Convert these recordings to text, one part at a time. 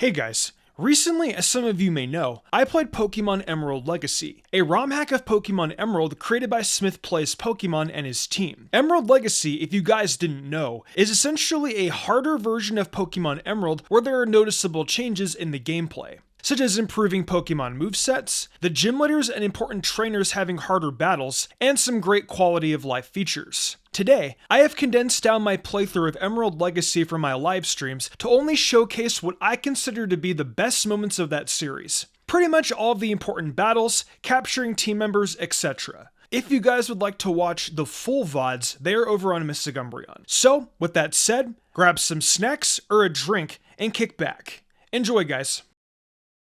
Hey guys, recently, as some of you may know, I played Pokemon Emerald Legacy, a ROM hack of Pokemon Emerald created by SmithPlaysPokemon and his team. Emerald Legacy, if you guys didn't know, is essentially a harder version of Pokemon Emerald where there are noticeable changes in the gameplay, such as improving Pokemon movesets, the gym leaders and important trainers having harder battles, and some great quality of life features. Today, I have condensed down my playthrough of Emerald Legacy for my live streams to only showcase what I consider to be the best moments of that series. Pretty much all of the important battles, capturing team members, etc. If you guys would like to watch the full VODs, they are over on Mystic Umbreon. So, with that said, grab some snacks or a drink and kick back. Enjoy, guys.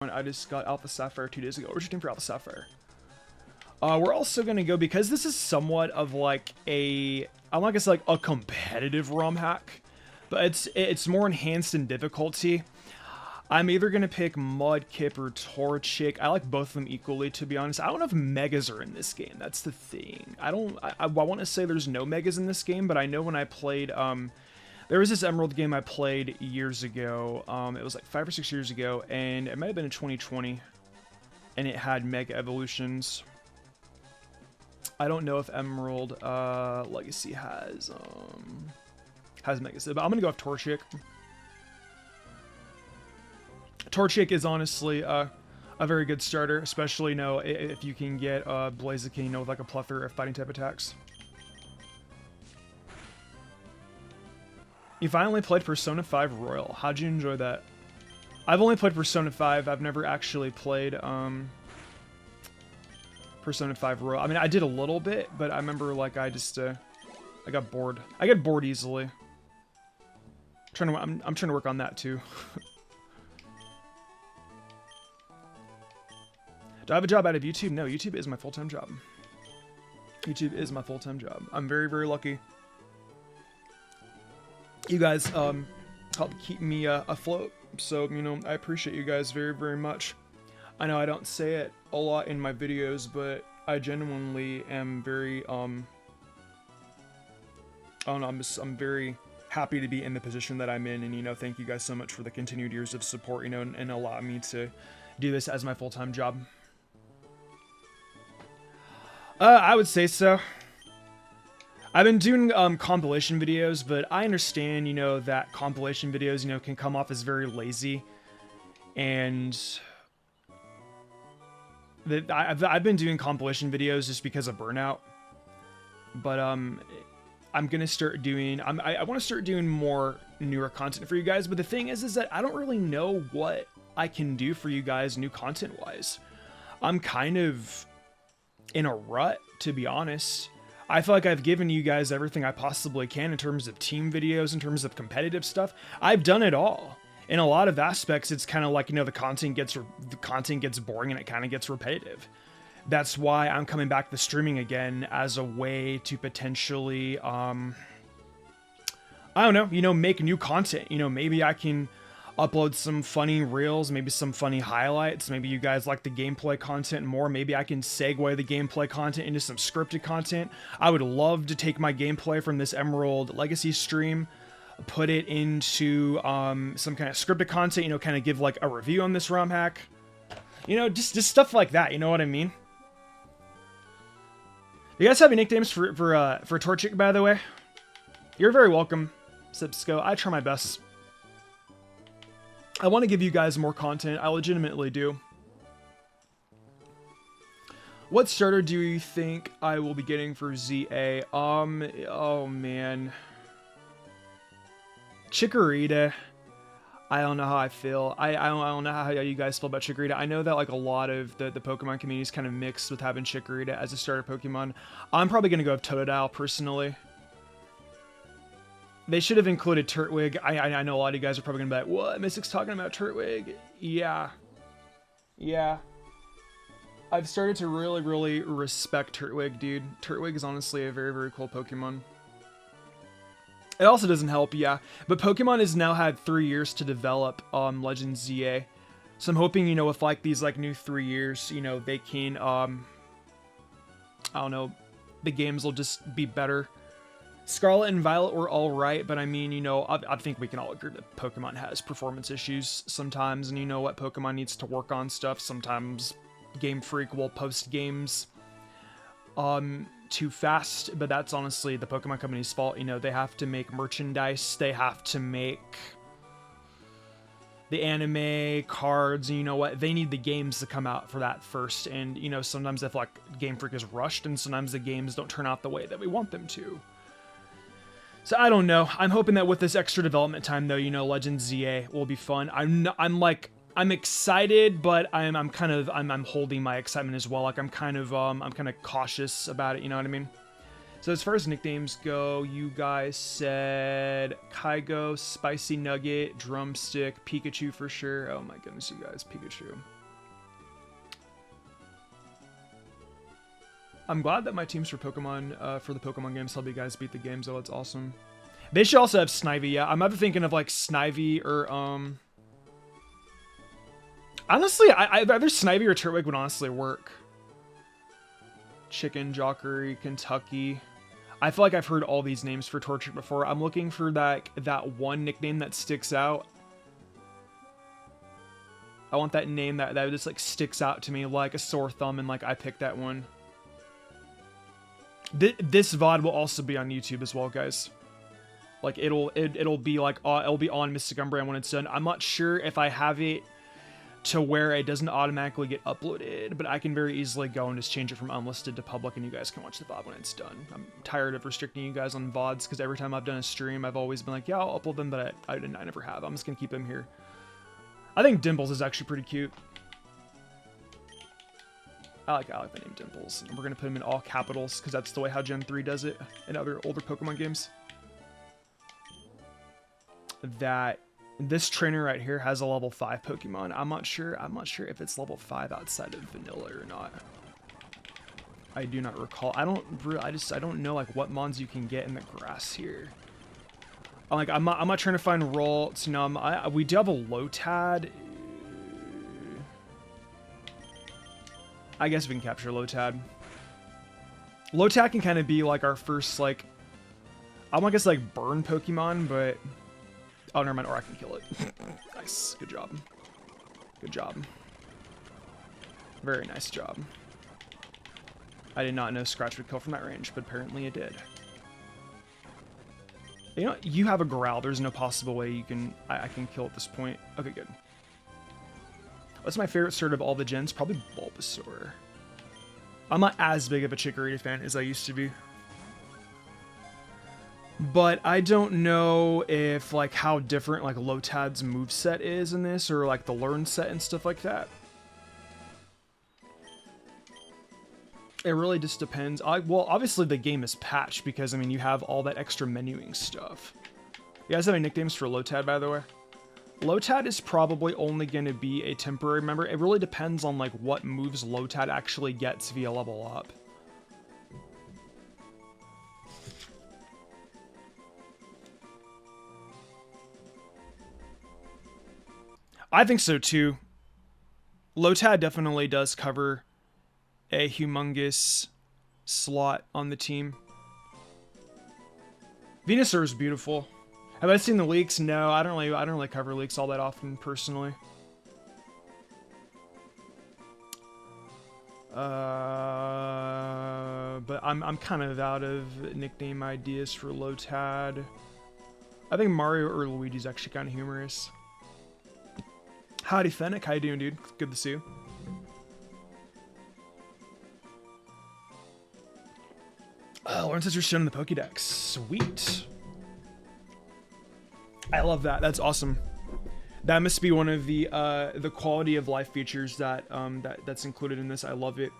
I just got Alpha Sapphire 2 days ago. We're shooting for Alpha Sapphire. We're also going to go, because this is somewhat of like a, I'm not going to say like a competitive ROM hack, but it's more enhanced in difficulty. I'm either going to pick Mudkip or Torchic. I like both of them equally, to be honest. I don't know if Megas are in this game. That's the thing. I want to say there's no Megas in this game, but I know when I played, there was this Emerald game I played years ago. It was like 5 or 6 years ago, and it might have been in 2020, and it had Mega Evolutions. I don't know if Emerald Legacy has Megas, but I'm gonna go with Torchic. Torchic is honestly a very good starter, especially if you can get Blaziken, with like a plethora of fighting type attacks. You finally played Persona 5 Royal. How'd you enjoy that? I've only played Persona 5. I've never actually played Persona 5 Royal. I mean, I did a little bit, but I remember like I got bored. I get bored easily. I'm trying to work on that too. Do I have a job out of YouTube? No, YouTube is my full-time job. YouTube is my full-time job. I'm very, very lucky. You guys help keep me afloat, so I appreciate you guys very, very much. I know I don't say it a lot in my videos, but I genuinely am very I don't know, I'm very happy to be in the position that I'm in, and thank you guys so much for the continued years of support, and allowing me to do this as my full-time job. I would say so. I've been doing compilation videos, but I understand, that compilation videos, can come off as very lazy, and that I've been doing compilation videos just because of burnout. But I'm gonna start doing, I want to start doing more newer content for you guys. But the thing is that I don't really know what I can do for you guys new content wise. I'm kind of in a rut, to be honest. I feel like I've given you guys everything I possibly can in terms of team videos, in terms of competitive stuff. I've done it all. In a lot of aspects, it's kind of like, the content gets boring and it kind of gets repetitive. That's why I'm coming back to streaming again as a way to potentially, I don't know, make new content. Maybe I can upload some funny reels, maybe some funny highlights. Maybe you guys like the gameplay content more. Maybe I can segue the gameplay content into some scripted content. I would love to take my gameplay from this Emerald Legacy stream, put it into some kind of scripted content, kind of give like a review on this ROM hack. Just stuff like that, you know what I mean? You guys have any nicknames for Torchic, by the way? You're very welcome, Sipsco. I try my best. I want to give you guys more content. I legitimately do. What starter do you think I will be getting for ZA? Oh man. Chikorita. I don't know how I feel. I don't know how you guys feel about Chikorita. I know that like a lot of the Pokemon community is kind of mixed with having Chikorita as a starter Pokemon. I'm probably going to go with Totodile personally. They should have included Turtwig. I know a lot of you guys are probably going to be like, what? Mystic's talking about Turtwig? Yeah. Yeah. I've started to really, really respect Turtwig, dude. Turtwig is honestly a very, very cool Pokemon. It also doesn't help, yeah. But Pokemon has now had 3 years to develop Legends ZA. So I'm hoping, with like these like new 3 years, they can, I don't know, the games will just be better. Scarlet and Violet were all right, but I mean, you know, I think we can all agree that Pokemon has performance issues sometimes, and you know what, Pokemon needs to work on stuff. Sometimes Game Freak will post games too fast, but that's honestly the Pokemon Company's fault. You know, they have to make merchandise, they have to make the anime cards, and you know what, they need the games to come out for that first. And you know, sometimes I feel like Game Freak is rushed, and sometimes the games don't turn out the way that we want them to. So I don't know. I'm hoping that with this extra development time, though, you know, Legends ZA will be fun. I'm excited, but I'm holding my excitement as well. Like I'm kind of cautious about it. You know what I mean? So as far as nicknames go, you guys said Kygo, Spicy Nugget, Drumstick, Pikachu for sure. Oh my goodness, you guys, Pikachu. I'm glad that my teams for Pokemon, for the Pokemon games help you guys beat the games, though. That's awesome. They should also have Snivy, yeah. I'm either thinking of like Snivy or, honestly, either Snivy or Turtwig would honestly work. Chicken, Jockery, Kentucky. I feel like I've heard all these names for Torchic before. I'm looking for that one nickname that sticks out. I want that name that just like sticks out to me like a sore thumb, and like I picked that one. This VOD will also be on YouTube as well, guys. Like it'll be like it'll be on Mystic Umbreon when it's done. I'm not sure if I have it to where it doesn't automatically get uploaded, but I can very easily go and just change it from unlisted to public, and you guys can watch the VOD when it's done. I'm tired of restricting you guys on VODs, because every time I've done a stream, I've always been like, yeah, I'll upload them, but I never have. I'm just gonna keep them here. I think Dimples is actually pretty cute. I like the name Dimples, and we're gonna put him in all capitals because that's the way how Gen 3 does it in other older Pokemon games. That this trainer right here has a level 5 Pokemon. I'm not sure if it's level 5 outside of vanilla or not. I do not recall. I don't know like what mons you can get in the grass here. I'm not trying to find Ralts. No, we do have a Lotad. I guess we can capture Lotad. Lotad can kind of be like our first, like, I want to guess like burn Pokemon, but oh, never mind. Or I can kill it. Nice. Good job. Good job. Very nice job. I did not know Scratch would kill from that range, but apparently it did. You know, you have a Growl. There's no possible way you can I can kill at this point. Okay, good. What's my favorite sort of all the gens? Probably Bulbasaur. I'm not as big of a Chikorita fan as I used to be. But I don't know if, like, how different, like, Lotad's moveset is in this, or, like, the learn set and stuff like that. It really just depends. Well, obviously the game is patched because, I mean, you have all that extra menuing stuff. You guys have any nicknames for Lotad, by the way? Lotad is probably only going to be a temporary member. It really depends on, like, what moves Lotad actually gets via level up. I think so, too. Lotad definitely does cover a humongous slot on the team. Venusaur is beautiful. Have I seen the leaks? No, I don't really cover leaks all that often personally. But I'm kind of out of nickname ideas for Lotad. I think Mario or Luigi's actually kind of humorous. Howdy Fennec, how you doing, dude? Good to see you. Oh, Lawrence says you're shown in the Pokédex. Sweet. I love that. That's awesome. That must be one of the quality of life features that that's included in this. I love it.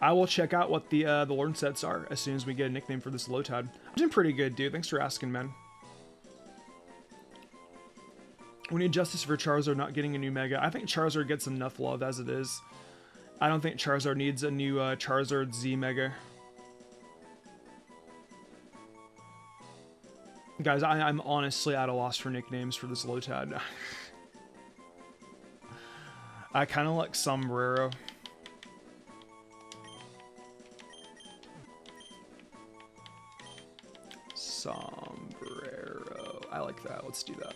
I will check out what the learn sets are as soon as we get a nickname for this Lotad. I'm doing pretty good, dude. Thanks for asking, man. We need justice for Charizard not getting a new Mega. I think Charizard gets enough love as it is. I don't think Charizard needs a new Charizard Z Mega. Guys, I'm honestly at a loss for nicknames for this Lotad. I kind of like Sombrero. Okay, let's do that.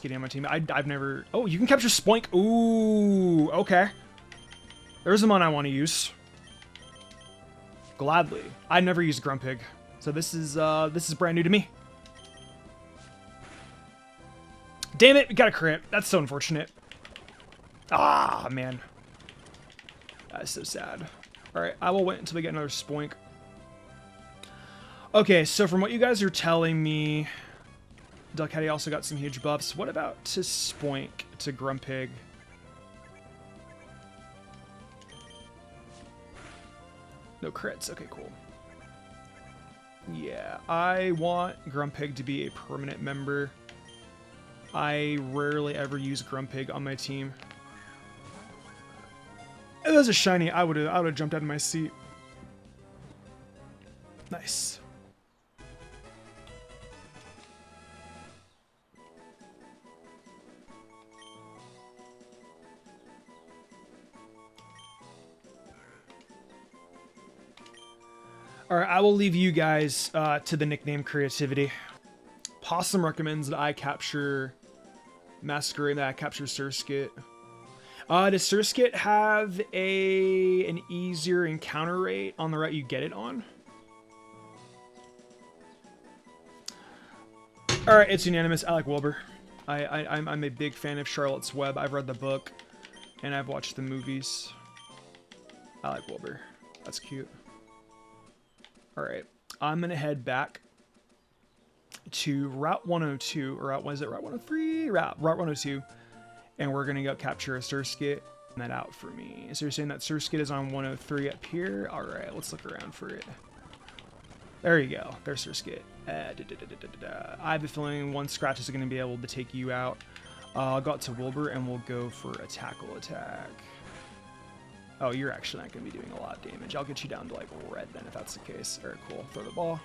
Getting on my team. I've never... Oh, you can capture Spoink. Ooh, okay. There's a mon I want to use. Gladly. I never used Grumpig, so this is brand new to me. Damn it, we got a crit. That's so unfortunate. Ah, man. That's so sad. Alright, I will wait until we get another Spoink. Okay, so from what you guys are telling me, Delcatty also got some huge buffs. What about to Spoink to Grumpig? No crits. Okay, cool. Yeah, I want Grumpig to be a permanent member. I rarely ever use Grumpig on my team. If it was a shiny, I would have jumped out of my seat. Nice. Alright, I will leave you guys to the nickname creativity. Possum recommends that I capture Masquerade, that I capture Cerskit. Does Cerskit have an easier encounter rate on the route you get it on? Alright, it's unanimous. I like Wilbur. I'm a big fan of Charlotte's Web. I've read the book, and I've watched the movies. I like Wilbur. That's cute. Alright, I'm going to head back to Route 102, or what is it, Route 103? Route 102, and we're going to go capture a Cerskit. That out for me. So you're saying that Cerskit is on 103 up here? Alright, let's look around for it. There you go. There's Cerskit. I have a feeling one scratch is going to be able to take you out. I'll go out to Wilbur, and we'll go for a tackle attack. Oh, you're actually not going to be doing a lot of damage. I'll get you down to, like, red then, if that's the case. Alright, cool. Throw the ball.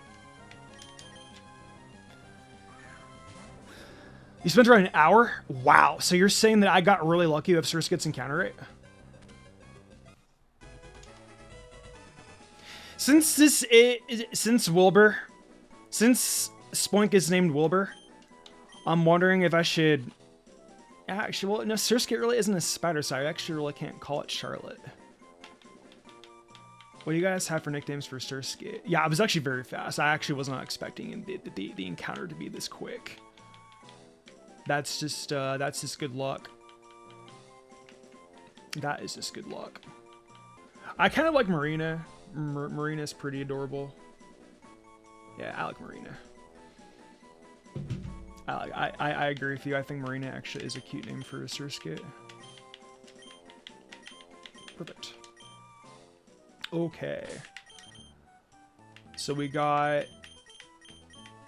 You spent around an hour? Wow. So you're saying that I got really lucky with Cerskit's encounter rate? Since Wilbur, since Spoink is named Wilbur, I'm wondering if I should... Actually, well, no, Cerskit really isn't a spider, so I actually really can't call it Charlotte. What do you guys have for nicknames for Cerskit? Yeah, I was actually very fast. I actually was not expecting the encounter to be this quick. That's just good luck. That is just good luck. I kind of like Marina. Marina's pretty adorable. Yeah, I like Marina. I agree with you. I think Marina actually is a cute name for a Cerskit. Perfect. Okay. So we got...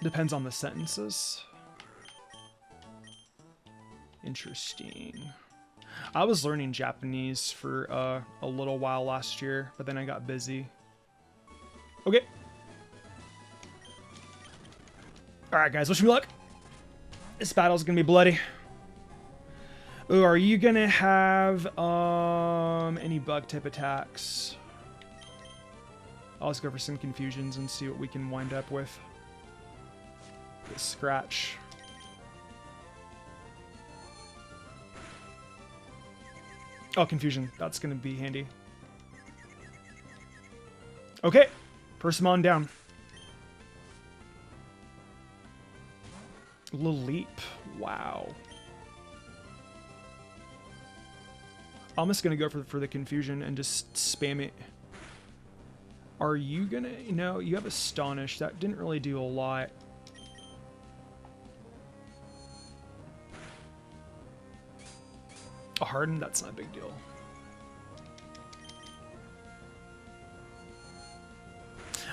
Depends on the sentences. Interesting. I was learning Japanese for a little while last year, but then I got busy. Okay. Alright guys, wish me luck. This battle's gonna be bloody. Ooh, are you gonna have any bug type attacks? I'll just go for some confusions and see what we can wind up with. Get scratch. Oh, confusion. That's gonna be handy. Okay, Persimmon down. Leap. Wow. I'm just gonna go for the confusion and just spam it. Are you gonna... No, you have Astonish. That didn't really do a lot. A Harden? That's not a big deal.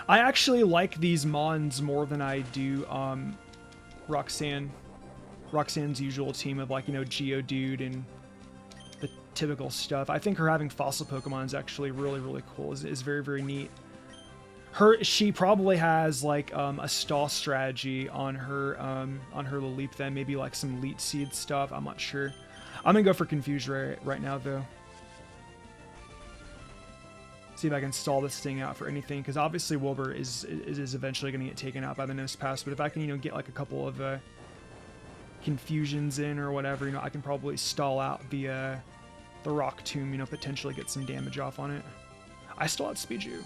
I actually like these mons more than I do Roxan. Roxanne's usual team of, like, you know, Geodude and the typical stuff. I think her having fossil Pokemon is actually really, really cool. Is very, very neat. She probably has like a stall strategy on her Leap then, maybe like some Leet Seed stuff. I'm not sure. I'm gonna go for Confuse right now though. See if I can stall this thing out for anything, because obviously Wilbur is eventually going to get taken out by the Nosepass, but if I can, you know, get like a couple of confusions in or whatever, you know, I can probably stall out the Rock Tomb, you know, potentially get some damage off on it. I still outspeed you.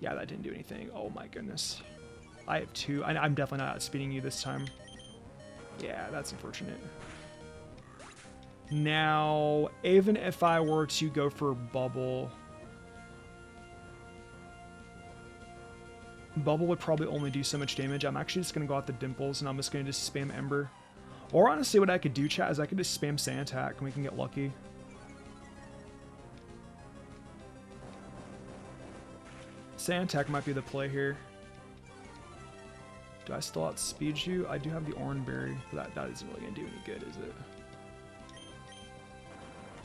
Yeah, that didn't do anything. Oh my goodness. I have 2. I'm definitely not outspeeding you this time. Yeah, that's unfortunate. Now, even if I were to go for Bubble, Bubble would probably only do so much damage. I'm actually just going to go out the Dimples, and I'm just going to just spam Ember. Or honestly, what I could do, chat, is I could just spam Sand Attack, and we can get lucky. Sand Attack might be the play here. Do I still outspeed you? I do have the Oran Berry, but that isn't really going to do any good, is it?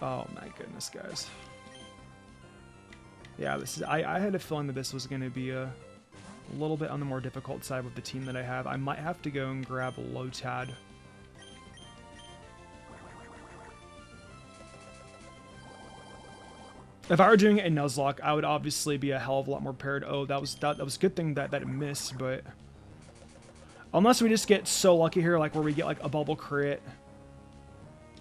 Oh my goodness, guys. Yeah, this is. I had a feeling that this was going to be a little bit on the more difficult side with the team that I have. I might have to go and grab a Lotad. If I were doing a Nuzlocke, I would obviously be a hell of a lot more prepared. Oh, that was a good thing that it missed, but unless we just get so lucky here, like where we get like a Bubble crit.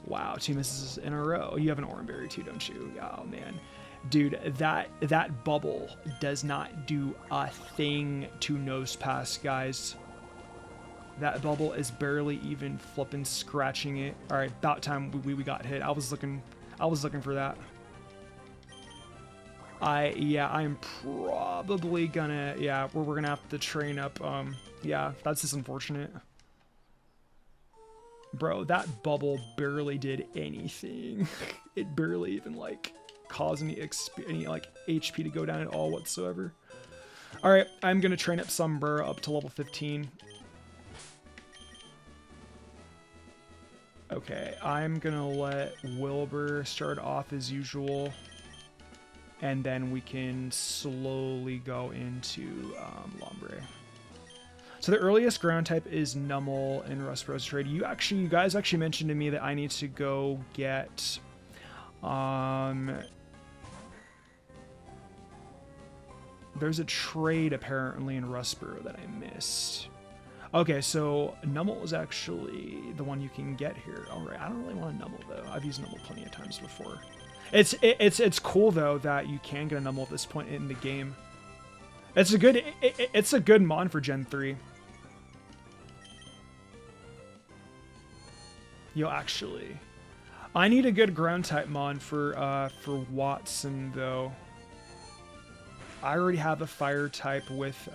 Wow, 2 misses in a row. You have an Oran Berry too, don't you? Oh man, dude, that Bubble does not do a thing to Nosepass, guys. That Bubble is barely even flipping scratching it. All right, about time we got hit. I was looking for that. I am probably gonna, yeah, we're gonna have to train up. Yeah, that's just unfortunate. Bro, that Bubble barely did anything. It barely even like caused any like HP to go down at all whatsoever. All right, I'm gonna train up Sunbur up to level 15. Okay, I'm gonna let Wilbur start off as usual, and then we can slowly go into Lombre. So the earliest ground type is Numel in Rust Trade. You guys actually mentioned to me that I need to go get there's a trade apparently in Rustboro that I missed. Okay, so Numel is actually the one you can get here. All right, I don't really want a Numel though. I've used Numel plenty of times before. It's cool though that you can get a Numel at this point in the game. It's a good mod for Gen 3. Yo, actually, I need a good ground type mod for Watson though. I already have a fire type with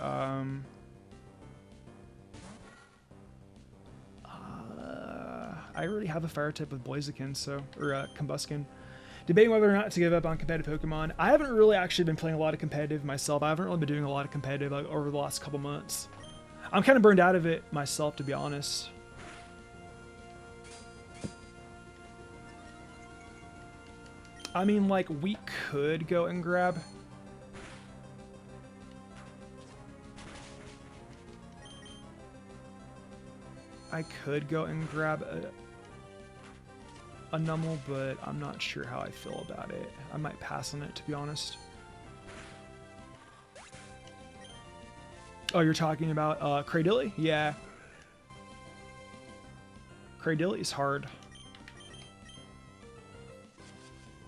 Blaziken, so Combuskin. Debating whether or not to give up on competitive Pokemon. I haven't really actually been playing a lot of competitive myself. I haven't really been doing a lot of competitive like, over the last couple months. I'm kind of burned out of it myself, to be honest. I mean, like, we could go and grab... I could go and grab a Numel, but I'm not sure how I feel about it. I might pass on it, to be honest. Oh, you're talking about Cradilly? Yeah. Cradilly is hard.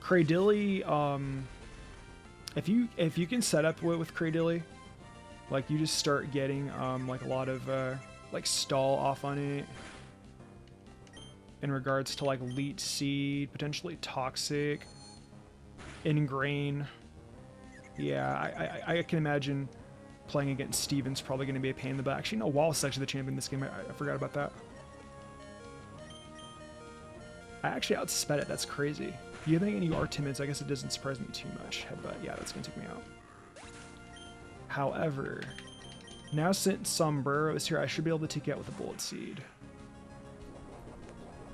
Cradilly, if you can set up with Cradilly, like you just start getting like a lot of like stall off on it in regards to like Leech Seed, potentially Toxic, Ingrain. Yeah, I can imagine playing against Steven's probably going to be a pain in the butt. Actually, no, WallE is actually the champion in this game. I forgot about that. I actually outsped it. That's crazy. Do you think any are timid? So I guess it doesn't surprise me too much. But yeah, that's going to take me out. However, now since Sombrero is here, I should be able to take you out with a Bullet Seed.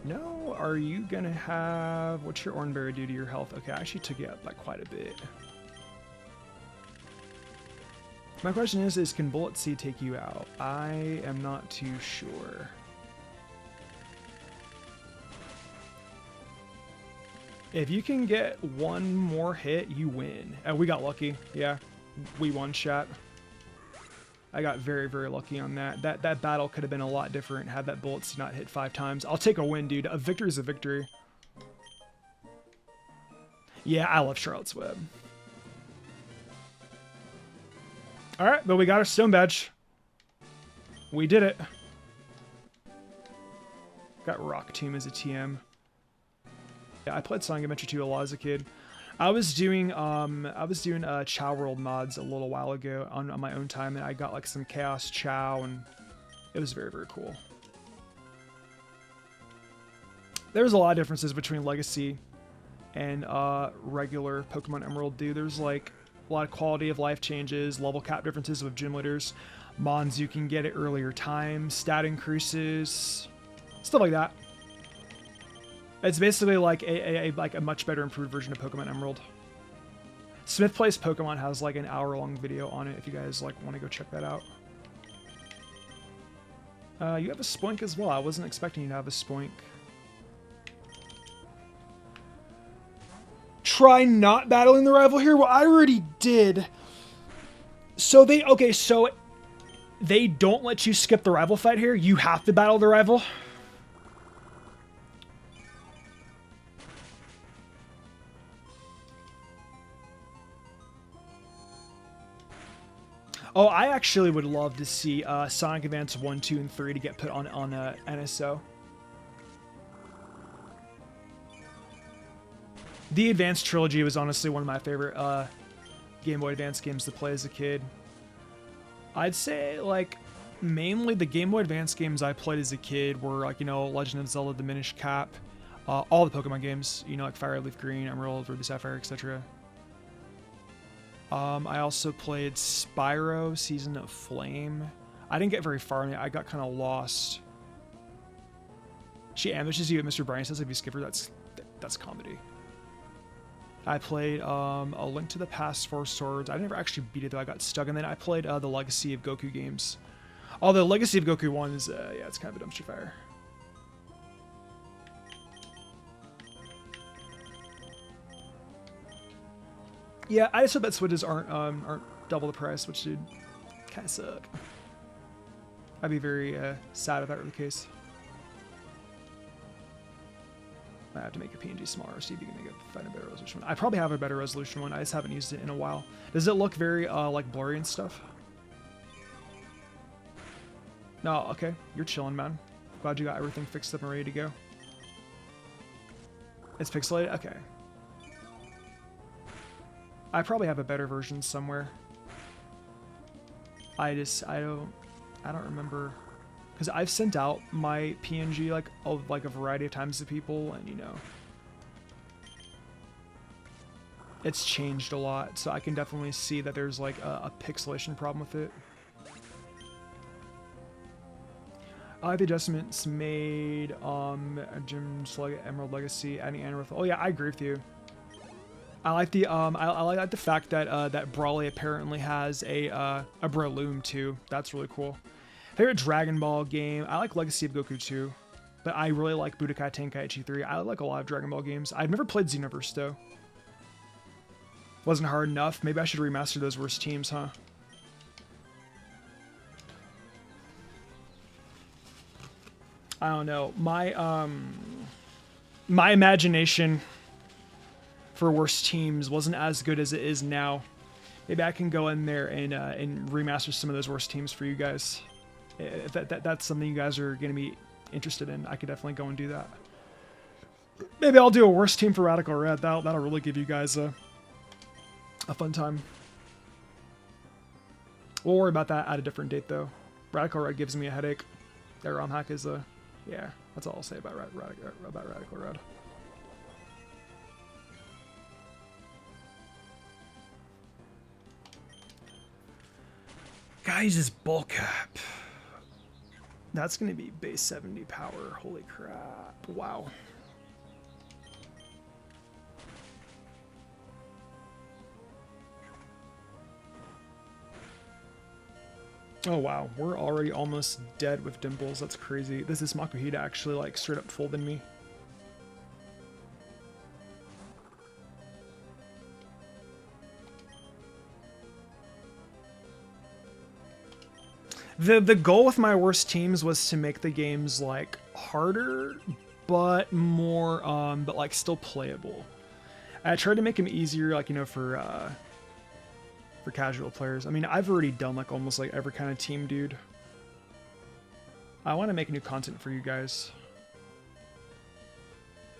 No, are you going to have... What's your Oranberry do to your health? Okay, I actually took you out by quite a bit. My question is can Bullet Seed take you out? I am not too sure. If you can get one more hit, you win. And we got lucky. Yeah, we won, chat. I got very, very lucky on that. That battle could have been a lot different had that bullets not hit 5 times. I'll take a win, dude. A victory is a victory. Yeah, I love Charlotte's Web. All right, but we got our stone badge. We did it. Got Rock Tomb as a TM. Yeah, I played Sonic Adventure 2 a lot as a kid. I was doing Chow World mods a little while ago on my own time, and I got like some Chaos Chow, and it was very, very cool. There's a lot of differences between Legacy and regular Pokemon Emerald, dude. There's like a lot of quality of life changes, level cap differences with gym leaders, mons you can get at earlier times, stat increases, stuff like that. It's basically like a much better improved version of Pokemon Emerald. SmithPlaysPokemon has like an hour-long video on it if you guys like want to go check that out. You have a Spoink as well. I wasn't expecting you to have a Spoink. Try not battling the rival here? Well, I already did. So they don't let you skip the rival fight here. You have to battle the rival. Oh, I actually would love to see Sonic Advance 1, 2, and 3 to get put on NSO. The Advance Trilogy was honestly one of my favorite Game Boy Advance games to play as a kid. I'd say, like, mainly the Game Boy Advance games I played as a kid were, like, you know, Legend of Zelda The Minish Cap, all the Pokemon games, you know, like Fire, Leaf Green, Emerald, Ruby, Sapphire, etc. I also played Spyro, Season of Flame. I didn't get very far in it. I got kind of lost. She ambushes you, Mr. Bryan says if you skip her, that's comedy. I played A Link to the Past, Four Swords. I never actually beat it though. I got stuck. And then I played the Legacy of Goku games. Although Legacy of Goku 1 is, yeah, it's kind of a dumpster fire. Yeah, I just hope that Switches aren't double the price, which would kind of suck. I'd be very sad if that were the case. I have to make a PNG smaller, see if you can find a better resolution one. I probably have a better resolution one. I just haven't used it in a while. Does it look very like blurry and stuff? No, okay. You're chilling, man. Glad you got everything fixed up and ready to go. It's pixelated? Okay. I probably have a better version somewhere. I don't remember, because I've sent out my PNG like a variety of times to people, and you know, it's changed a lot, so I can definitely see that there's like a pixelation problem with it. I like the adjustments made Gym Slug Emerald Legacy, adding Anorith. Oh yeah, I agree with you. I like the I like the fact that that WallE apparently has a Breloom too. That's really cool. Favorite Dragon Ball game? I like Legacy of Goku 2, but I really like Budokai Tenkaichi 3. I like a lot of Dragon Ball games. I've never played Xenoverse though. Wasn't hard enough. Maybe I should remaster those worst teams, huh? I don't know. My imagination for worst teams wasn't as good as it is now. Maybe I can go in there and remaster some of those worst teams for you guys. If that's something you guys are going to be interested in, I could definitely go and do that. Maybe I'll do a worst team for Radical Red. That'll really give you guys a fun time. We'll worry about that at a different date though. Radical Red gives me a headache. That ROM hack is yeah, that's all I'll say about Radical Red. Guys, is bulk cap. That's going to be base 70 power. Holy crap. Wow. Oh wow, we're already almost dead with Dimples. That's crazy. This is Makuhita actually like straight up folding me. The goal with my worst teams was to make the games like harder, but more but like still playable. I tried to make them easier, like, you know, for casual players. I mean, I've already done like almost like every kind of team, dude. I want to make new content for you guys.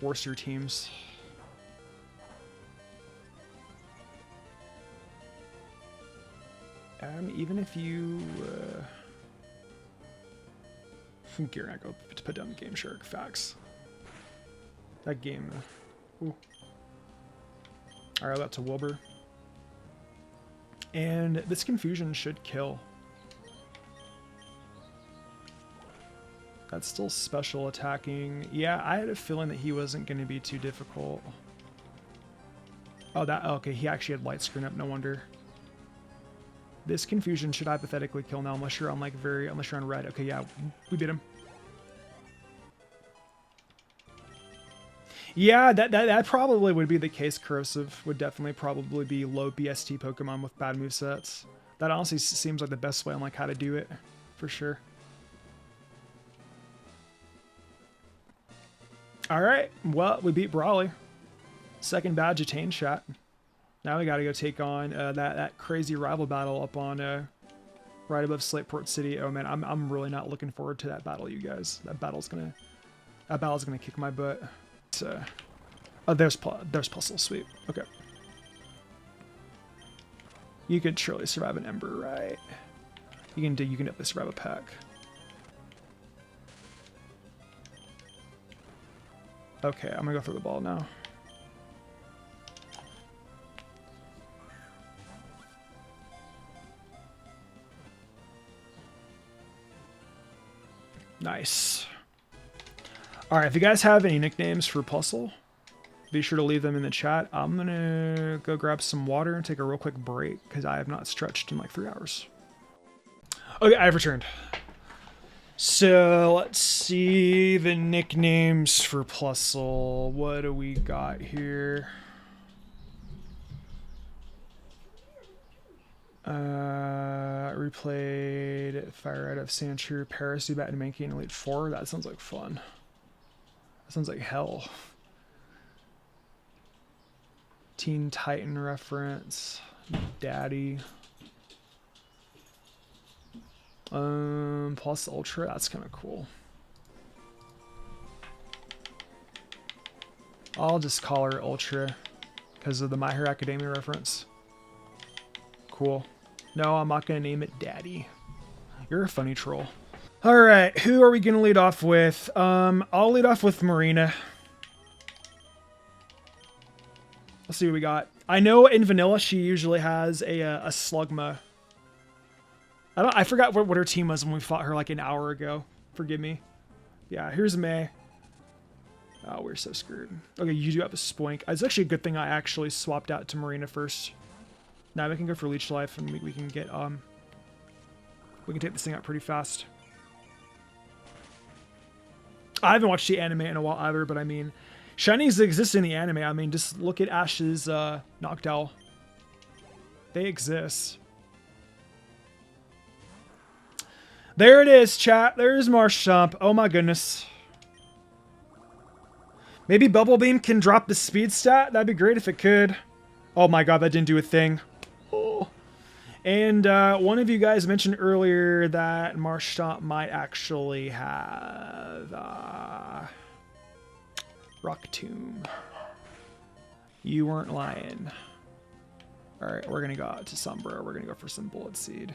Worst your teams. Even if you Gear, I go to put down the Game Shark. Facts. That game. Ooh. Alright, that's a Wilbur. And this confusion should kill. That's still special attacking. Yeah, I had a feeling that he wasn't going to be too difficult. Oh, okay, he actually had light screen up, no wonder. This confusion should hypothetically kill now, unless you're on like unless you're on red. Okay, yeah, we beat him. Yeah, that probably would be the case. Corrosive would definitely probably be low BST Pokemon with bad movesets. That honestly seems like the best way on like how to do it, for sure. All right, well, we beat Brawley. Second badge attained, chat. Now we got to go take on that crazy rival battle up on right above Slateport City. Oh man, I'm really not looking forward to that battle, you guys. That battle's gonna kick my butt. Oh, there's Puzzle. Sweet. Okay. You could surely survive an Ember, right? You can definitely survive a pack. Okay, I'm gonna go through the ball now. Nice. Alright, if you guys have any nicknames for Puzzle, be sure to leave them in the chat. I'm gonna go grab some water and take a real quick break because I have not stretched in like 3 hours. Okay, I've returned. So let's see the nicknames for Puzzle. What do we got here? Replayed Fire Out of Sandshrew, Paris, Zubat, and Mankey in Elite 4. That sounds like fun. That sounds like hell. Teen Titan reference. Daddy. Plus Ultra, that's kind of cool. I'll just call her Ultra because of the My Hero Academia reference. Cool. No, I'm not going to name it Daddy. You're a funny troll. All right, who are we going to lead off with? I'll lead off with Marina. Let's see what we got. I know in vanilla she usually has a Slugma. I forgot what her team was when we fought her like an hour ago. Forgive me. Yeah, here's May. Oh, we're so screwed. Okay, you do have a Spoink. It's actually a good thing I actually swapped out to Marina first. Now we can go for Leech Life and we can get we can take this thing out pretty fast. I haven't watched the anime in a while either, but I mean, shinies exist in the anime. I mean, just look at Ash's Noctowl. They exist. There it is, chat. There's Marshtomp. Oh my goodness. Maybe Bubble Beam can drop the speed stat? That'd be great if it could. Oh my god, that didn't do a thing. Oh. And one of you guys mentioned earlier that Marshtomp might actually have Rock Tomb. You weren't lying. Alright, we're gonna go out to Sombra. We're gonna go for some Bullet Seed.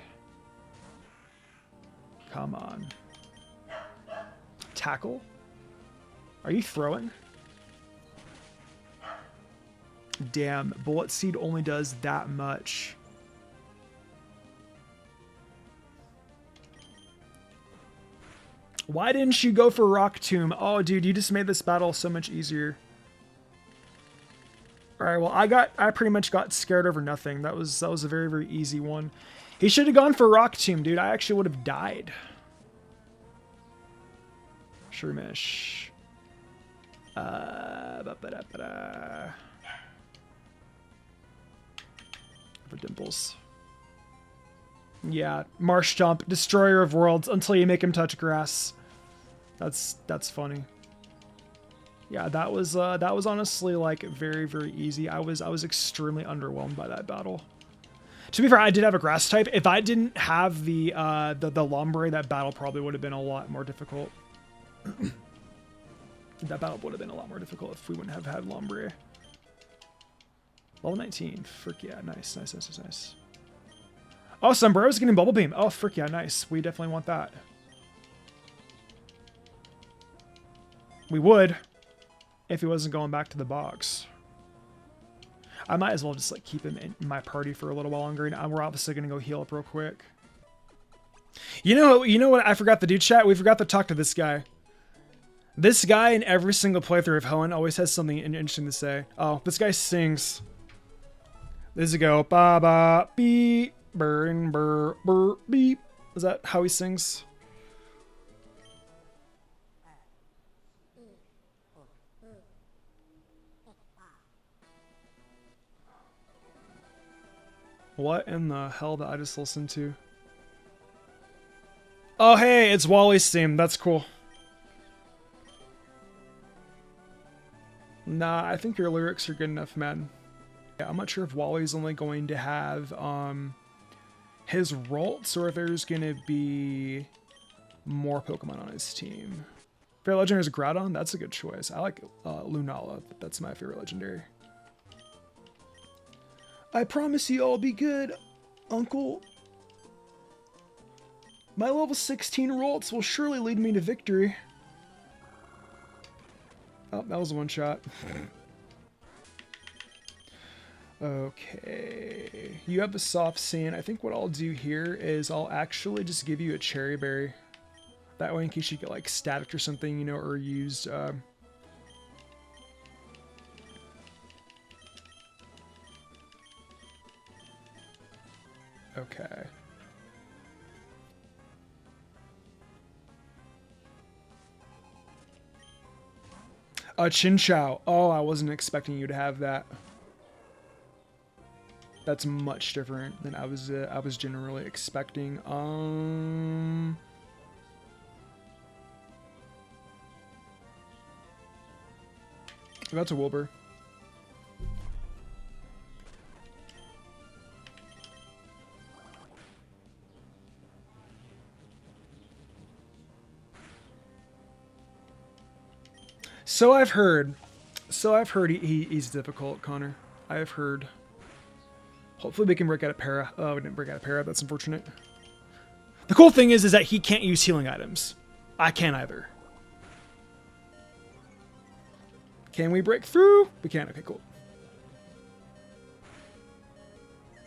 Come on. Tackle? Are you throwing? Damn, Bullet Seed only does that much. Why didn't you go for Rock Tomb? Oh, dude, you just made this battle so much easier. Alright, well, I pretty much got scared over nothing. That was a very, very easy one. He should have gone for Rock Tomb, dude. I actually would have died. Shroomish. For Dimples. Yeah, Marsh Jump, Destroyer of Worlds, until you make him touch grass. That's funny. Yeah, that was honestly like very, very easy. I was extremely underwhelmed by that battle. To be fair, I did have a grass type. If I didn't have the Lombre, that battle probably would have been a lot more difficult. That battle would have been a lot more difficult if we wouldn't have had Lombre. Level 19. Frick yeah, nice, nice, nice, nice, nice. Oh, Sombrero's getting Bubble Beam. Oh, frick yeah, nice. We definitely want that. We would, if he wasn't going back to the box. I might as well just like keep him in my party for a little while longer. And we're obviously gonna go heal up real quick. You know what? I forgot to do, chat. We forgot to talk to this guy. This guy in every single playthrough of Helen always has something interesting to say. Oh, this guy sings. There's a go. Ba ba beep burn burr burr beep. Is that how he sings? What in the hell did I just listen to? Oh, hey, it's WallE's theme. That's cool. Nah, I think your lyrics are good enough, man. Yeah, I'm not sure if WallE's only going to have his Ralts or if there's going to be more Pokemon on his team. Favorite legendary is Groudon. That's a good choice. I like Lunala. That's my favorite legendary. I promise you I'll be good, Uncle. My level 16 Ralts will surely lead me to victory. Oh, that was a one shot. Okay. You have a soft sand. I think what I'll do here is I'll actually just give you a cherry berry. That way in case you get like static or something, you know, or used... Okay. Chinchou. Oh, I wasn't expecting you to have that. That's much different than I was generally expecting. That's a Wilbur. So I've heard. He's difficult, Connor. I have heard. Hopefully we can break out a para. Oh, we didn't break out a para. That's unfortunate. The cool thing is that he can't use healing items. I can't either. Can we break through? We can. Okay, cool.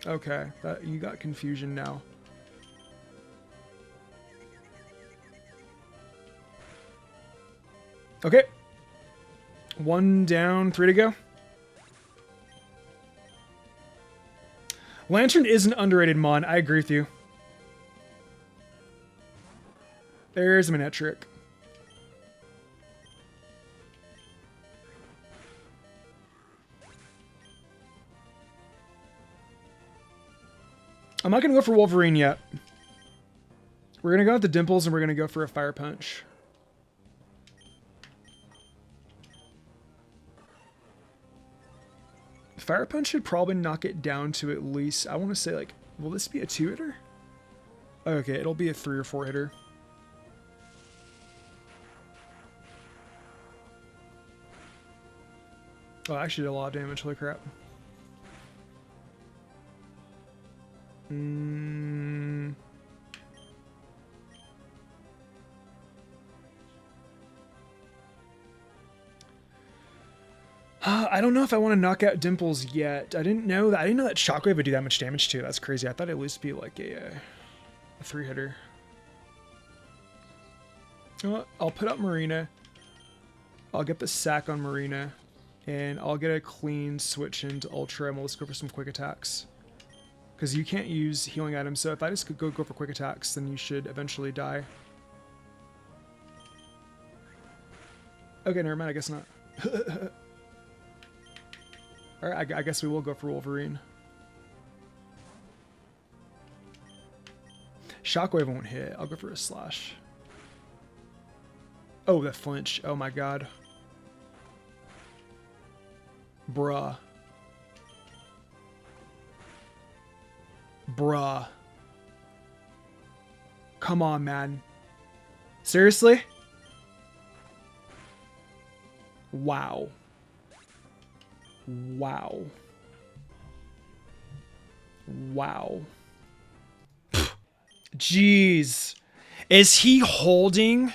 Okay, you got confusion now. Okay. 1 down, 3 to go. Lantern is an underrated mon. I agree with you. There's a Manectric. I'm not going to go for Wolverine yet. We're going to go with the Dimples and we're going to go for a Fire Punch. Fire Punch should probably knock it down to at least, I want to say like, will this be a 2-hitter? Okay, it'll be a 3 or 4 hitter. Oh, I actually did a lot of damage, holy crap. I don't know if I want to knock out Dimples yet. I didn't know that Shockwave would do that much damage too. That's crazy. I thought it'd at least be like a 3-hitter. You know what? I'll put up Marina. I'll get the sack on Marina. And I'll get a clean switch into Ultra and we'll just go for some quick attacks. Because you can't use healing items, so if I just could go for quick attacks, then you should eventually die. Okay, never mind, I guess not. Alright, I guess we will go for Wolverine. Shockwave won't hit. I'll go for a slash. Oh, that flinch. Oh my god. Bruh. Bruh. Come on, man. Seriously? Wow. Wow. Wow. Jeez. Is he holding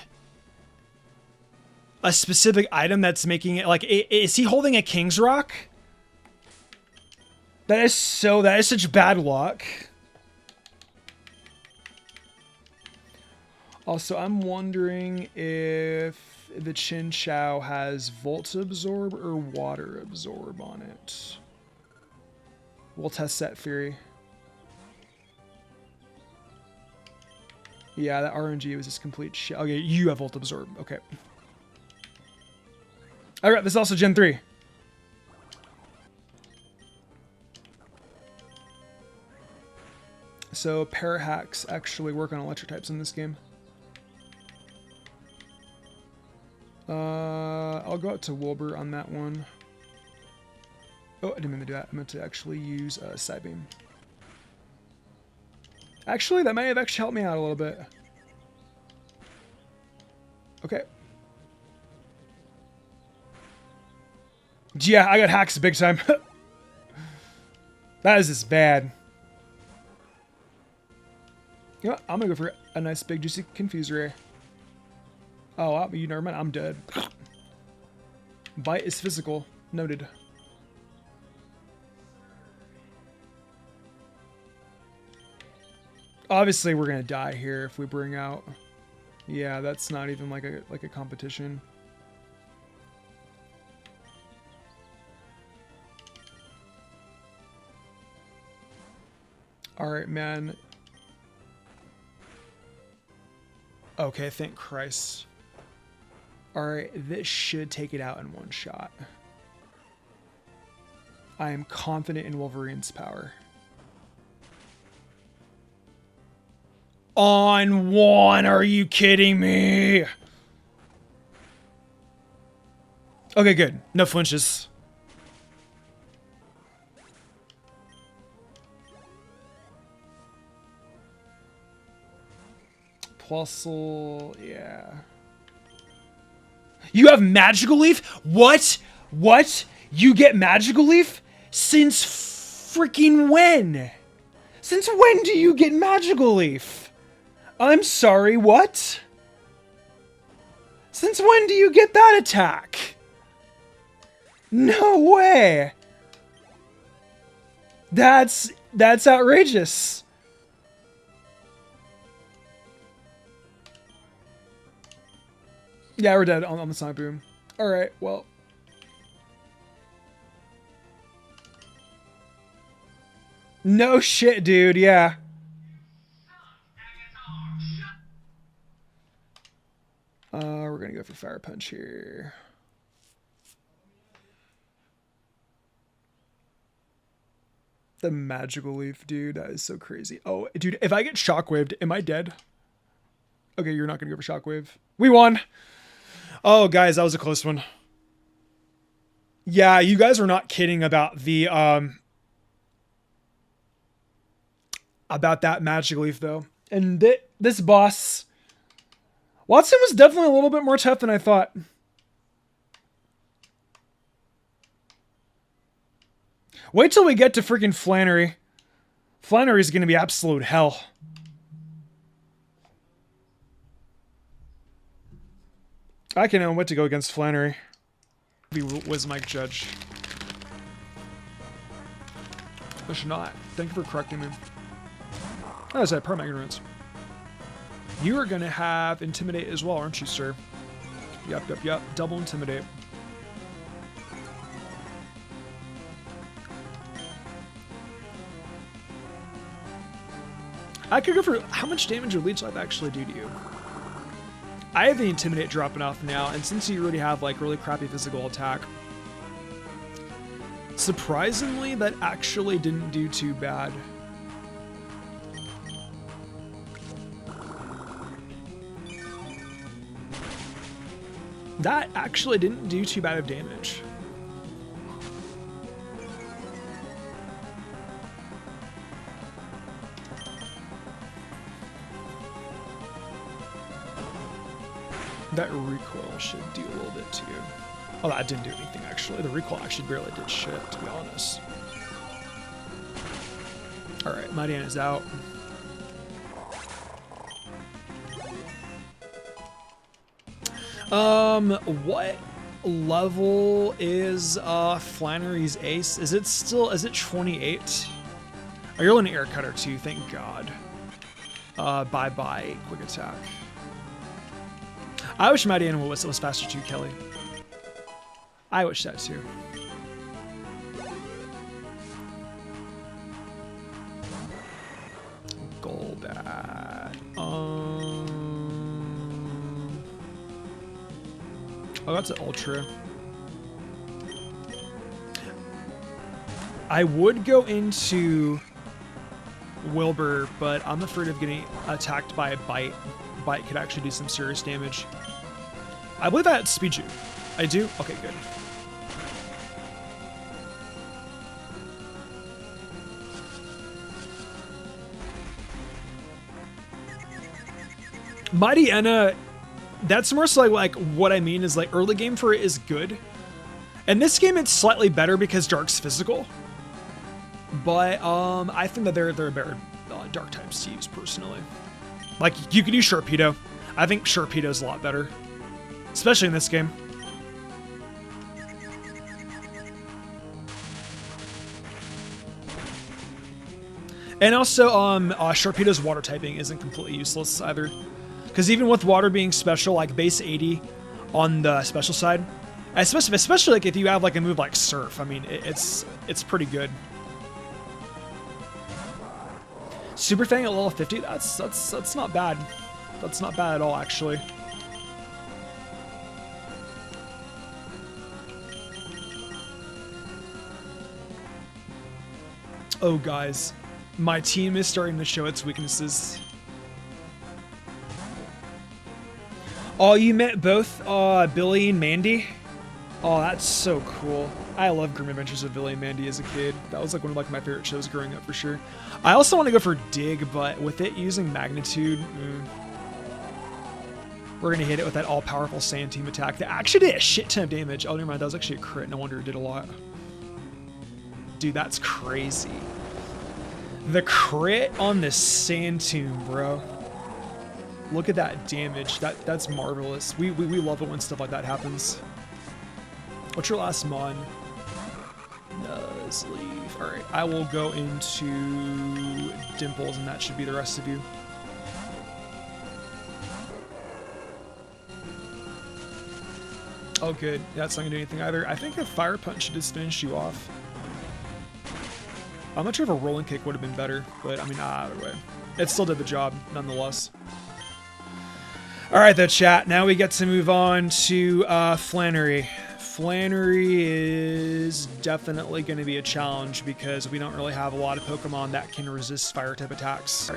a specific item that's making it like, is he holding a King's Rock? That is such bad luck. Also, I'm wondering if the Chinchou has Volt Absorb or Water Absorb on it. We'll test Set Fury. Yeah, that RNG was just complete shit. Okay, you have Volt Absorb. Okay. Alright, this is also Gen 3. So, Parahacks actually work on electric types in this game. I'll go out to Wilbur on that one. Oh, I didn't mean to do that. I meant to actually use Psybeam. Actually, that may have actually helped me out a little bit. Okay. Yeah, I got hacks big time. That is just bad. You know what? I'm gonna go for a nice big juicy Confuse Ray. Oh, wow, you never mind. I'm dead. Bite is physical. Noted. Obviously, we're gonna die here if we bring out. Yeah, that's not even like a competition. All right, man. Okay, thank Christ. All right, this should take it out in one shot. I am confident in Wolverine's power. On one, are you kidding me? Okay, good. No flinches. Plusle, yeah. You have Magical Leaf? What? What? You get Magical Leaf? Since freaking when? Since when do you get Magical Leaf? I'm sorry, what? Since when do you get that attack? No way. That's outrageous. Yeah, we're dead on the Sonic Boom. Alright, well. No shit, dude, yeah. We're gonna go for Fire Punch here. The Magical Leaf, dude, that is so crazy. Oh, dude, if I get Shockwaved, am I dead? Okay, you're not gonna go for Shockwave. We won! Oh, guys, that was a close one. Yeah, you guys were not kidding about the, about that Magic Leaf, though. And this boss... Watson was definitely a little bit more tough than I thought. Wait till we get to freaking Flannery. Flannery's gonna be absolute hell. I can't wait to go against Flannery. He was Mike Judge. I should not. Thank you for correcting me. That was part of my ignorance. You are going to have Intimidate as well, aren't you, sir? Yep. Double Intimidate. I could go for... How much damage would Leech Life actually do to you? I have the Intimidate dropping off now, and since you already have, like, really crappy physical attack, surprisingly, that actually didn't do too bad. That actually didn't do too bad of damage. That recoil should do a little bit too. Oh, that didn't do anything actually. The recoil actually barely did shit, to be honest. Alright, Mightyena is out. What level is Flannery's ace? Is it 28? Oh, you're learning air cutter too, thank God. Bye-bye, quick attack. I wish Mightyena was faster too, Kelly. I wish that too. Golbat. Oh, that's an Ultra. I would go into Wilbur, but I'm afraid of getting attacked by a Bite. Bite could actually do some serious damage. I believe I had Speed You. I do? Okay, good. Mightyena, that's more so like what I mean is like early game for it is good. And this game it's slightly better because Dark's physical. But I think that they're better Dark types to use personally. Like you could use Sharpedo. I think Sharpedo's a lot better. Especially in this game. And also, Sharpedo's water typing isn't completely useless either. Because even with water being special, like base 80 on the special side, especially like if you have like a move like Surf, I mean, it's pretty good. Super Fang at level 50, that's not bad. That's not bad at all, actually. Oh, guys. My team is starting to show its weaknesses. Oh, you met both Billy and Mandy? Oh, that's so cool. I love Grim Adventures of Billy and Mandy as a kid. That was like one of like my favorite shows growing up for sure. I also want to go for Dig, but with it using Magnitude, we're going to hit it with that all-powerful Sand Team attack that actually did a shit ton of damage. Oh, never mind. That was actually a crit. No wonder it did a lot. Dude, that's crazy. The crit on the Sand Tomb, bro. Look at that damage. That's marvelous. We love it when stuff like that happens. What's your last mon? Nuzleaf. Alright, I will go into Dimples, and that should be the rest of you. Oh, good. That's not going to do anything either. I think a Fire Punch should just finish you off. I'm not sure if a Rolling Kick would have been better, but I mean, either way. It still did the job, nonetheless. Alright, though, chat. Now we get to move on to Flannery. Flannery is definitely going to be a challenge because we don't really have a lot of Pokemon that can resist fire-type attacks.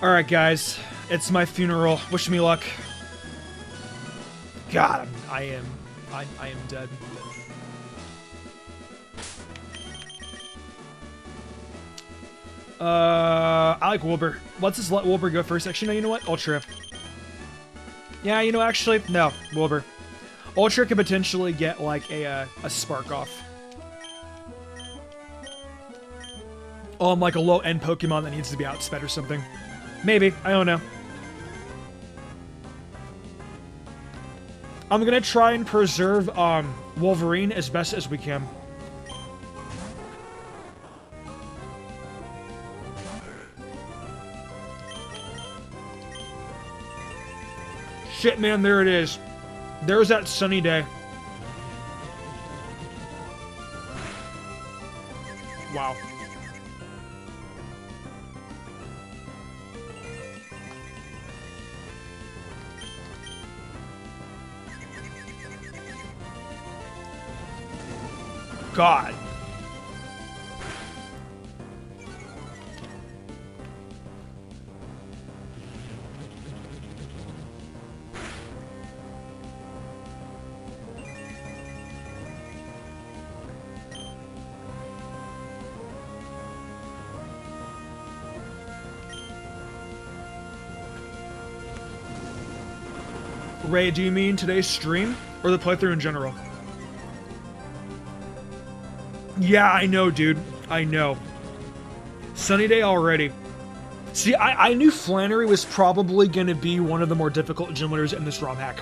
Alright, guys. It's my funeral. Wish me luck. God, I am dead. I like Wilbur. Let's just let Wilbur go first. Actually, no, you know what? Ultra. Yeah, you know, actually, no, Wilbur. Ultra could potentially get, like, a Spark off. Like a low-end Pokemon that needs to be outsped or something. Maybe. I don't know. I'm gonna try and preserve, Wolverine as best as we can. Shit, man, there it is. There's that sunny day. Wow. God. Ray, do you mean today's stream or the playthrough in general? Yeah, I know, dude. I know. Sunny day already. See, I knew Flannery was probably going to be one of the more difficult gym leaders in this ROM hack.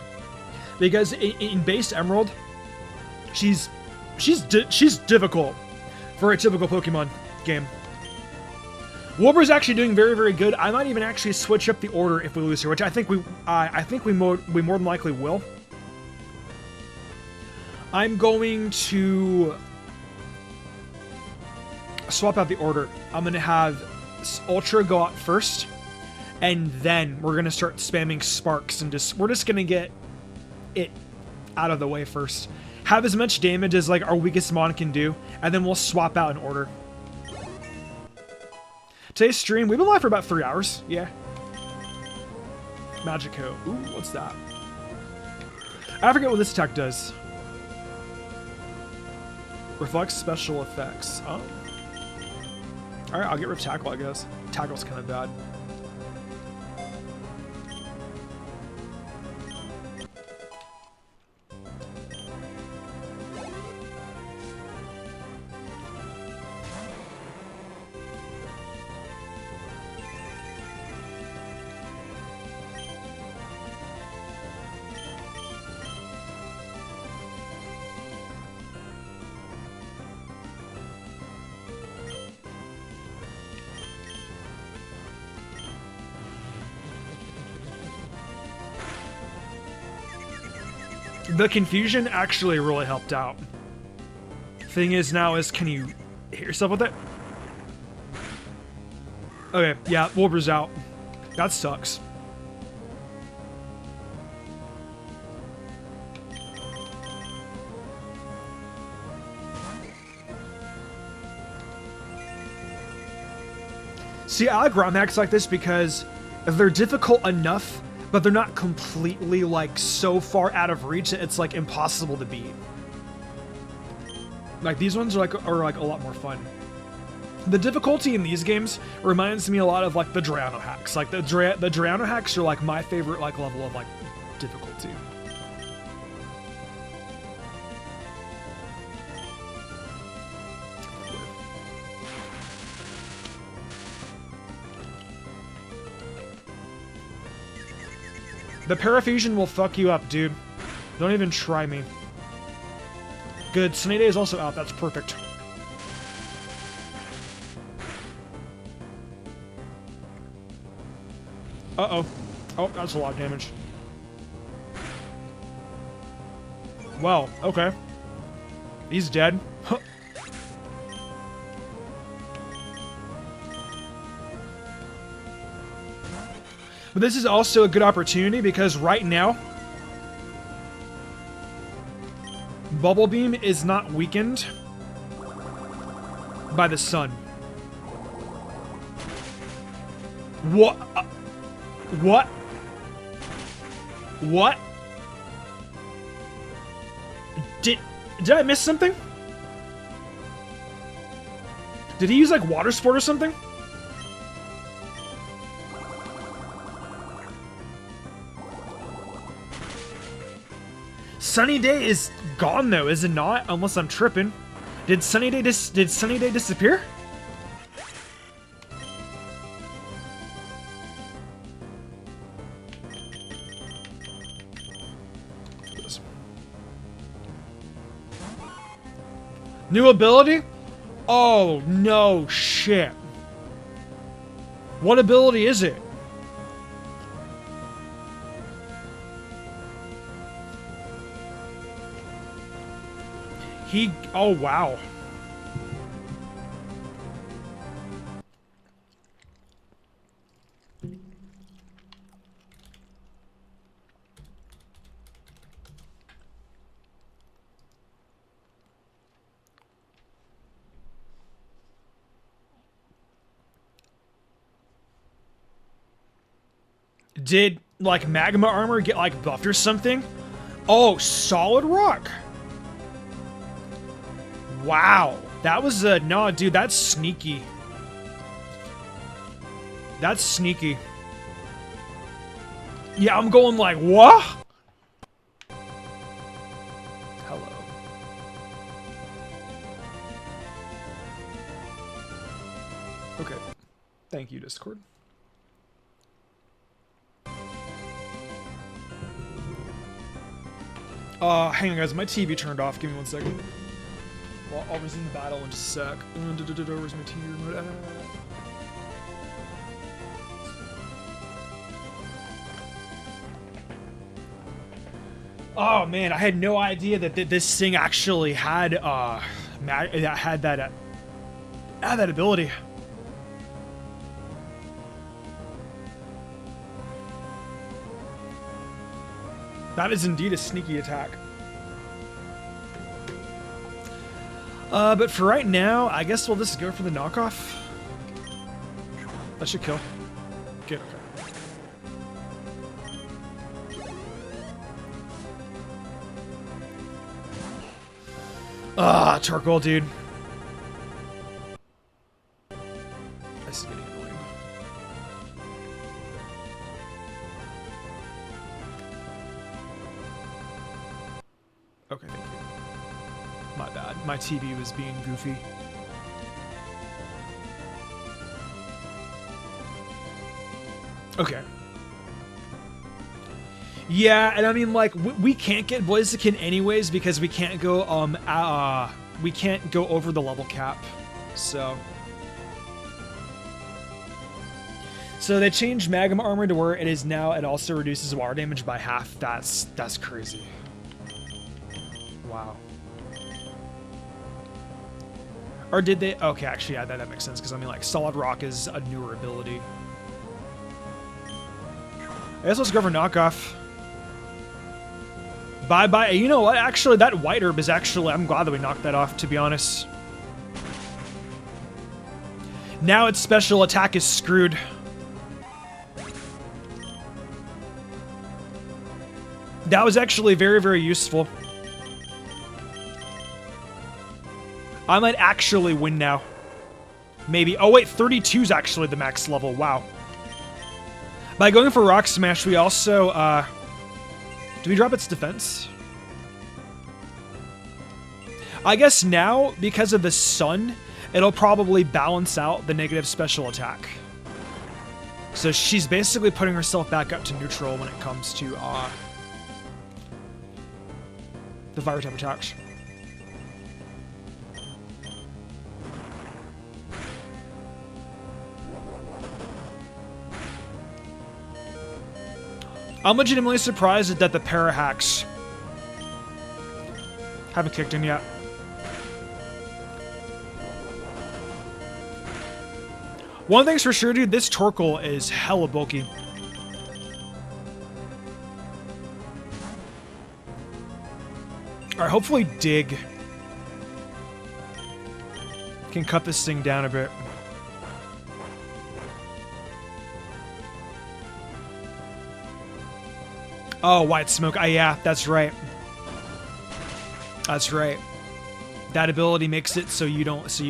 Because in base Emerald, she's difficult for a typical Pokemon game. Wilbur's actually doing very, very good. I might even actually switch up the order if we lose here, which I think we more than likely will. I'm going to swap out the order. I'm going to have Ultra go out first, and then we're going to start spamming Sparks, and we're just going to get it out of the way first. Have as much damage as like our weakest mon can do, and then we'll swap out in order. Today's stream, we've been live for about 3 hours. Yeah. Magico. Ooh, what's that? I forget what this attack does. Reflects special effects. Oh. Alright, I'll get rid of Tackle, I guess. Tackle's kind of bad. The confusion actually really helped out. Thing is now is, can you hit yourself with it? Okay, yeah, Wilbur's out. That sucks. See, I like ROM hacks like this because they're difficult enough, but they're not completely, like, so far out of reach that it's, like, impossible to beat. Like, these ones are a lot more fun. The difficulty in these games reminds me a lot of, like, the Drayano hacks. Like, the Drayano hacks are, like, my favorite, like, level of, like, difficulty. The Parafusion will fuck you up, dude. Don't even try me. Good. Sunny Day is also out. That's perfect. Uh-oh. Oh, that's a lot of damage. Well, okay. He's dead. But this is also a good opportunity because right now, Bubble Beam is not weakened by the sun. What? What? What? Did I miss something? Did he use like Water Sport or something? Sunny Day is gone though, is it not? Unless I'm tripping. Did Sunny Day disappear? New ability? Oh no shit. What ability is it? Oh wow. Did like magma armor get like buffed or something? Oh, solid rock. Wow, that was a no, dude. That's sneaky. That's sneaky. Yeah, I'm going like what? Thank you, Discord. Hang on, guys. My TV turned off. Give me 1 second. Well, I'll resume the battle in just a sec. Where's my TV remote at? Oh man, I had no idea that this thing actually had that ability. That is indeed a sneaky attack. But for right now, I guess we'll just go for the knockoff. That should kill. Good, okay. Ah, Toqual, dude. This is getting annoying. Okay, thank you. My bad. My TV was being goofy. Okay. Yeah, and I mean, like, we can't get Blaziken anyways because we can't go, we can't go over the level cap, so. So they changed Magma Armor to where it is now, it also reduces water damage by half. That's crazy. Wow. Or did they? Okay, actually, yeah, that makes sense, because I mean, like, Solid Rock is a newer ability. I guess let's go for knockoff. Bye-bye. You know what? Actually, that White Herb is actually... I'm glad that we knocked that off, to be honest. Now its special attack is screwed. That was actually very, very useful. I might actually win now. Maybe. Oh, wait. 32 is actually the max level. Wow. By going for Rock Smash, we also... do we drop its defense? I guess now, because of the sun, it'll probably balance out the negative special attack. So she's basically putting herself back up to neutral when it comes to the fire type attacks. I'm legitimately surprised that the Parahacks haven't kicked in yet. One thing's for sure, dude, this Toqual is hella bulky. Alright, hopefully Dig can cut this thing down a bit. Oh, White Smoke. Yeah, that's right. That's right. That ability makes it so you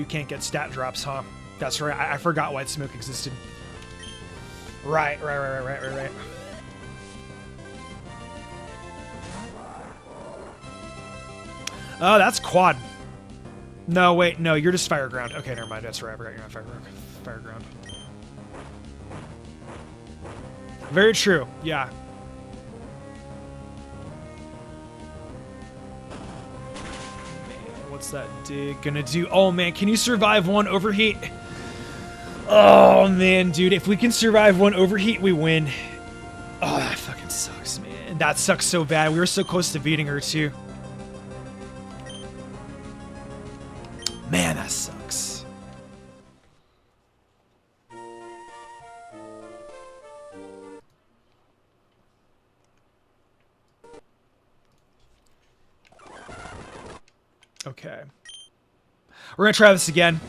can't get stat drops, huh? That's right. I forgot White Smoke existed. Right. Oh, that's quad. No, wait, no, you're just Fire Ground. Okay, never mind. That's right. I forgot you're on Fire Ground. Very true. Yeah. What's that Dig gonna do? Oh man, can you survive one overheat? Oh man, dude, if we can survive one overheat, we win. Oh, that fucking sucks, man. That sucks so bad. We were so close to beating her too. Man, that sucks. Okay. We're gonna try this again.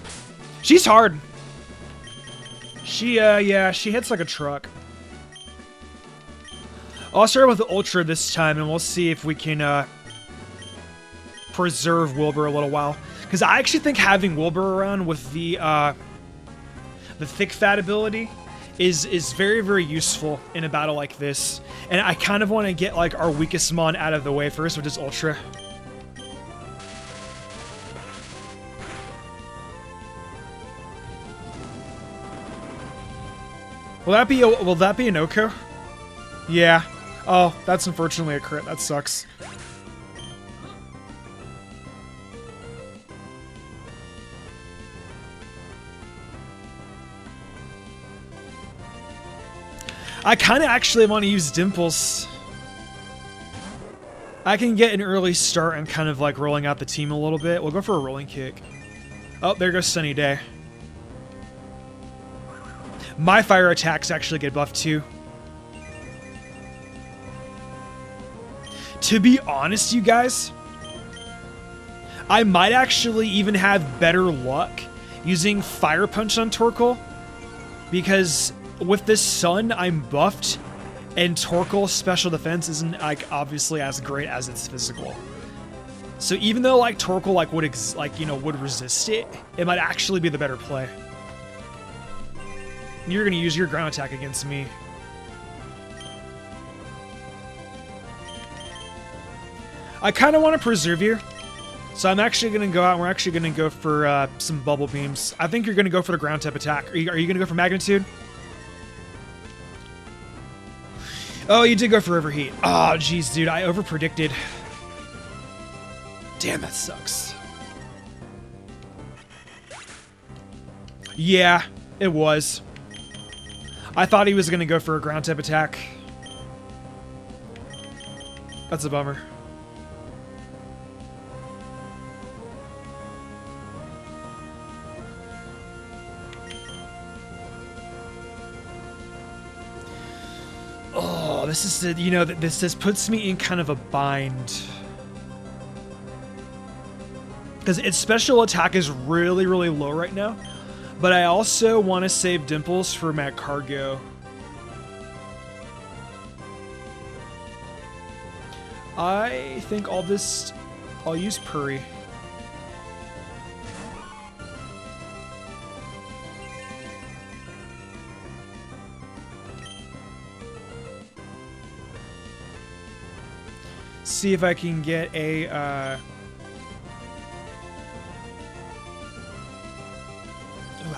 She's hard. Yeah, she hits like a truck. I'll start with the Ultra this time, and we'll see if we can, preserve Wilbur a little while. Because I actually think having Wilbur around with the Thick Fat ability is very, very useful in a battle like this. And I kind of want to get, like, our weakest mon out of the way first, which is Ultra. Will that be an Oko? Yeah. Oh, that's unfortunately a crit. That sucks. I kind of actually want to use Dimples. I can get an early start and kind of like rolling out the team a little bit. We'll go for a rolling kick. Oh, there goes Sunny Day. My fire attacks actually get buffed too. To be honest, you guys, I might actually even have better luck using Fire Punch on Toqual, because with this Sun, I'm buffed, and Toqual's special defense isn't like obviously as great as its physical. So even though like Toqual like would resist it, it might actually be the better play. You're gonna use your ground attack against me. I kind of want to preserve you, so I'm actually gonna go out and we're actually gonna go for some bubble beams. I think you're gonna go for the ground type attack. Are you gonna go for magnitude? Oh, you did go for overheat. Oh, jeez, dude, I overpredicted. Damn, that sucks. Yeah, it was. I thought he was gonna go for a ground type attack. That's a bummer. Oh, this is the, you know, this puts me in kind of a bind. Because its special attack is really, really low right now. But I also want to save Dimples for Mac Cargo. I think I'll use Purry. See if I can get a, oh,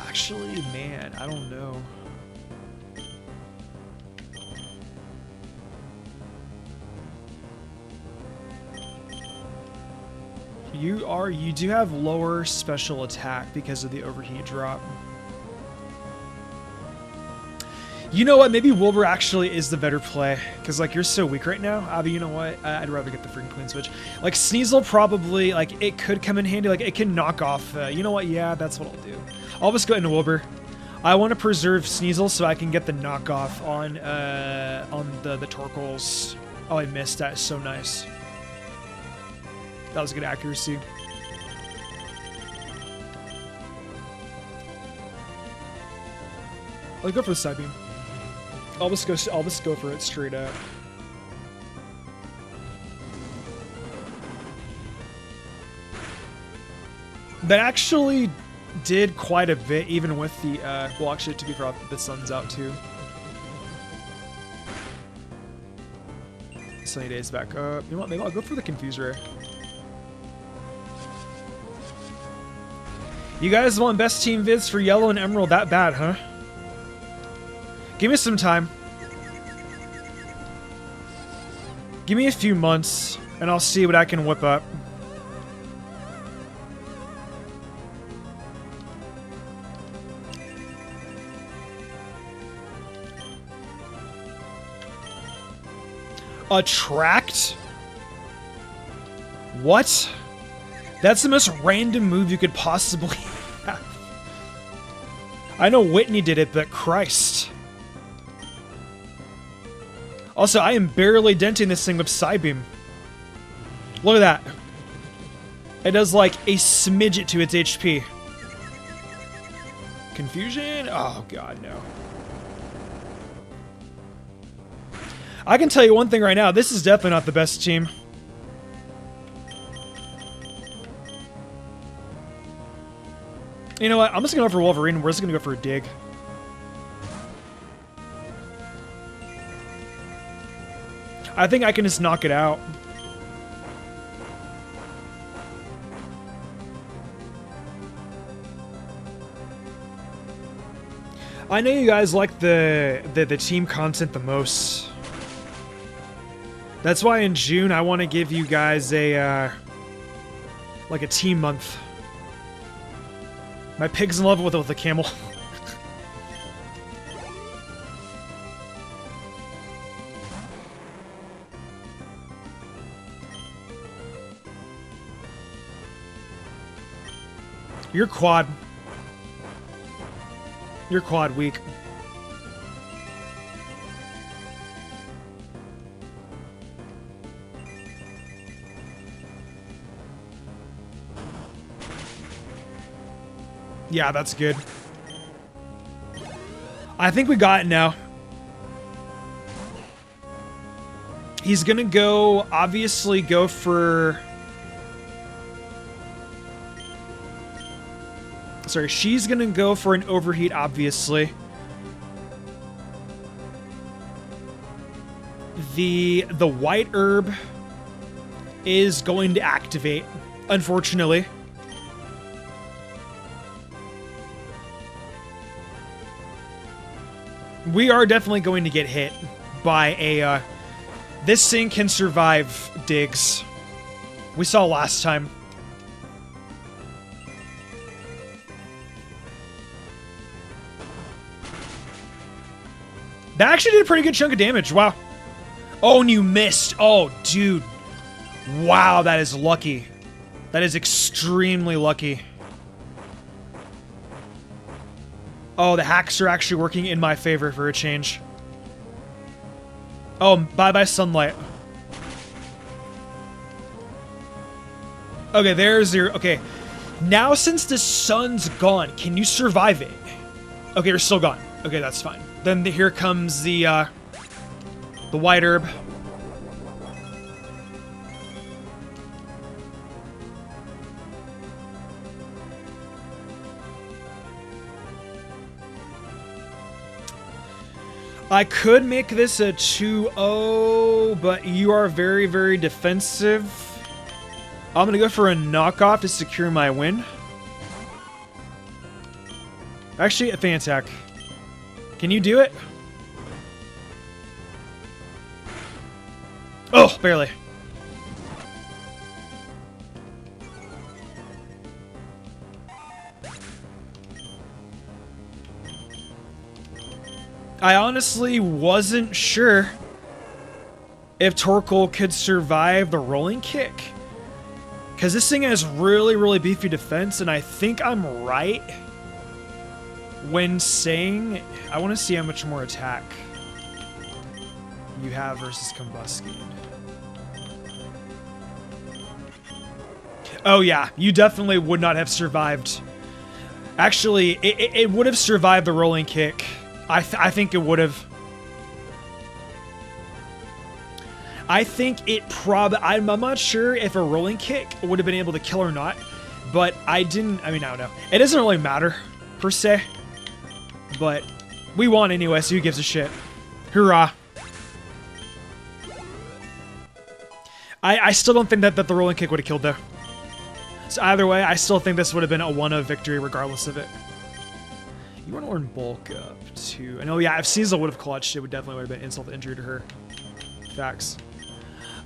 actually, man, I don't know. You do have lower special attack because of the overheat drop. You know what? Maybe Wilbur actually is the better play, because like you're so weak right now. Abby, you know what? I'd rather get the freaking Queen Switch. Like Sneasel probably, like it could come in handy. Like it can knock off. You know what? Yeah, that's what I'll do. I'll just go into Wilbur. I want to preserve Sneasel so I can get the knockoff on the Torkoals. Oh, I missed. That is so nice. That was good accuracy. I'll go for the side beam. I'll just go for it straight up. That actually did quite a bit, even with the well, actually, to be fair, the sun's out too. Sunny Day's back up. You know what? Maybe I'll go for the Confuse Ray. You guys want best team vids for Yellow and Emerald that bad, huh? Give me some time. Give me a few months, and I'll see what I can whip up. Attract? What? That's the most random move you could possibly have. I know Whitney did it, but Christ. Also, I am barely denting this thing with Psybeam. Look at that. It does like a smidget to its HP. Confusion? Oh god, no. I can tell you one thing right now, this is definitely not the best team. You know what, I'm just gonna go for Wolverine, we're just gonna go for a dig. I think I can just knock it out. I know you guys like the team content the most. That's why in June I want to give you guys a like a team month. My pig's in love with the camel. You're quad. You're quad weak. Yeah, that's good. I think we got it now. He's gonna go, obviously go for... Sorry, she's gonna go for an overheat, obviously. The white herb is going to activate, unfortunately. We are definitely going to get hit by a... this thing can survive digs. We saw last time. That actually did a pretty good chunk of damage. Wow. Oh, and you missed. Oh, dude. Wow, that is lucky. That is extremely lucky. Oh, the hacks are actually working in my favor for a change. Oh, bye-bye sunlight. Okay, there's your... Okay. Now, since the sun's gone, can you survive it? Okay, you're still gone. Okay, that's fine. Then here comes the white herb. I could make this a 2-0, but you are very, very defensive. I'm gonna go for a knockoff to secure my win. Actually, a fan attack. Can you do it? Oh, barely. I honestly wasn't sure if Toqual could survive the rolling kick. Because this thing has really, really beefy defense, and I think I'm right when saying... I want to see how much more attack you have versus Combusking. Oh yeah, you definitely would not have survived. Actually, it would have survived the rolling kick. I think it would have. I think it I'm not sure if a rolling kick would have been able to kill or not, but I mean, I don't know. It doesn't really matter, per se. But we won anyway, so who gives a shit? Hurrah. I still don't think that the rolling kick would have killed, though. So either way, I still think this would have been a 1-0 victory regardless of it. You want to learn bulk up, too. I know, yeah, if Cecil would have clutched, it would definitely would have been insult to injury to her. Facts.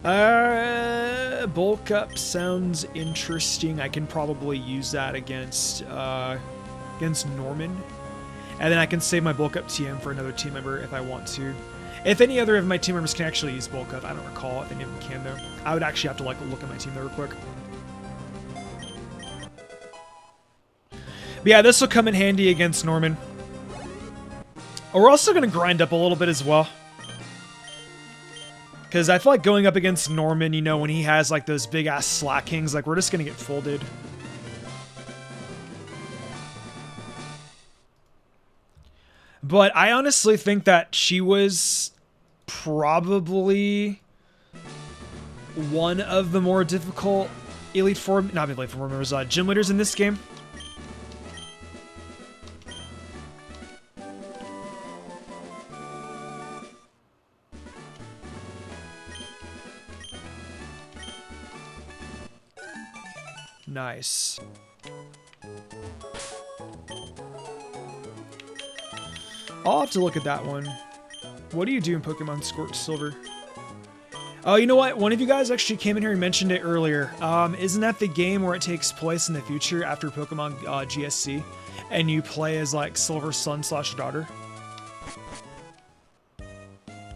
Bulk up sounds interesting. I can probably use that against Norman. And then I can save my bulk up TM for another team member if I want to. If any other of my team members can actually use bulk up, I don't recall if any of them can, though. I would actually have to, like, look at my team there real quick. But yeah, this will come in handy against Norman. We're also going to grind up a little bit as well. Because I feel like going up against Norman, you know, when he has, like, those big-ass Slack Kings, like, we're just going to get folded. But I honestly think that she was probably one of the more difficult Elite Four, not Elite Four members, gym leaders in this game. Nice. I'll have to look at that one. What do you do in Pokemon Sword Silver? Oh, you know what? One of you guys actually came in here and mentioned it earlier. Isn't that the game where it takes place in the future after Pokemon GSC? And you play as, like, Silver Son / Daughter?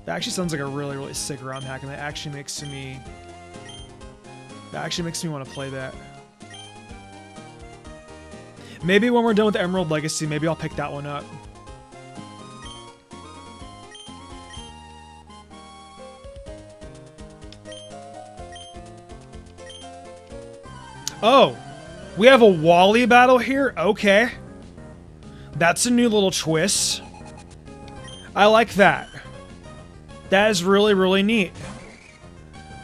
That actually sounds like a really, really sick ROM hack, and that actually makes me want to play that. Maybe when we're done with Emerald Legacy, maybe I'll pick that one up. Oh, we have a WallE battle here? Okay. That's a new little twist. I like that. That is really, really neat.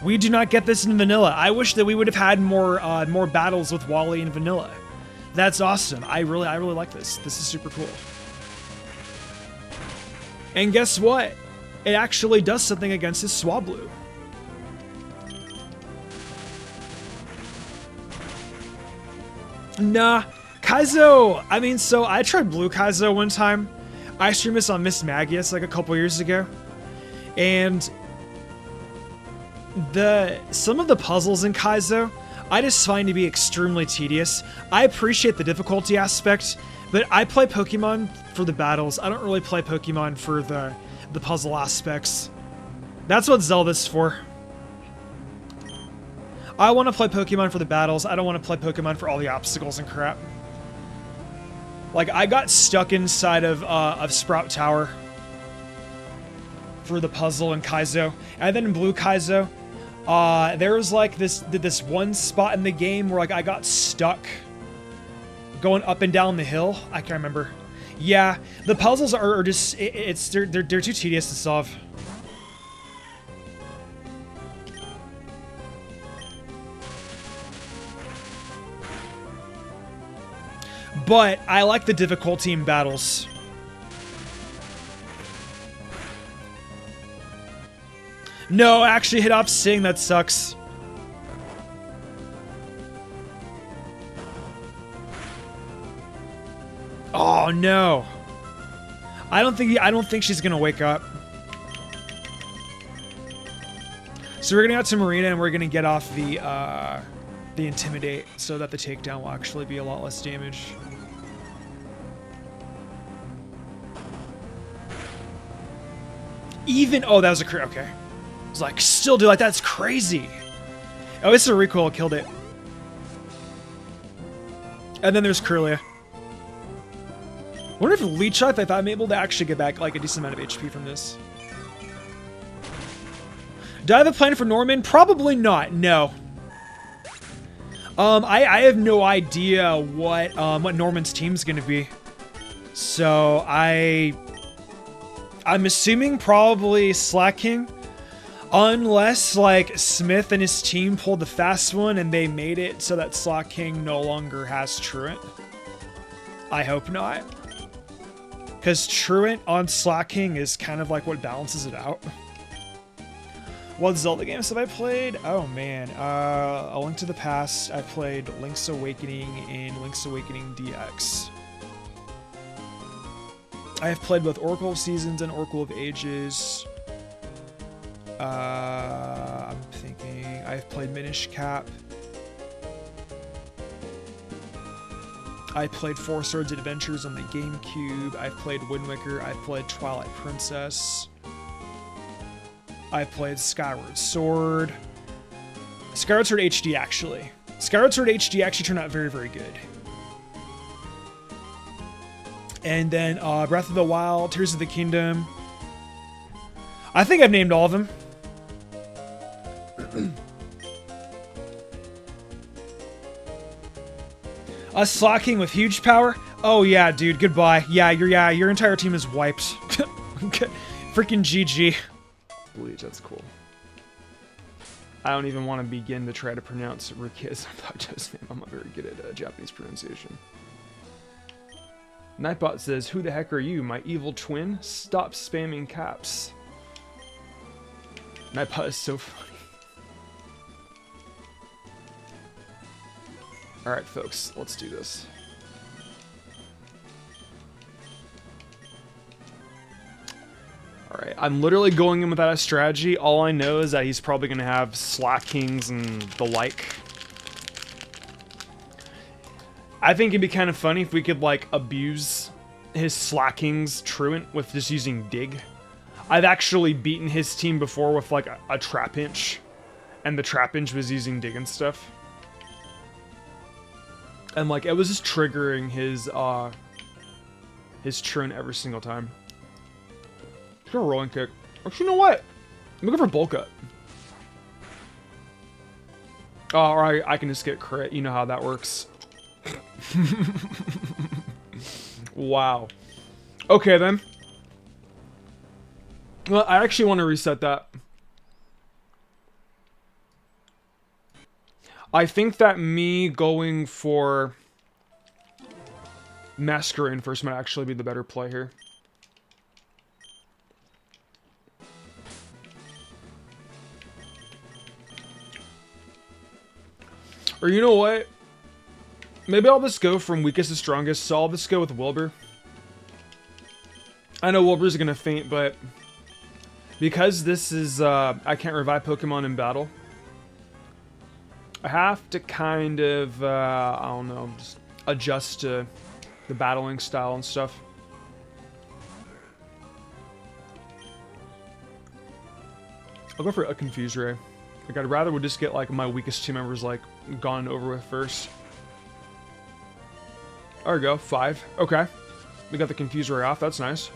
We do not get this in vanilla. I wish that we would have had more more battles with WallE in vanilla. That's awesome. I really like this. This is super cool. And guess what? It actually does something against his Swablu. Nah, Kaizo. I mean, so I tried Blue Kaizo one time. I streamed this on Miss Magius like a couple years ago, and some of the puzzles in Kaizo I just find to be extremely tedious. I appreciate the difficulty aspect, but I play Pokemon for the battles. I don't really play Pokemon for the puzzle aspects. That's what Zelda's for. I want to play Pokemon for the battles. I don't want to play Pokemon for all the obstacles and crap. Like, I got stuck inside of Sprout Tower for the puzzle in Kaizo. And then in Blue Kaizo, there was like this one spot in the game where like I got stuck going up and down the hill. I can't remember. Yeah, the puzzles are just they're too tedious to solve. But I like the difficulty in battles. No, actually hit up Sing, that sucks. Oh no. I don't think she's gonna wake up. So we're gonna go to Marina and we're gonna get off the Intimidate so that the takedown will actually be a lot less damage. Even, oh, that was a crit, okay. I was like, still do like, that's crazy. Oh, it's a recoil, killed it. And then there's Kirlia. Wonder if Leech Life, if I'm able to actually get back like a decent amount of HP from this. Do I have a plan for Norman? Probably not, no. I have no idea what Norman's team's gonna be. So I'm assuming probably Slacking, unless like Smith and his team pulled the fast one and they made it so that Slacking no longer has Truant. I hope not, because Truant on Slacking is kind of like what balances it out. What Zelda games have I played? Oh man, A Link to the Past. I played Link's Awakening and Link's Awakening DX. I have played both Oracle of Seasons and Oracle of Ages. I'm thinking. I've played Minish Cap. I played Four Swords Adventures on the GameCube. I've played Wind Waker. I've played Twilight Princess. I played Skyward Sword. Skyward Sword HD, actually. Skyward Sword HD actually turned out very, very good. And then Breath of the Wild, Tears of the Kingdom. I think I've named all of them. Slacking with huge power? Oh yeah, dude, goodbye. Yeah, your entire team is wiped. Freaking GG. Bleach, that's cool. I don't even want to begin to try to pronounce Rukia's name. I'm not very good at Japanese pronunciation. Nightbot says, "Who the heck are you, my evil twin? Stop spamming caps." Nightbot is so funny. Alright, folks, let's do this. Alright, I'm literally going in without a strategy. All I know is that he's probably going to have Slackings and the like. I think it'd be kind of funny if we could, like, abuse his Slackings Truant with just using Dig. I've actually beaten his team before with, like, a Trapinch. And the Trapinch was using Dig and stuff. And, like, it was just triggering his Truant every single time. Let's go Rolling Kick. Actually, you know what? I'm gonna go for Bulk Up. Oh, alright, I can just get crit. You know how that works. Wow. Okay, then. Well, I actually want to reset that. I think that me going for Masquerain first might actually be the better play here. Or you know what? Maybe I'll just go from weakest to strongest, so I'll just go with Wilbur. I know Wilbur's gonna faint, but because this is, I can't revive Pokemon in battle, I have to kind of, I don't know, just adjust to the battling style and stuff. I'll go for a Confuse Ray. Like, I'd rather would just get, like, my weakest team members, like, gone over with first. There we go, 5. Okay. We got the Confuse Ray off, that's nice.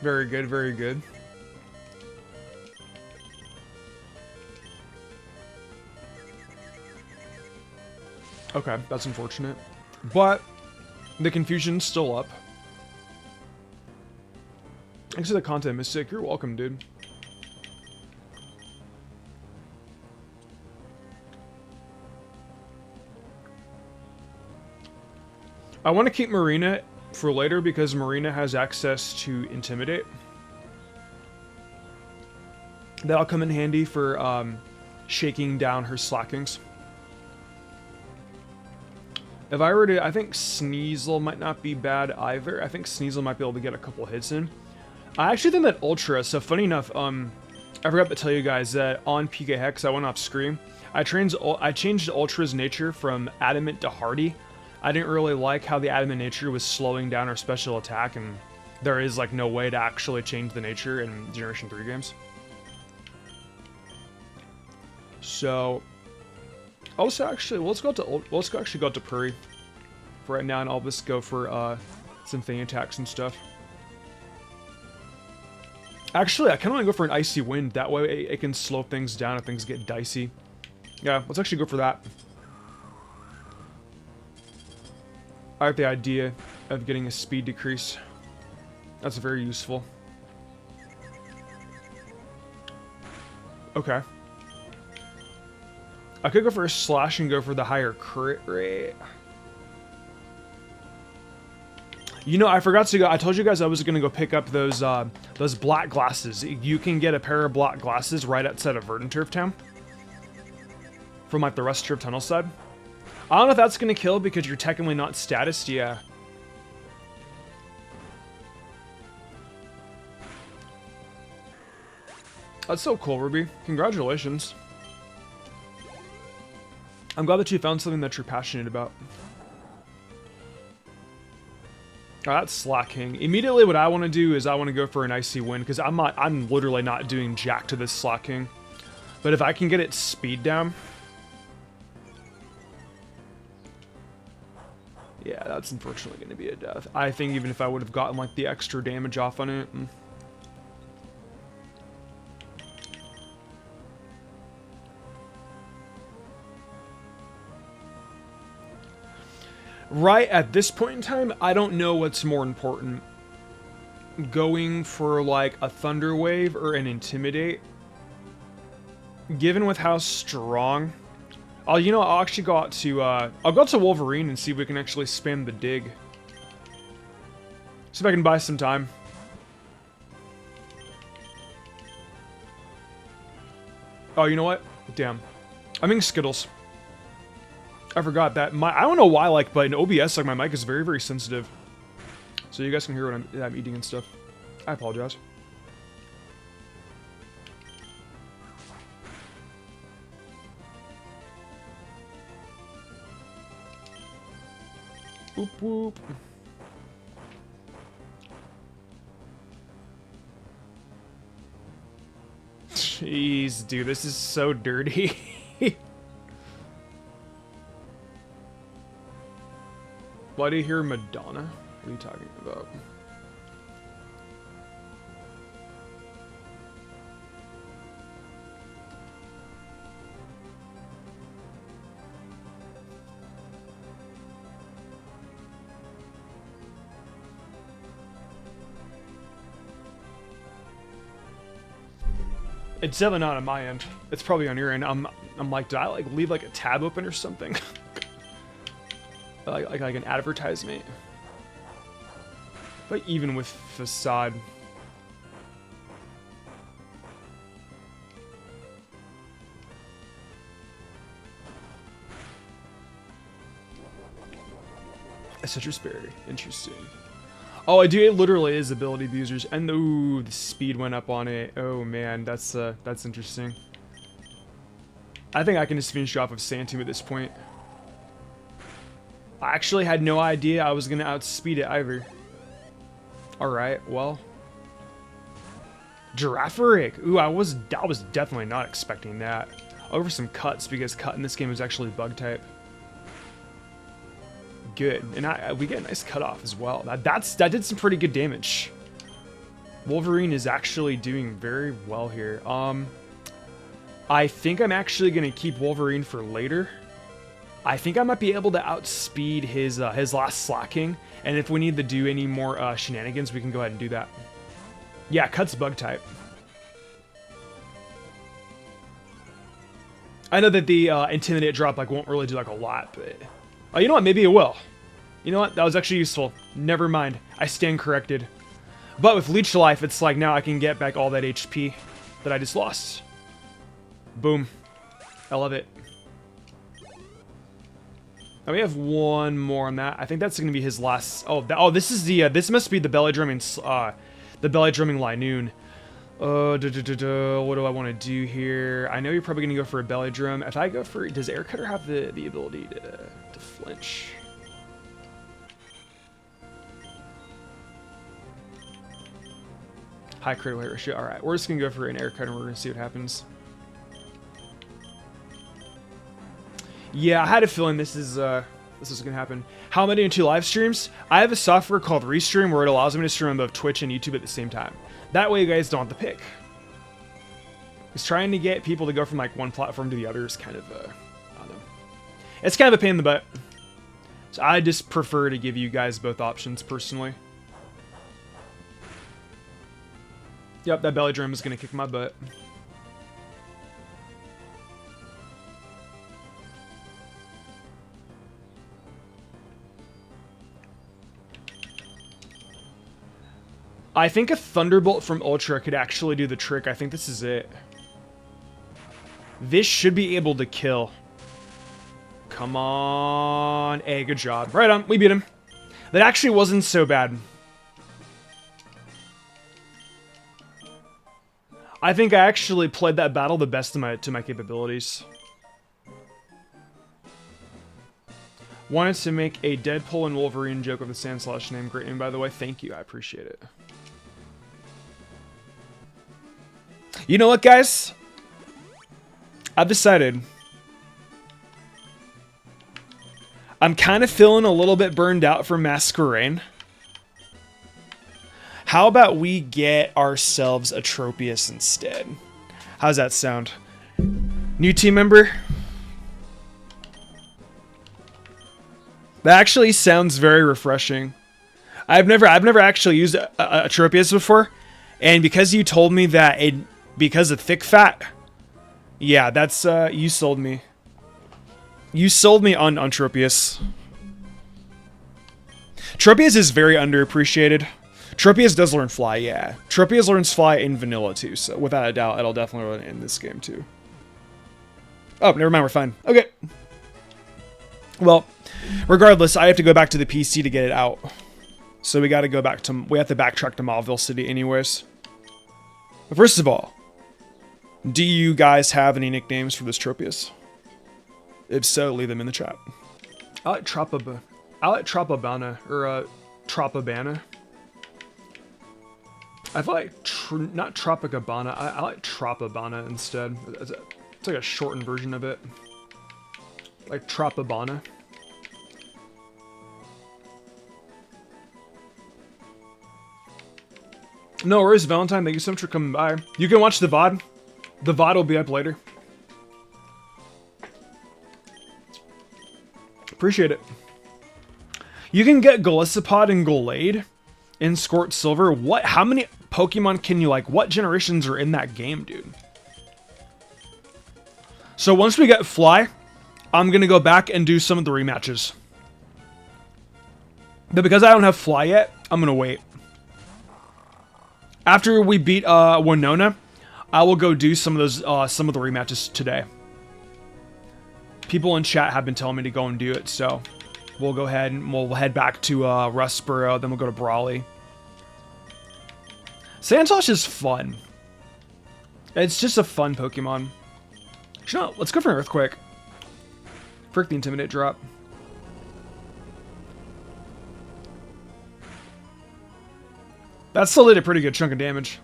Very good, very good. Okay, that's unfortunate. But the confusion's still up. Thanks for the content, Mystic. You're welcome, dude. I want to keep Marina for later because Marina has access to Intimidate. That'll come in handy for shaking down her Slackings. If I were to, I think Sneasel might not be bad either. I think Sneasel might be able to get a couple hits in. I actually think that Ultra, so funny enough, I forgot to tell you guys that on PK Hex, I went off screen. I changed Ultra's nature from Adamant to Hardy. I didn't really like how the Adamant nature was slowing down our special attack, and there is like no way to actually change the nature in Generation 3 games. So also, actually, let's go actually go to Prairie for right now, and I'll just go for some thing attacks and stuff. Actually, I kind of want to go for an Icy Wind. That way, it can slow things down if things get dicey. Yeah, let's actually go for that. I like the idea of getting a speed decrease. That's very useful. Okay. I could go for a Slash and go for the higher crit rate. You know, I forgot to go. I told you guys I was gonna go pick up those black glasses. You can get a pair of black glasses right outside of Verdant Turf Town, from like the Rust Turf Tunnel side. I don't know if that's gonna kill because you're technically not statused. Yeah. That's so cool, Ruby. Congratulations. I'm glad that you found something that you're passionate about. Oh, that's Slacking. Immediately what I want to do is I want to go for an Icy Wind, because I'm literally not doing jack to this Slacking. But if I can get its speed down... Yeah, that's unfortunately going to be a death. I think even if I would have gotten like the extra damage off on it... Right at this point in time, I don't know what's more important. Going for like a Thunder Wave or an Intimidate. Given with how strong... I'll actually go out to, I'll go out to Wolverine and see if we can actually spam the Dig. See if I can buy some time. Oh, you know what? Damn. I'm eating Skittles. I forgot that. I don't know why, like, but in OBS, like, my mic is very, very sensitive. So you guys can hear what I'm eating and stuff. I apologize. Whoop whoop. Jeez, dude, this is so dirty. Why do you hear Madonna? What are you talking about? It's definitely not on my end. It's probably on your end. I'm like, did I like leave like a tab open or something? like an advertisement. But even with facade. A citrus berry. Interesting. Oh, I do. It literally is ability abusers, and ooh, the speed went up on it. Oh man, that's interesting. I think I can just finish off of Santum at this point. I actually had no idea I was gonna outspeed it either. All right, well, Giraffaric. Ooh, I was definitely not expecting that. Over some cuts because cut in this game is actually bug type. Good, and we get a nice cutoff as well. That did some pretty good damage. Wolverine is actually doing very well here. I think I'm actually gonna keep Wolverine for later. I think I might be able to outspeed his last slacking, and if we need to do any more shenanigans, we can go ahead and do that. Yeah, cut's bug type. I know that the Intimidate drop like won't really do like a lot, but oh, you know what? Maybe it will. You know what? That was actually useful. Never mind. I stand corrected. But with Leech Life, it's like now I can get back all that HP that I just lost. Boom. I love it. Now we have one more on that. I think that's going to be his last. Oh, this is the. This must be the belly drumming. The belly drumming Linoon. What do I want to do here? I know you're probably going to go for a belly drum. If I go for, does Air Cutter have the ability to flinch? High critical hit ratio. All right, we're just gonna go for an Air Cutter and we're gonna see what happens. Yeah, I had a feeling this was gonna happen. How many into live streams? I have a software called Restream where it allows me to stream on both Twitch and YouTube at the same time. That way you guys don't have to pick. It's trying to get people to go from like one platform to the other is kind of, I don't know. It's kind of a pain in the butt. So I just prefer to give you guys both options personally. Yep, that belly drum is gonna kick my butt. I think a Thunderbolt from Ultra could actually do the trick. I think this is it. This should be able to kill. Come on. Hey, good job. Right on. We beat him. That actually wasn't so bad. I think I actually played that battle the best to my capabilities. Wanted to make a Deadpool and Wolverine joke of the Sandslash name. Great name, by the way. Thank you. I appreciate it. You know what, guys? I've decided. I'm kind of feeling a little bit burned out from Masquerain. How about we get ourselves a Tropius instead? How's that sound? New team member? That actually sounds very refreshing. I've never actually used a Tropius before, and because you told me that because of thick fat, yeah, that's you sold me. You sold me on Tropius. Tropius is very underappreciated. Tropius does learn fly, yeah. Tropius learns fly in vanilla too, so without a doubt, it'll definitely learn it in this game too. Oh, never mind, we're fine. Okay. Well, regardless, I have to go back to the PC to get it out. So we got to go back to, we have to backtrack to Mauville City anyways. But first of all, do you guys have any nicknames for this Tropius? If so, leave them in the chat. I like Tropabana, or Tropabana. I feel like, not Tropicabana, I like Tropabana instead. It's like a shortened version of it. Like Tropabana. No worries, Valentine. Thank you so much for coming by. You can watch the VOD. The VOD will be up later. Appreciate it. You can get Golisopod and Golade in Squirt Silver. What? How many Pokemon can you, like, what generations are in that game, dude? So once we get Fly, I'm going to go back and do some of the rematches. But because I don't have Fly yet, I'm going to wait. After we beat Winona, I will go do some of those, some of the rematches today. People in chat have been telling me to go and do it, so we'll go ahead and we'll head back to Rustboro, then we'll go to Brawley. Santosh is fun. It's just a fun Pokemon. Actually, no, let's go for an Earthquake. Frick the Intimidate drop. That still did a pretty good chunk of damage.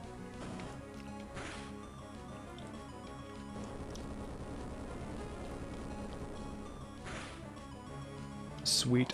Sweet.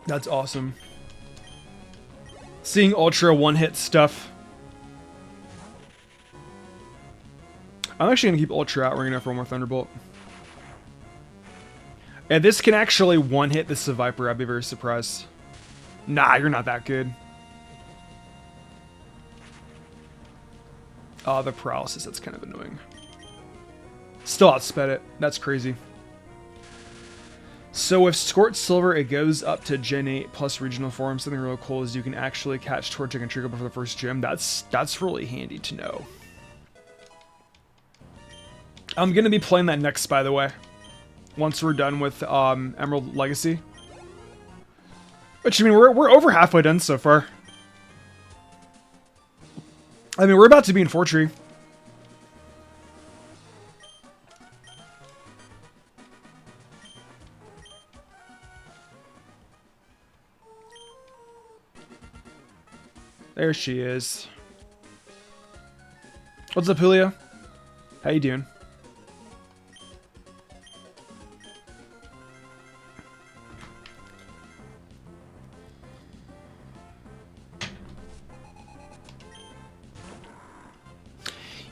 That's awesome. Seeing Ultra one-hit stuff. I'm actually going to keep Ultra out. We're going to have one more Thunderbolt. And this can actually one-hit the Seviper. I'd be very surprised. Nah, you're not that good. Oh, the Paralysis. That's kind of annoying. Still outsped it. That's crazy. So with Squirt Silver, it goes up to Gen 8 plus regional form. Something really cool is you can actually catch Torchic and Trickle before the first gym. That's really handy to know. I'm going to be playing that next, by the way. Once we're done with Emerald Legacy. Which, I mean, we're over halfway done so far. I mean, we're about to be in Fortree. There she is. What's up, Julio? How you doing?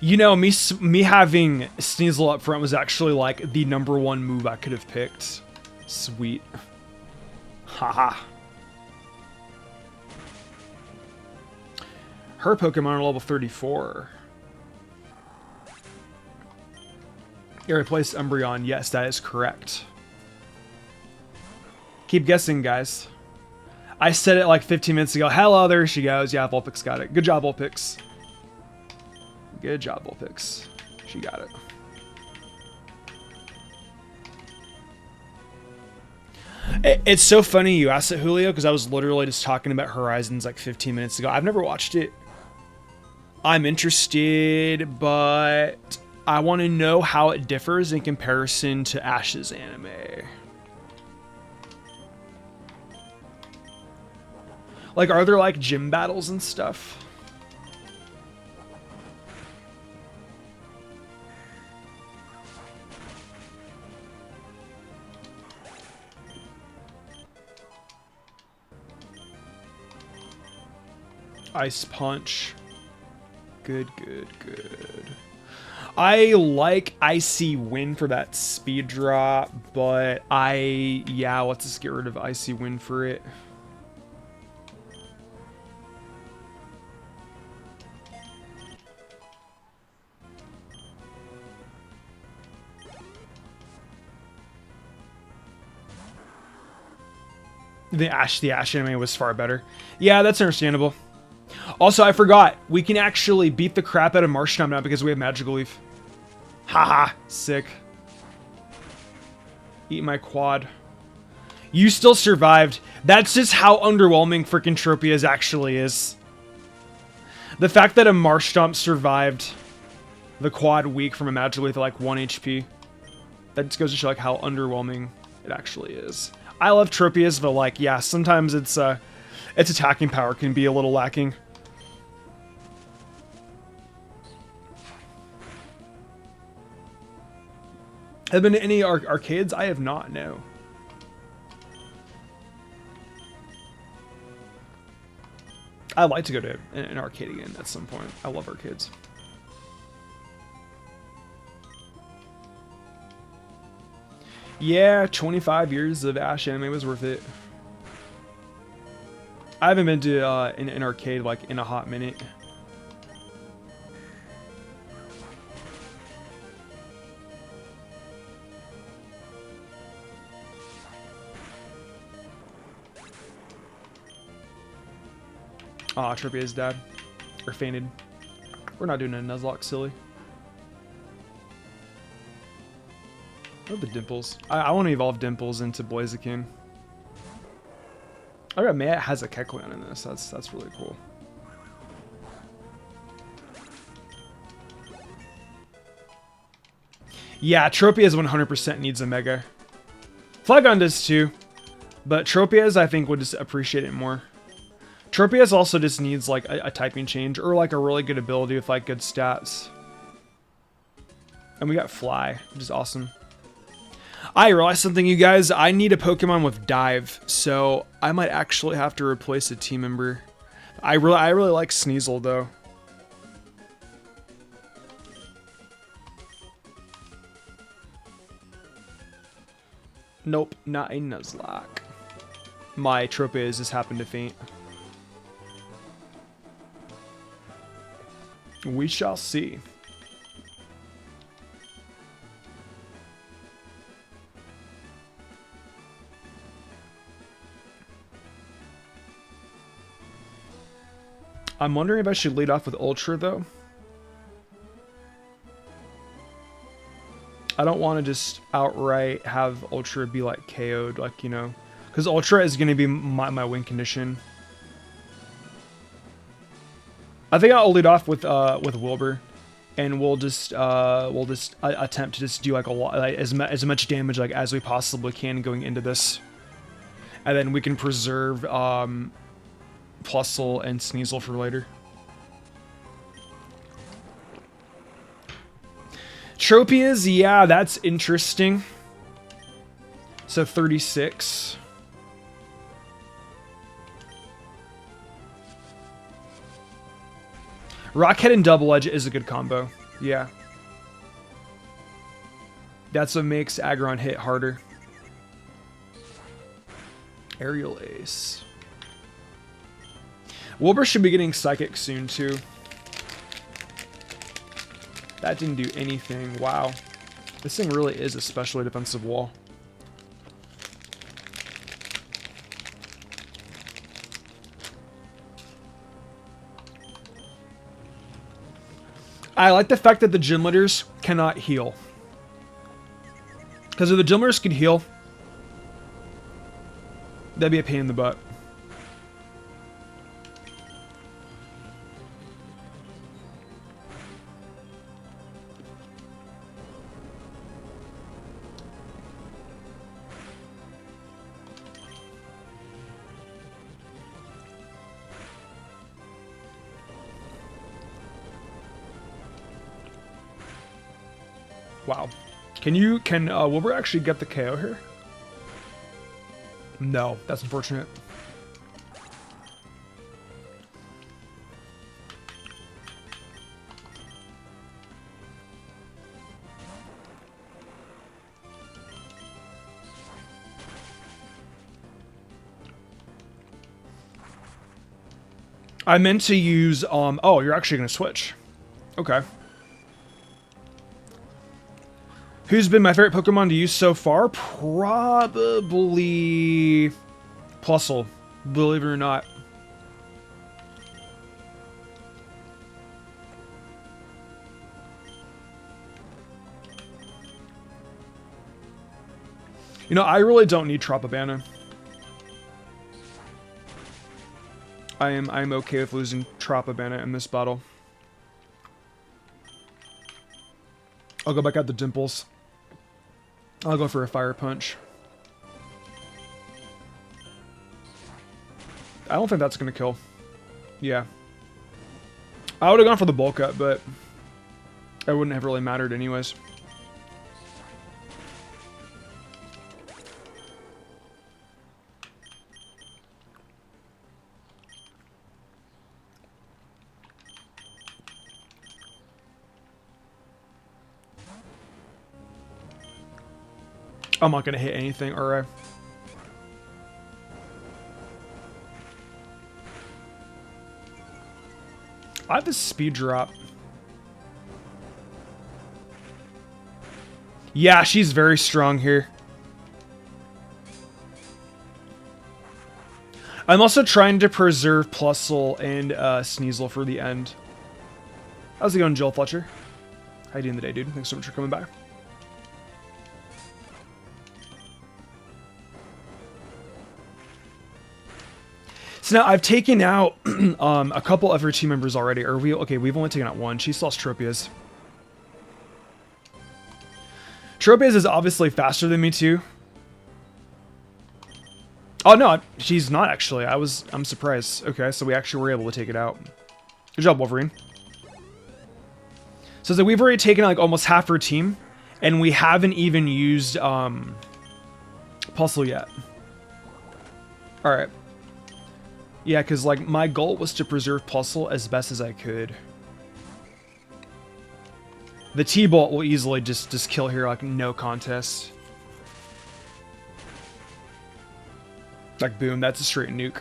You know, me having Sneasel up front was actually like the #1 move I could have picked. Sweet. Haha. Her Pokemon are level 34. You replaced Umbreon. Yes, that is correct. Keep guessing, guys. I said it like 15 minutes ago. Hello, there she goes. Yeah, Vulpix got it. Good job, Vulpix. Good job, Vulpix. She got it. It's so funny you asked it, Julio, because I was literally just talking about Horizons like 15 minutes ago. I've never watched it. I'm interested, but I want to know how it differs in comparison to Ash's anime. Like, are there like gym battles and stuff? Ice Punch. Good, good, good. I like Icy Wind for that speed drop, but yeah, let's just get rid of Icy Wind for it. The Ash anime was far better. Yeah, that's understandable. Also, I forgot. We can actually beat the crap out of Marshtomp now because we have Magical Leaf. Haha, sick. Eat my quad. You still survived. That's just how underwhelming freaking Tropius actually is. The fact that a Marshtomp survived the quad weak from a Magical Leaf at like 1 HP. That just goes to show like how underwhelming it actually is. I love Tropius, but like, yeah, sometimes its attacking power can be a little lacking. Have been to any arcades? I have not, no. I'd like to go to an arcade again at some point. I love arcades. Yeah, 25 years of Ash anime was worth it. I haven't been to an arcade like in a hot minute. Aw, Tropius died. Or fainted. We're not doing a Nuzlocke, silly. I love the Dimples. I want to evolve Dimples into Blaziken. I got Matt has a Kecleon in this. That's really cool. Yeah, Tropius 100% needs a Mega. Flygon does too. But Tropius, I think, would just appreciate it more. Tropius also just needs like a typing change or like a really good ability with like good stats. And we got Fly, which is awesome. I realized something, you guys. I need a Pokemon with Dive, so I might actually have to replace a team member. I really like Sneasel though. Nope, not a Nuzlocke. My Tropius just happened to faint. We shall see. I'm wondering if I should lead off with Ultra, though. I don't want to just outright have Ultra be, like, KO'd, like, you know. Because Ultra is going to be my win condition. I think I'll lead off with Wilbur, and we'll just attempt to just do like a lot, like, as much damage like as we possibly can going into this, and then we can preserve Plusle and Sneasel for later. Tropius, yeah, that's interesting. So 36. Rockhead and Double Edge is a good combo. Yeah. That's what makes Aggron hit harder. Aerial Ace. Wilbur should be getting Psychic soon, too. That didn't do anything. Wow. This thing really is a specially defensive wall. I like the fact that the gym leaders cannot heal. Because if the gym leaders could heal, that'd be a pain in the butt. Wow. Can Wilbur actually get the KO here? No, that's unfortunate. I meant to use, oh, you're actually going to switch. Okay. Who's been my favorite Pokemon to use so far? Probably Plusle, believe it or not. You know, I really don't need Tropabana. I'm okay with losing Tropabana in this battle. I'll go back out the Dimples. I'll go for a Fire Punch. I don't think that's gonna kill. Yeah. I would have gone for the Bulk Up, but it wouldn't have really mattered anyways. I'm not gonna hit anything, alright. I have a speed drop. Yeah, she's very strong here. I'm also trying to preserve Plusle and Sneasel for the end. How's it going, Joel Fletcher? How you doing today, dude? Thanks so much for coming by. So now I've taken out a couple of her team members already. Or we okay? We've only taken out one. She's lost Tropius. Tropius is obviously faster than me too. Oh no, she's not actually. I'm surprised. Okay, so we actually were able to take it out. Good job, Wolverine. So that we've already taken like almost half her team, and we haven't even used Plusle yet. All right. Yeah, because like my goal was to preserve Plusle as best as I could. The T-Bolt will easily just kill here, like no contest. Like boom, that's a straight nuke.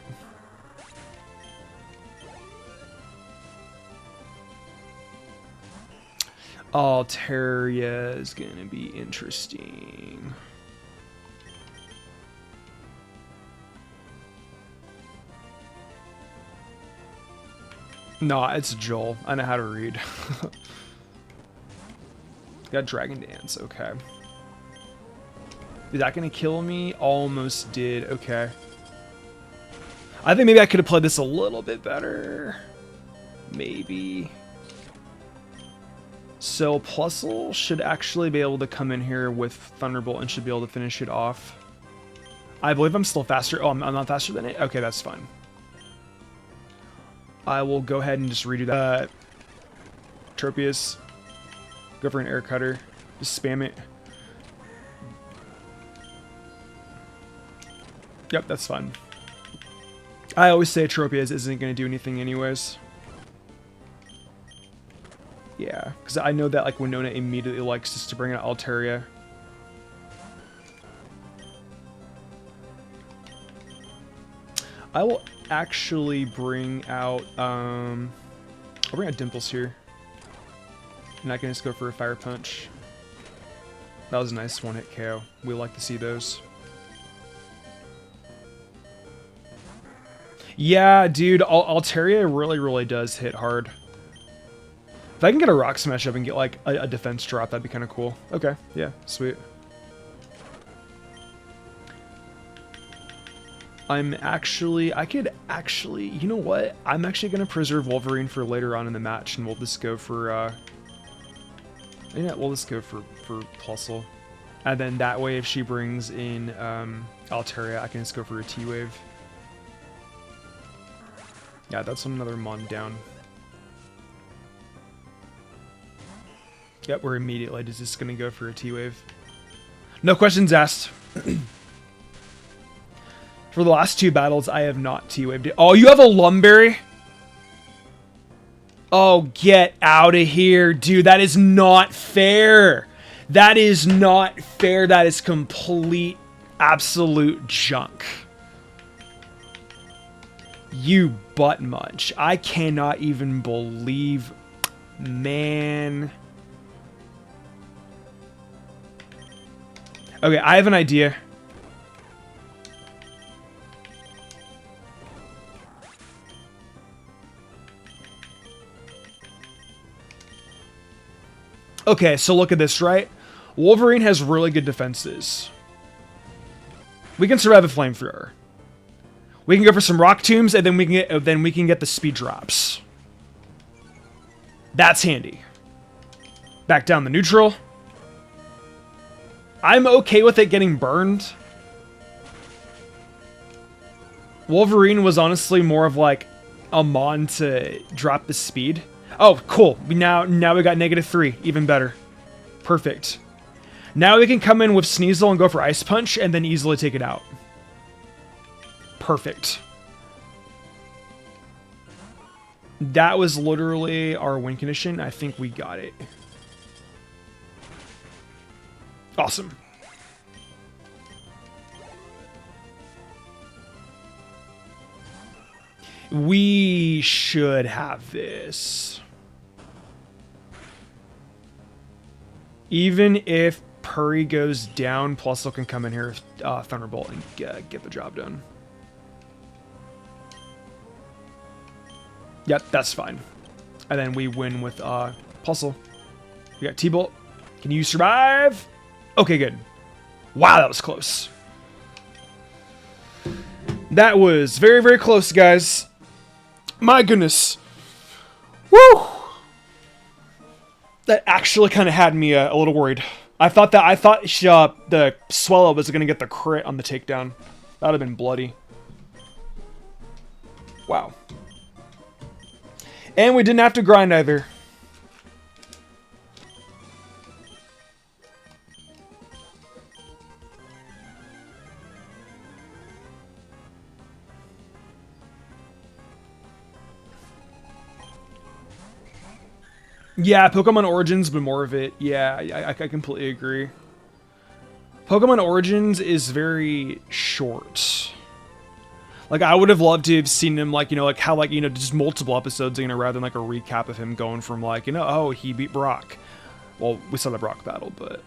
Altaria is gonna be interesting. No, it's Joel. I know how to read. Got Dragon Dance, okay. Is that gonna kill me? Almost did, okay. I think maybe I could have played this a little bit better. Maybe. So Plusle should actually be able to come in here with Thunderbolt and should be able to finish it off. I believe I'm still faster. Oh, I'm not faster than it? Okay, that's fine. I will go ahead and just redo that. Tropius. Go for an air cutter. Just spam it. Yep, that's fine. I always say Tropius isn't going to do anything anyways. Yeah, because I know that like Winona immediately likes just to bring out Altaria. I will actually bring out, I'll bring out Dimples here. And I can just go for a Fire Punch. That was a nice one-hit KO. We like to see those. Yeah, dude, Altaria really does hit hard. If I can get a Rock Smash up and get like a defense drop, that'd be kind of cool. Okay, yeah, sweet. I could actually, you know what? I'm actually going to preserve Wolverine for later on in the match, and we'll just go for, yeah, we'll just go for Plusle. And then that way, if she brings in Altaria, I can just go for a T-Wave. Yeah, that's another Mon down. Yep, we're immediately just going to go for a T-Wave. No questions asked. For the last two battles, I have not T-Waved it. Oh, you have a Lumberry? Oh, get out of here, dude. That is not fair. That is not fair. That is complete, absolute junk. You butt munch. I cannot even believe, man. Okay, I have an idea. Okay, so look at this, right? Wolverine has really good defenses. We can survive a flamethrower. We can go for some rock tombs, and then we can get the speed drops. That's handy. Back down the neutral. I'm okay with it getting burned. Wolverine was honestly more of like a mon to drop the speed. Oh, cool. Now we got -3. Even better. Perfect. Now we can come in with Sneasel and go for Ice Punch and then easily take it out. Perfect. That was literally our win condition. I think we got it. Awesome. We should have this. Even if Purry goes down, Plusle can come in here with Thunderbolt and get the job done. Yep, that's fine. And then we win with Plusle. We got T-Bolt. Can you survive? Okay, good. Wow, that was close. That was very, very close, guys. My goodness. Woo! That actually kind of had me a little worried. I thought the Swallow was going to get the crit on the takedown. That would have been bloody. Wow. And we didn't have to grind either. Yeah, Pokemon Origins, but more of it. Yeah, I completely agree. Pokemon Origins is very short. Like, I would have loved to have seen him, like, you know, like how, like, you know, just multiple episodes, you know, rather than like a recap of him going from, like, you know, oh, he beat Brock. Well, we saw the Brock battle, but it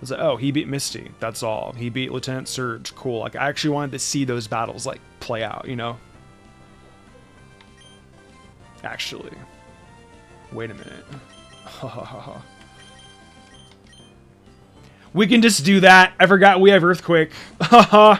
was like, oh, he beat Misty. That's all. He beat Lieutenant Surge. Cool. Like, I actually wanted to see those battles, like, play out, you know? Actually. Wait a minute. We can just do that. I forgot we have Earthquake. Haha.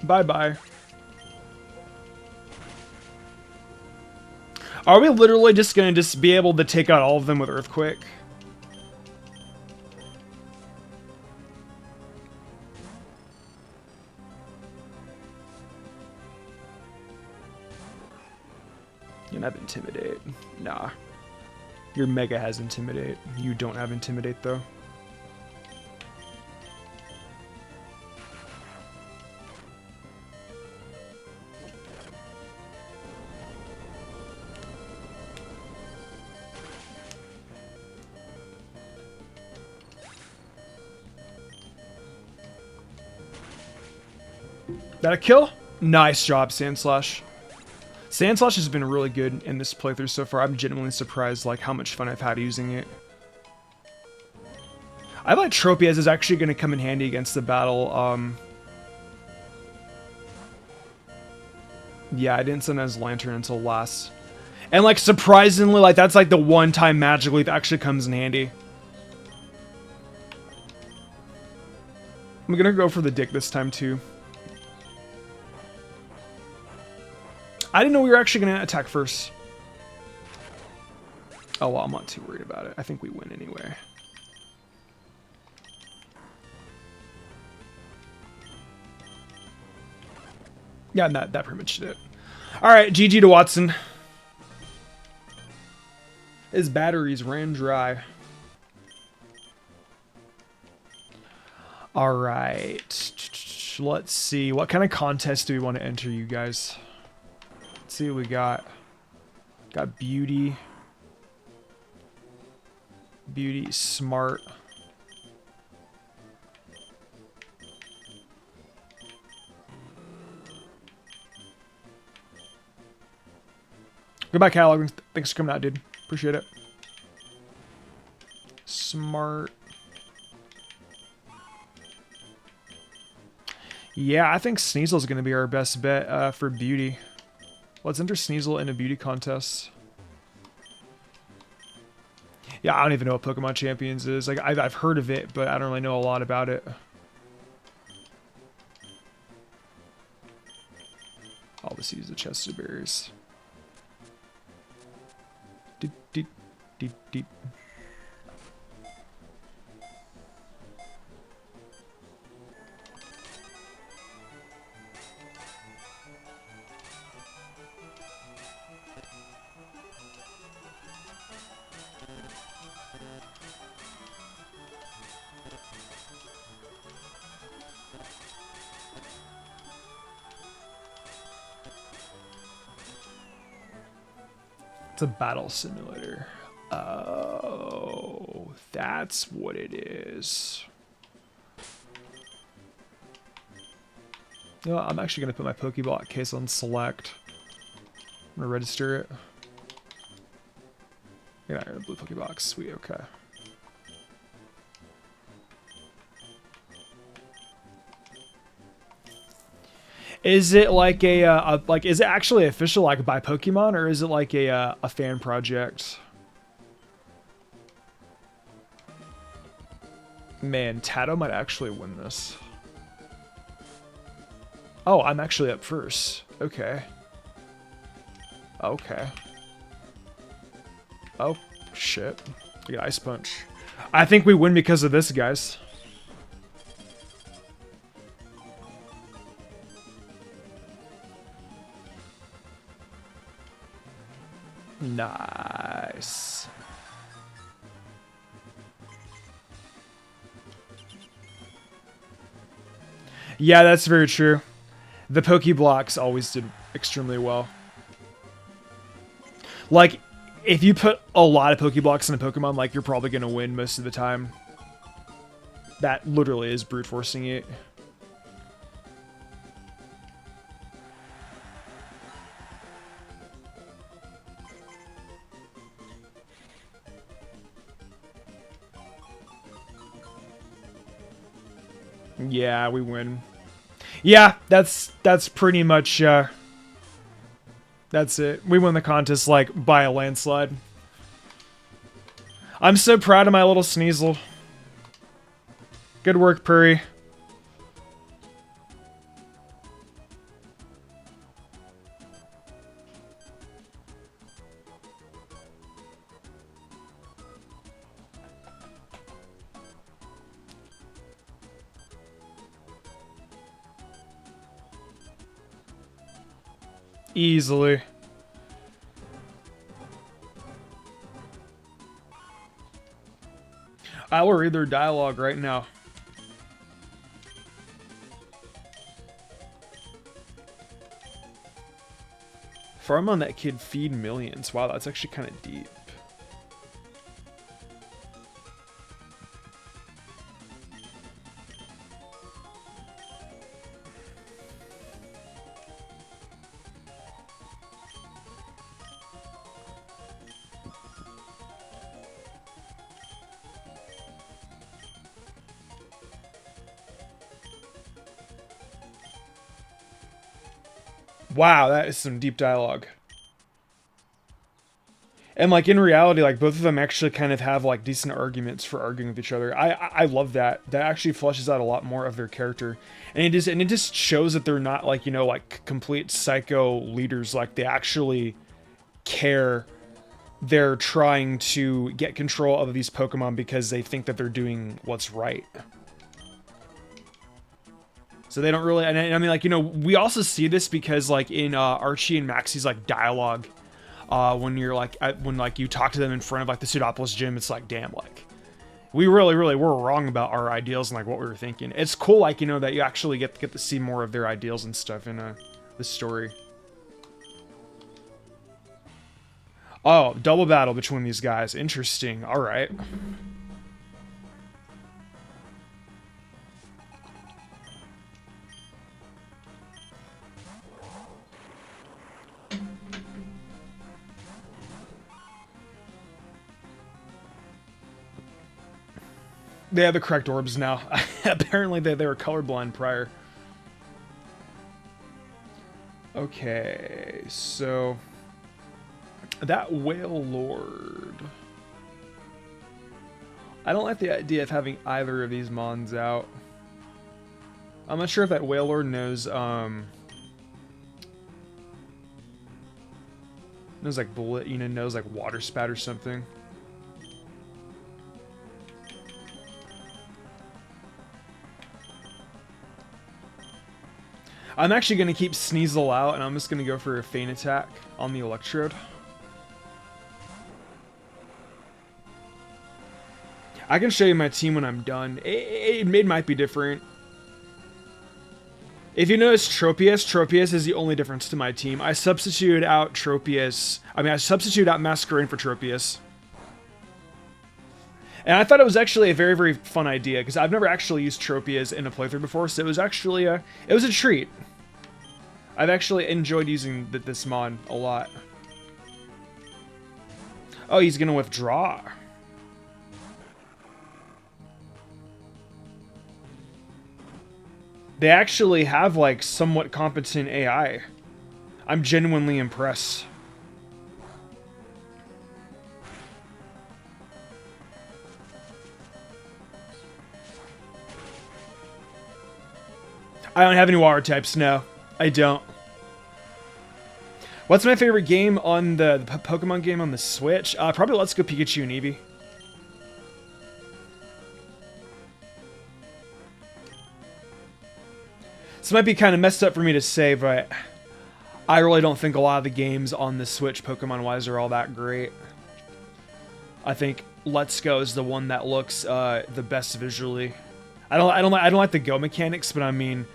Bye-bye. Are we literally just gonna be able to take out all of them with Earthquake? You don't have Intimidate. Nah. Your Mega has Intimidate. You don't have Intimidate, though. That a kill? Nice job, Sandslash. Sandslash has been really good in this playthrough so far. I'm genuinely surprised like how much fun I've had using it. I like Tropius is actually going to come in handy against the battle. Yeah, I didn't send as Lantern until last. And like surprisingly, like that's like the one time Magic Leaf actually comes in handy. I'm going to go for the Dick this time too. I didn't know we were actually going to attack first. Oh, well, I'm not too worried about it. I think we win anyway. Yeah, and that pretty much did it. Alright, GG to Watson. His batteries ran dry. Alright. Let's see. What kind of contest do we want to enter, you guys? Let's see what we got. Got Beauty. Beauty, Smart. Goodbye, catalog. Thanks for coming out, dude. Appreciate it. Smart. Yeah, I think Sneasel's going to be our best bet for beauty. Let's enter Sneasel in a beauty contest. Yeah, I don't even know what Pokemon Champions is. Like, I've heard of it, but I don't really know a lot about it. I'll just use the chest of berries. Deep, deep, deep, deep. It's a battle simulator. Oh, that's what it is. You know what, I'm actually going to put my Pokeball case on select. I'm going to register it. Yeah, the blue Pokebox. Sweet, okay. Is it like like, is it actually official, like, by Pokemon, or is it like a fan project? Man, Tato might actually win this. Oh, I'm actually up first. Okay. Okay. Oh, shit. We got Ice Punch. I think we win because of this, guys. Nice. Yeah, that's very true. The Pokeblocks always did extremely well. Like, if you put a lot of Pokeblocks in a Pokemon, like, you're probably going to win most of the time. That literally is brute forcing it. Yeah, we win. Yeah, that's pretty much, that's it. We won the contest, like, by a landslide. I'm so proud of my little Sneasel. Good work, Purry. Easily. I will read their dialogue right now. Farm on that kid, feed millions. Wow, that's actually kind of deep. Wow, that is some deep dialogue. And, like, in reality, like, both of them actually kind of have, like, decent arguments for arguing with each other. I love that. That actually fleshes out a lot more of their character. And it just shows that they're not, like, you know, like, complete psycho leaders. Like, they actually care. They're trying to get control of these Pokemon because they think that they're doing what's right. So they don't really, and I mean, like, you know, we also see this because, like, in Archie and Maxie's, like, dialogue, when you're, like, when, like, you talk to them in front of, like, the Pseudopolis gym, it's like, damn, like, we really, really were wrong about our ideals and, like, what we were thinking. It's cool, like, you know, that you actually get to see more of their ideals and stuff in the story. Oh, double battle between these guys. Interesting. All right. They have the correct orbs now. Apparently they were colorblind prior. Okay, so that Whale Lord. I don't like the idea of having either of these mons out. I'm not sure if that Whale Lord knows like knows like water spat or something. I'm actually going to keep Sneasel out, and I'm just going to go for a feint attack on the Electrode. I can show you my team when I'm done. It might be different. If you notice Tropius is the only difference to my team. I substituted out Tropius. I substituted out Masquerain for Tropius. And I thought it was actually a very, very fun idea, because I've never actually used Tropius in a playthrough before, so it was actually it was a treat. I've actually enjoyed using this mod a lot. Oh, he's gonna withdraw. They actually have, like, somewhat competent AI. I'm genuinely impressed. I don't have any water types, no. I don't. What's my favorite game on the Pokemon game on the Switch? Probably Let's Go Pikachu and Eevee. This might be kind of messed up for me to say, but I really don't think a lot of the games on the Switch, Pokemon-wise, are all that great. I think Let's Go is the one that looks the best visually. I don't like the Go mechanics, but I mean,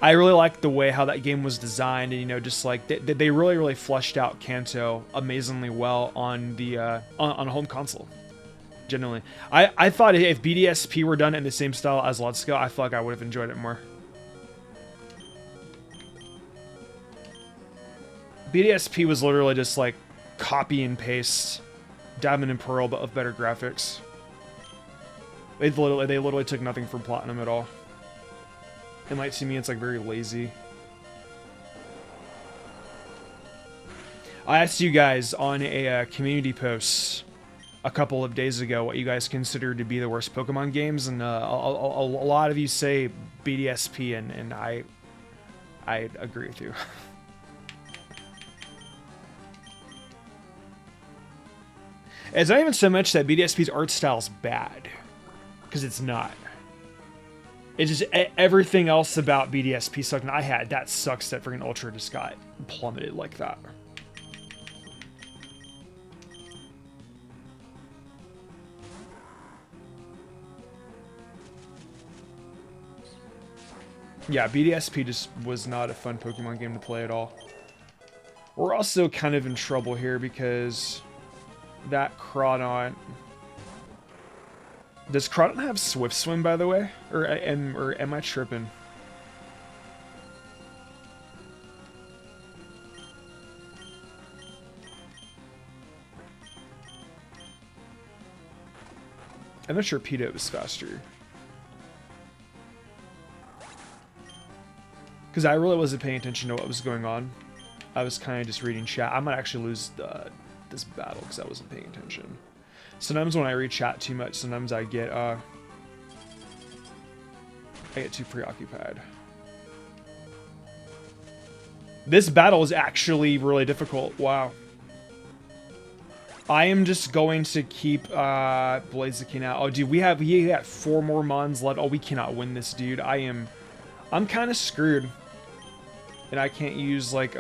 I really like the way how that game was designed, and just like they really fleshed out Kanto amazingly well on the on a home console. Genuinely, I thought if BDSP were done in the same style as Let's Go, I feel like I would have enjoyed it more. BDSP was literally just like copy and paste Diamond and Pearl, but with better graphics. They literally took nothing from Platinum at all. It might seem it's like very lazy. I asked you guys on a community post a couple of days ago what you guys consider to be the worst Pokemon games, and a lot of you say BDSP, and I agree with you. It's not even so much that BDSP's art style's bad, because it's not. It's just everything else about BDSP sucked, and that sucks that freaking Ultra just got plummeted like that. Yeah, BDSP just was not a fun Pokemon game to play at all. We're also kind of in trouble here because that Groudon... Does Groudon have Swift Swim, by the way? Or am I tripping? I'm not sure Pito was faster. Because I really wasn't paying attention to what was going on. I was kind of just reading chat. I might actually lose this battle because I wasn't paying attention. Sometimes when I read chat too much, sometimes I get too preoccupied. This battle is actually really difficult. Wow. I am just going to keep Blaziken out. Oh, dude, we got 4 more mons left. Oh, we cannot win this, dude. I'm kind of screwed. And I can't use, like,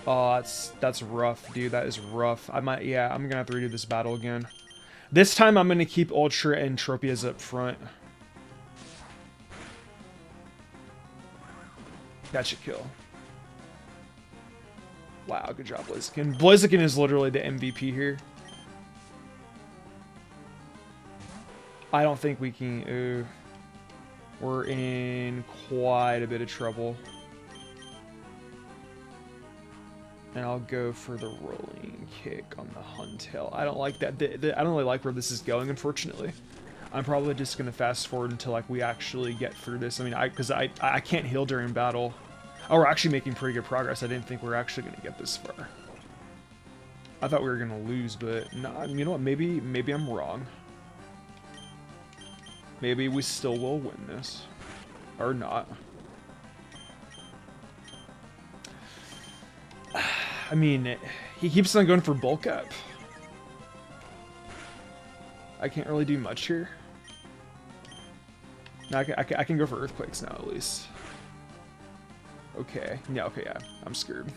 Oh, that's rough, dude. That is rough. I'm gonna have to redo this battle again. This time I'm gonna keep Ultra and Tropius up front. That should kill. Wow, good job, Blaziken. Blaziken is literally the MVP here. I don't think we can... we're in quite a bit of trouble. And I'll go for the rolling kick on the Huntail. I don't like that. I don't really like where this is going, unfortunately. I'm probably just gonna fast forward until like we actually get through this. I mean, because I can't heal during battle. Oh, we're actually making pretty good progress. I didn't think we were actually gonna get this far. I thought we were gonna lose, but no, you know what? Maybe I'm wrong. Maybe we still will win this, or not. I mean, he keeps on going for bulk up. I can't really do much here. No, I can go for earthquakes now, at least. Okay. Yeah, okay, yeah. I'm screwed.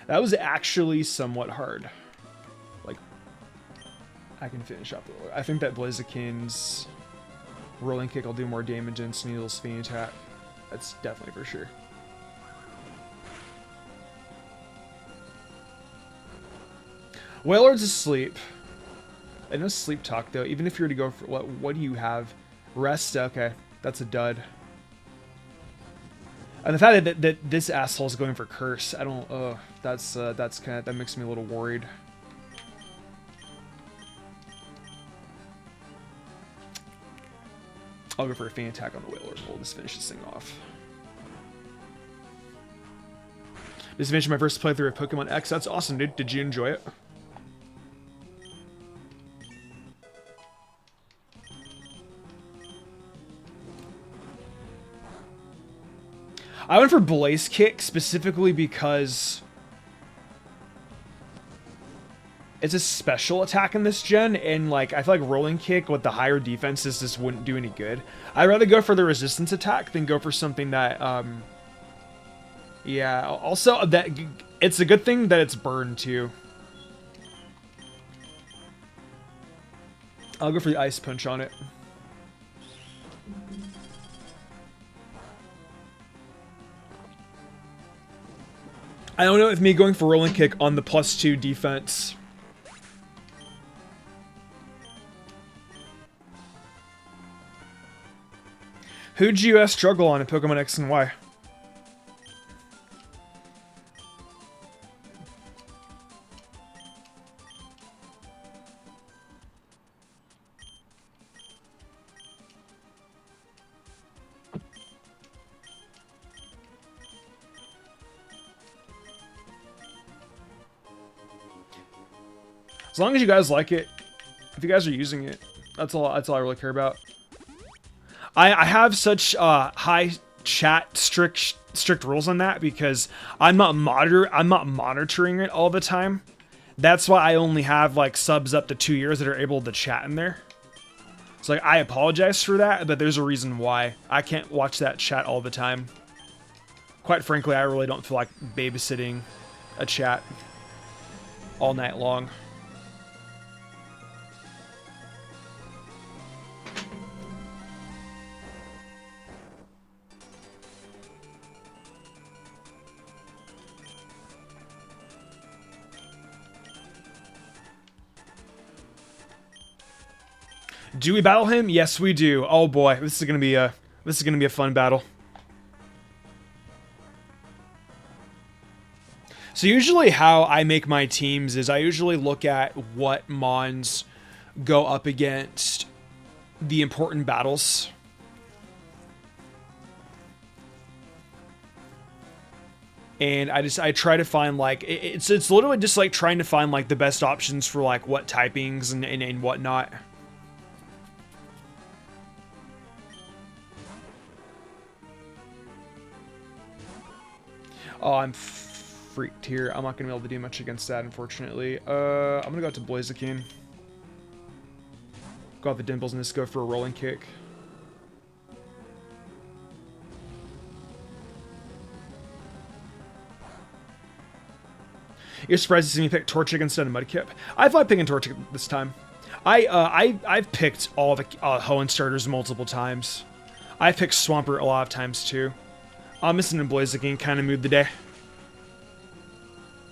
That was actually somewhat hard. Like, I can finish up. I think that Blaziken's rolling kick will do more damage than Sneasel's Fiend attack. That's definitely for sure. Wailord's asleep. I know sleep talk though. Even if you were to go for what do you have? Rest. Okay, that's a dud. And the fact that this asshole is going for curse, I don't. That's that makes me a little worried. I'll go for a faint attack on the Wailord. We'll just finish this thing off. Just finished my first playthrough of Pokemon X. That's awesome, dude. Did you enjoy it? I went for Blaze Kick specifically because it's a special attack in this gen, and like I feel like Rolling Kick with the higher defenses just wouldn't do any good. I'd rather go for the resistance attack than go for something that, yeah. Also, that it's a good thing that it's burned too. I'll go for the Ice Punch on it. I don't know if me going for Rolling Kick on the +2 defense. Who'd you struggle on in Pokemon X and Y? As long as you guys like it, if you guys are using it, that's all I really care about. I have such high chat strict rules on that because I'm not monitoring it all the time. That's why I only have like subs up to 2 years that are able to chat in there. So like I apologize for that, but there's a reason why I can't watch that chat all the time. Quite frankly, I really don't feel like babysitting a chat all night long. Do we battle him? Yes, we do. Oh boy, this is gonna be a fun battle. So usually how I make my teams is I usually look at what mons go up against the important battles. And I try to find like it's literally just like trying to find like the best options for like what typings and whatnot. Oh, I'm freaked here. I'm not going to be able to do much against that, unfortunately. I'm going to go out to Blaziken. Go out the Dimples and just go for a Rolling Kick. You're surprised to see me pick Torchic instead of Mudkip? I thought picking Torchic this time. I've picked all the Hoenn starters multiple times. I've picked Swampert a lot of times, too. I'm missing a Blaziken kind of mood today.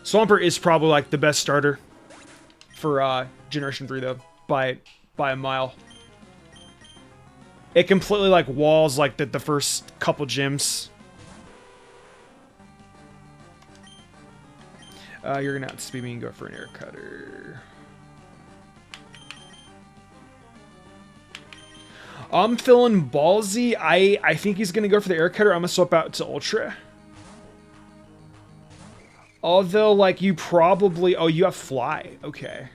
Swampert is probably like the best starter for Generation 3 though, by a mile. It completely like walls like the first couple gyms. You're gonna outspeed me and go for an air cutter. I'm feeling ballsy. I think he's going to go for the air cutter. I'm going to swap out to Ultra. Although, like, you probably... Oh, you have Fly. Okay.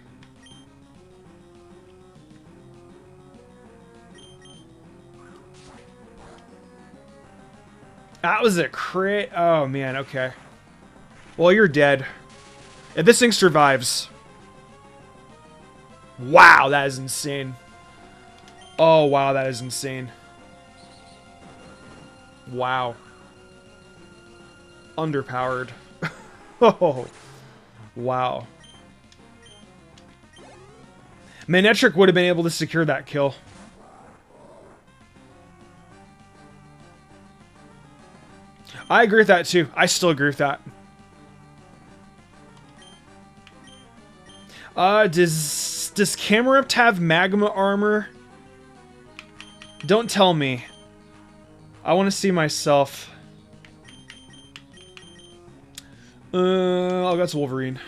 That was a crit. Oh, man. Okay. Well, you're dead. If this thing survives... Wow, that is insane. Oh, wow, that is insane. Wow. Underpowered. Oh, wow. Manectric would have been able to secure that kill. I agree with that, too. I still agree with that. Does Camerupt have magma armor? Don't tell me. I want to see myself. I'll go to Wolverine.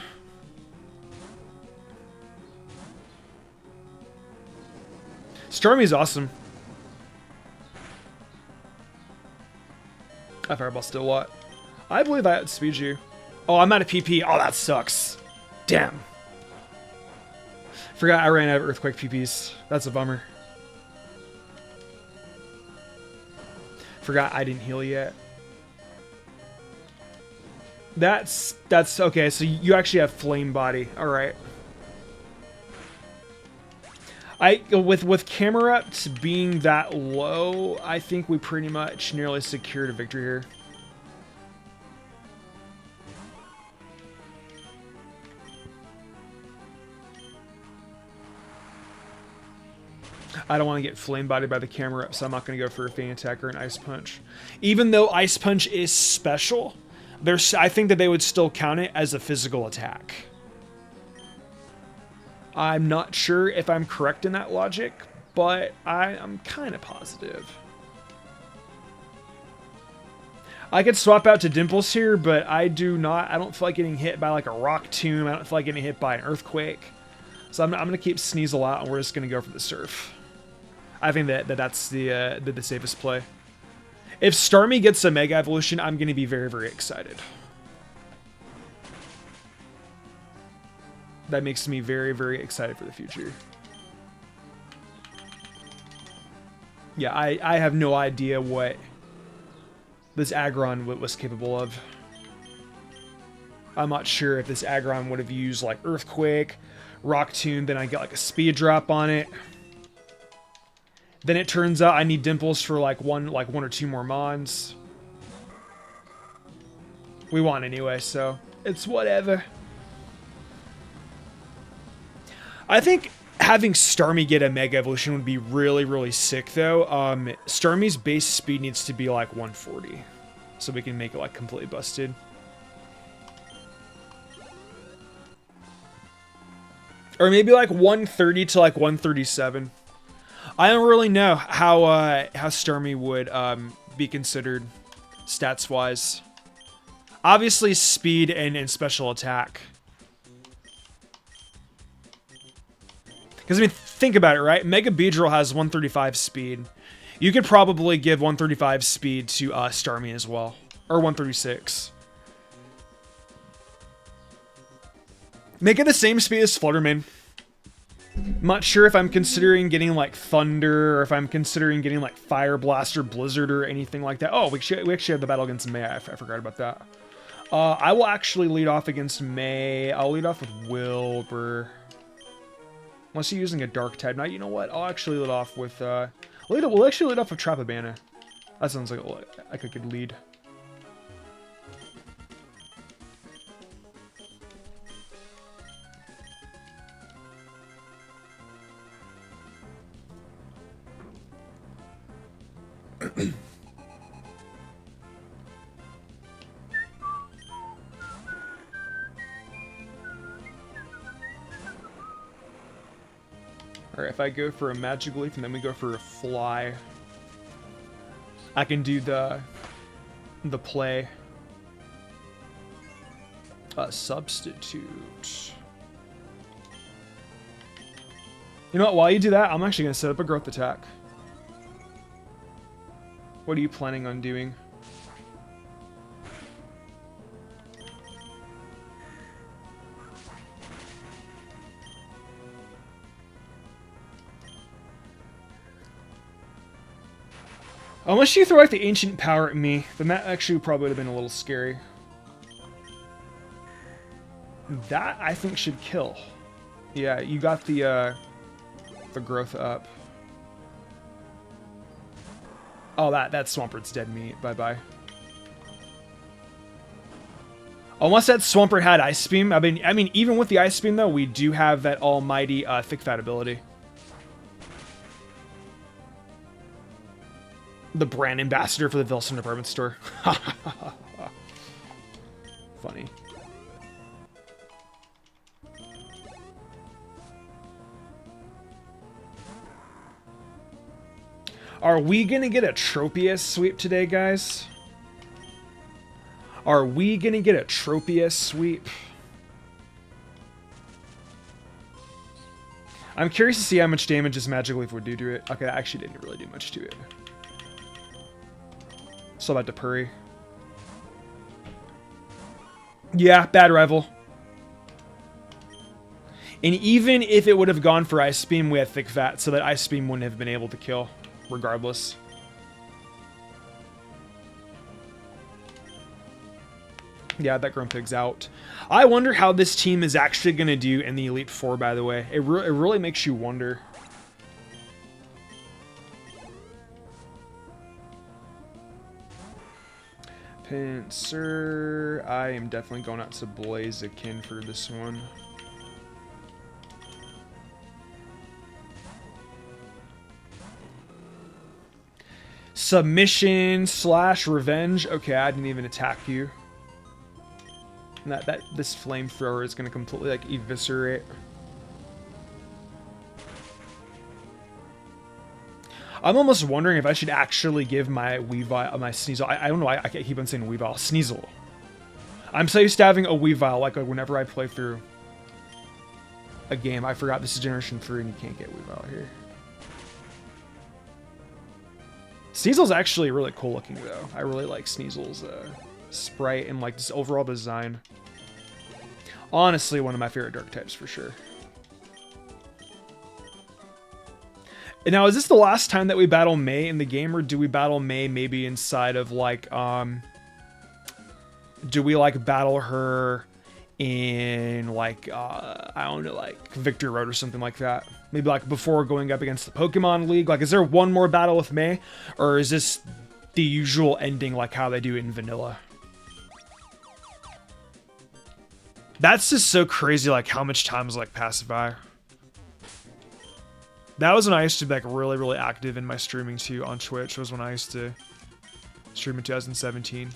Starmie's awesome. I Fireball still what? I believe I outspeed you. Oh, I'm out of PP. Oh, that sucks. Damn. Forgot I ran out of Earthquake PPs. That's a bummer. Forgot I didn't heal yet. That's okay. So you actually have Flame Body. All right. With Camerupt being that low, I think we pretty much nearly secured a victory here. I don't want to get flame bodied by the Camerupt, so I'm not going to go for a Feint Attack or an Ice Punch. Even though Ice Punch is special, I think that they would still count it as a physical attack. I'm not sure if I'm correct in that logic, but I'm kind of positive. I could swap out to Dimples here, but I don't feel like getting hit by like a Rock Tomb. I don't feel like getting hit by an Earthquake. So I'm going to keep Sneasel out, and we're just going to go for the Surf. I think that's the safest play. If Starmie gets a Mega Evolution, I'm going to be very, very excited. That makes me very, very excited for the future. Yeah, I have no idea what this Aggron was capable of. I'm not sure if this Aggron would have used like Earthquake, Rock Tomb, then I get like a speed drop on it. Then it turns out I need Dimples for like one or two more Mons. We won anyway, so it's whatever. I think having Starmie get a Mega Evolution would be really, really sick, though. Starmie's base speed needs to be like 140, so we can make it like completely busted. Or maybe like 130 to like 137. I don't really know how Starmie would be considered stats-wise. Obviously, speed and special attack. Because, I mean, think about it, right? Mega Beedrill has 135 speed. You could probably give 135 speed to Starmie as well. Or 136. Make it the same speed as Fluttermane. I'm not sure if I'm considering getting, like, Thunder, or if I'm considering getting, like, Fire Blast or Blizzard or anything like that. Oh, we actually have the battle against May. I forgot about that. I will actually lead off against May. I'll lead off with Wilbur. Unless you're using a Dark type. Now, you know what? I'll actually lead off with... we'll actually lead off with Trapabana. That sounds like a good lead. Alright, if I go for a Magic Leaf and then we go for a Fly, I can do the play. Substitute. You know what, while you do that, I'm actually going to set up a Growth Attack. What are you planning on doing? Unless you throw like the ancient power at me, then that actually probably would have been a little scary. That I think should kill. Yeah, you got the growth up. Oh, that Swampert's dead meat. Bye bye. Unless that Swampert had Ice Beam. I mean, even with the Ice Beam though, we do have that almighty Thick Fat ability. The brand ambassador for the Vilson department store. Funny. Are we gonna get a Tropius sweep today, guys? Are we gonna get a Tropius sweep? I'm curious to see how much damage this Magic Leaf would do to it. Okay, that actually didn't really do much to it. Still about to Purry. Yeah, bad rival. And even if it would have gone for Ice Beam, we had Thick Fat, so that Ice Beam wouldn't have been able to kill, regardless. Yeah, that Grumpig's out. I wonder how this team is actually going to do in the Elite Four, by the way. It really makes you wonder. Pinsir. I am definitely going out to Blaziken for this one. Submission / revenge. Okay, I didn't even attack you. And this flamethrower is going to completely like eviscerate. I'm almost wondering if I should actually give my Weavile, my Sneasel. I don't know why I keep on saying Weavile. Sneasel. I'm so used to having a Weavile, like whenever I play through a game. I forgot this is Generation 3 and you can't get Weavile here. Sneasel's actually really cool looking though. I really like Sneasel's sprite and like this overall design. Honestly, one of my favorite dark types for sure. And now, is this the last time that we battle May in the game, or do we battle May maybe inside of like, do we like battle her in like, I don't know, like Victory Road or something like that? Maybe like before going up against the Pokemon League. Like, is there one more battle with May, or is this the usual ending like how they do it in vanilla? That's just so crazy, like how much time has like passed by. That was when I used to be like really active in my streaming too on Twitch. Was when I used to stream in 2017.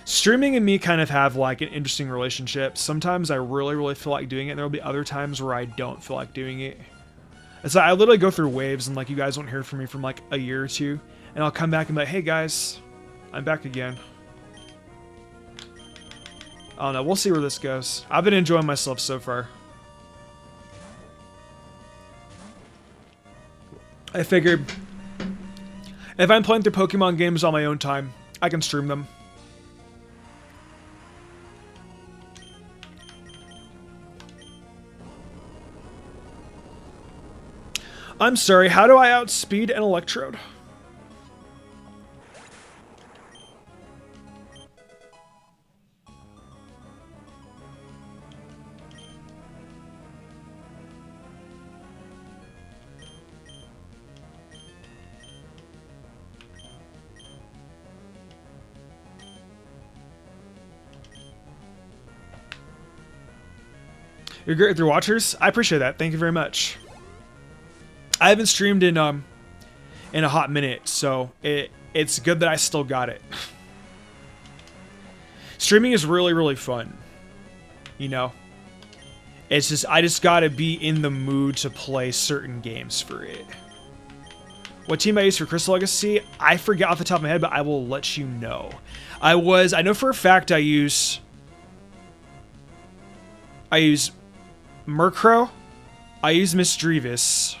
Streaming and me kind of have like an interesting relationship. Sometimes I really feel like doing it, and there will be other times where I don't feel like doing it. It's like I literally go through waves, and like you guys won't hear from me from like a year or two, and I'll come back and be like, hey guys, I'm back again. I don't know, we'll see where this goes. I've been enjoying myself so far. I figured if I'm playing through Pokemon games on my own time, I can stream them. I'm sorry, how do I outspeed an Electrode? You're great with your watchers. I appreciate that. Thank you very much. I haven't streamed in a hot minute, so it's good that I still got it. Streaming is really fun. You know, it's just I just gotta be in the mood to play certain games for it. What team I use for Crystal Legacy? I forget off the top of my head, but I will let you know. I know for a fact I use Murkrow, I use Misdreavus,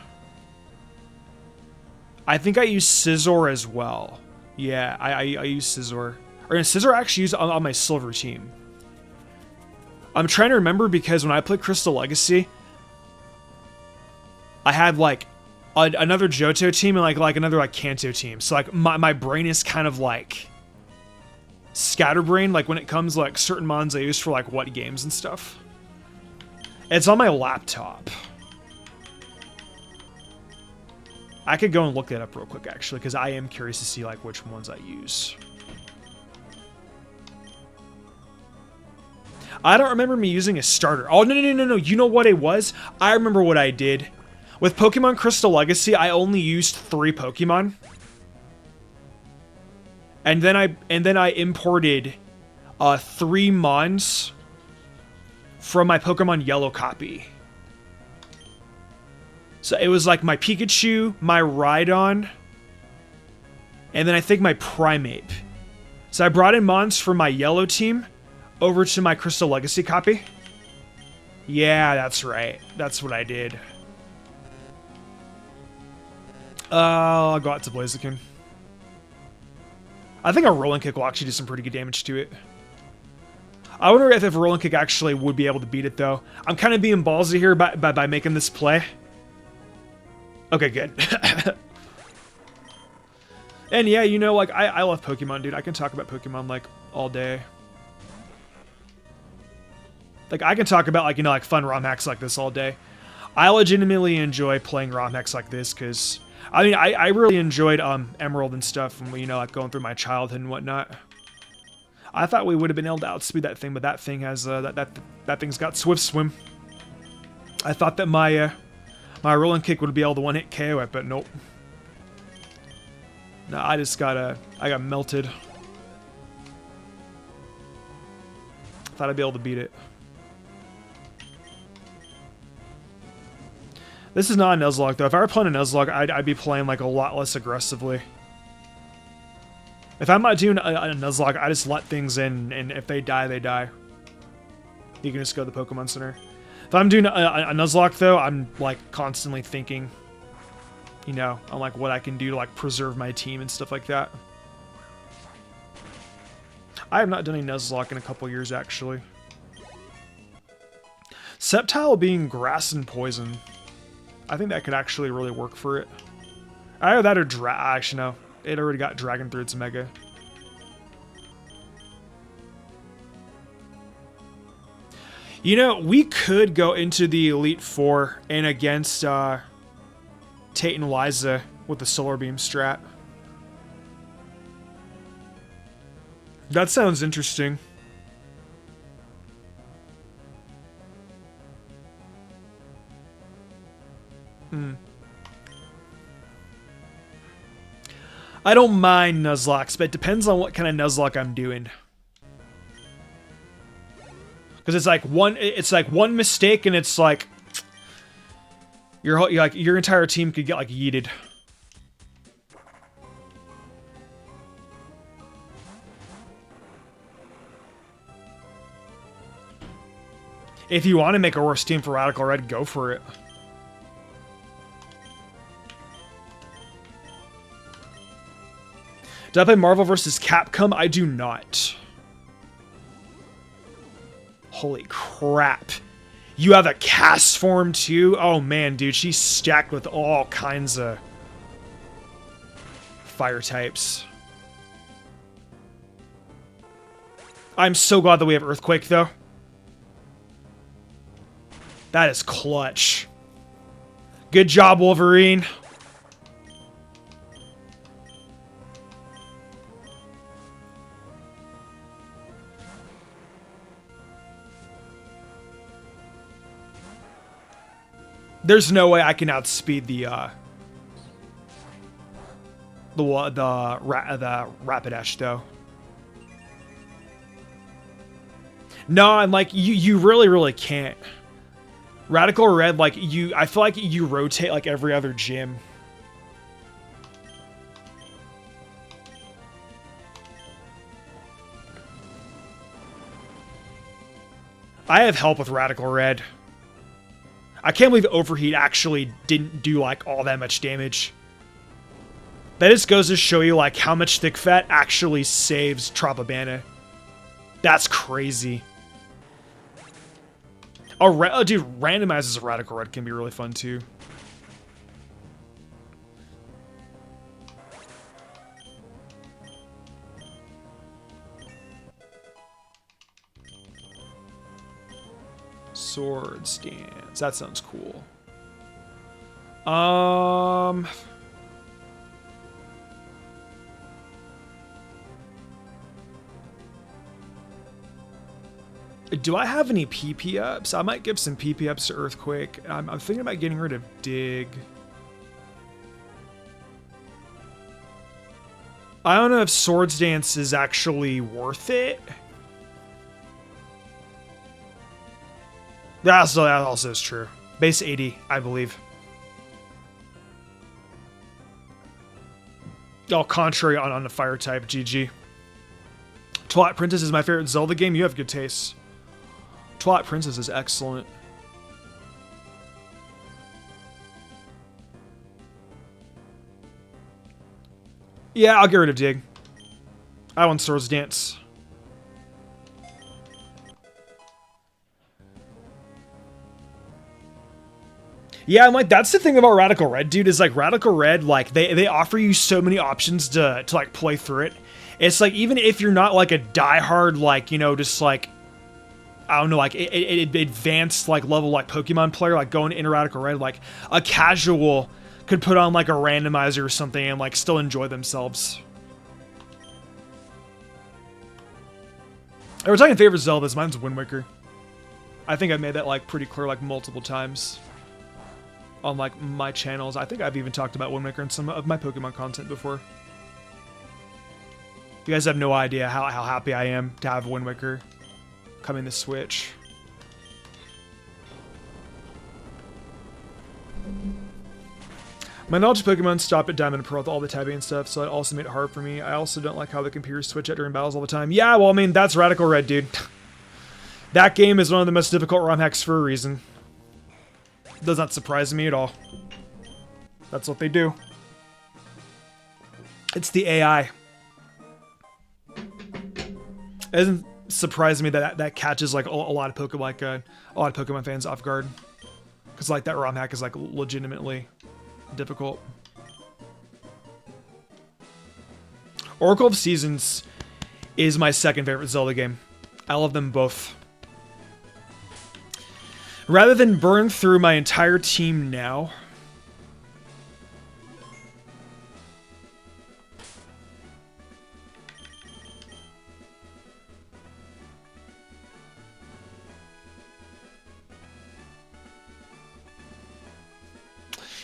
I think I use Scizor as well. Yeah, I use Scizor. Or Scizor I actually use on my silver team. I'm trying to remember because when I played Crystal Legacy, I had like another Johto team and like another like Kanto team. So like my brain is kind of like scatterbrained, like when it comes like certain mons I use for like what games and stuff. It's on my laptop. I could go and look that up real quick actually, because I am curious to see like which ones I use. I don't remember me using a starter. Oh, no. You know what it was? I remember what I did. With Pokemon Crystal Legacy, I only used 3 Pokemon. And then I imported 3 Mons from my Pokemon Yellow copy. So it was like my Pikachu, my Rhydon, and then I think my Primeape. So I brought in Mons from my Yellow team over to my Crystal Legacy copy. Yeah, that's right. That's what I did. I'll go out to Blaziken. I think a Rolling Kick will actually do some pretty good damage to it. I wonder if a Rolling Kick actually would be able to beat it, though. I'm kind of being ballsy here by making this play. Okay, good. And yeah, you know, like, I love Pokemon, dude. I can talk about Pokemon, like, all day. Like, I can talk about, like, you know, like, fun ROM hacks like this all day. I legitimately enjoy playing ROM hacks like this, because... I mean, I really enjoyed Emerald and stuff, and you know, like going through my childhood and whatnot. I thought we would have been able to outspeed that thing, but that thing has that thing's got Swift Swim. I thought that my Rolling Kick would be able to one-hit KO it, but nope. No, I got melted. Thought I'd be able to beat it. This is not a Nuzlocke, though. If I were playing a Nuzlocke, I'd be playing, like, a lot less aggressively. If I'm not doing a Nuzlocke, I just let things in, and if they die, they die. You can just go to the Pokemon Center. If I'm doing a Nuzlocke, though, I'm, like, constantly thinking, you know, on, like, what I can do to, like, preserve my team and stuff like that. I have not done a Nuzlocke in a couple years, actually. Sceptile being grass and poison. I think that could actually really work for it. Either that or actually no. It already got Dragon through its Mega. You know, we could go into the Elite Four and against Tate and Liza with the Solar Beam strat. That sounds interesting. I don't mind Nuzlocks, but it depends on what kind of Nuzlocke I'm doing. Because it's like one mistake, and it's like your entire team could get like yeeted. If you want to make a worse team for Radical Red, go for it. Do I play Marvel vs. Capcom? I do not. Holy crap. You have a cast form too? Oh man, dude, she's stacked with all kinds of fire types. I'm so glad that we have Earthquake though. That is clutch. Good job, Wolverine. There's no way I can outspeed the Rapidash though. No, I'm like you really can't. Radical Red, like I feel like you rotate like every other gym. I have help with Radical Red. I can't believe Overheat actually didn't do, like, all that much damage. That just goes to show you like how much thick fat actually saves Tropabana. That's crazy. Oh, dude, randomizes a Radical Red can be really fun too. Sword stance. That sounds cool. Do I have any PP ups? I might give some PP ups to Earthquake. I'm thinking about getting rid of Dig. I don't know if Swords Dance is actually worth it. That also is true. Base 80, I believe. Oh, contrary on the fire type, GG. Twilight Princess is my favorite Zelda game. You have good taste. Twilight Princess is excellent. Yeah, I'll get rid of Dig. I want Swords Dance. Yeah, I'm like, that's the thing about Radical Red, dude, is like Radical Red, like they offer you so many options to like play through it. It's like, even if you're not like a diehard, like, you know, just like, I don't know, like advanced like level like Pokemon player, like going into Radical Red, like a casual could put on like a randomizer or something and like still enjoy themselves. We're talking favorite Zeldas. Mine's Wind Waker. I think I made that like pretty clear like multiple times on like my channels. I think I've even talked about Wind Waker in some of my Pokemon content before. You guys have no idea how happy I am to have Wind Waker coming to Switch. My knowledge of Pokemon stopped at Diamond and Pearl with all the tabbing and stuff, so it also made it hard for me. I also don't like how the computers switch out during battles all the time. Yeah, well, I mean, that's Radical Red, dude. That game is one of the most difficult ROM hacks for a reason. Does not surprise me at all. That's what they do. It's the AI. It doesn't surprise me that that catches like a lot of Pokemon fans off guard, because like that ROM hack is like legitimately difficult. Oracle of Seasons is my second favorite Zelda game. I love them both. Rather than burn through my entire team now,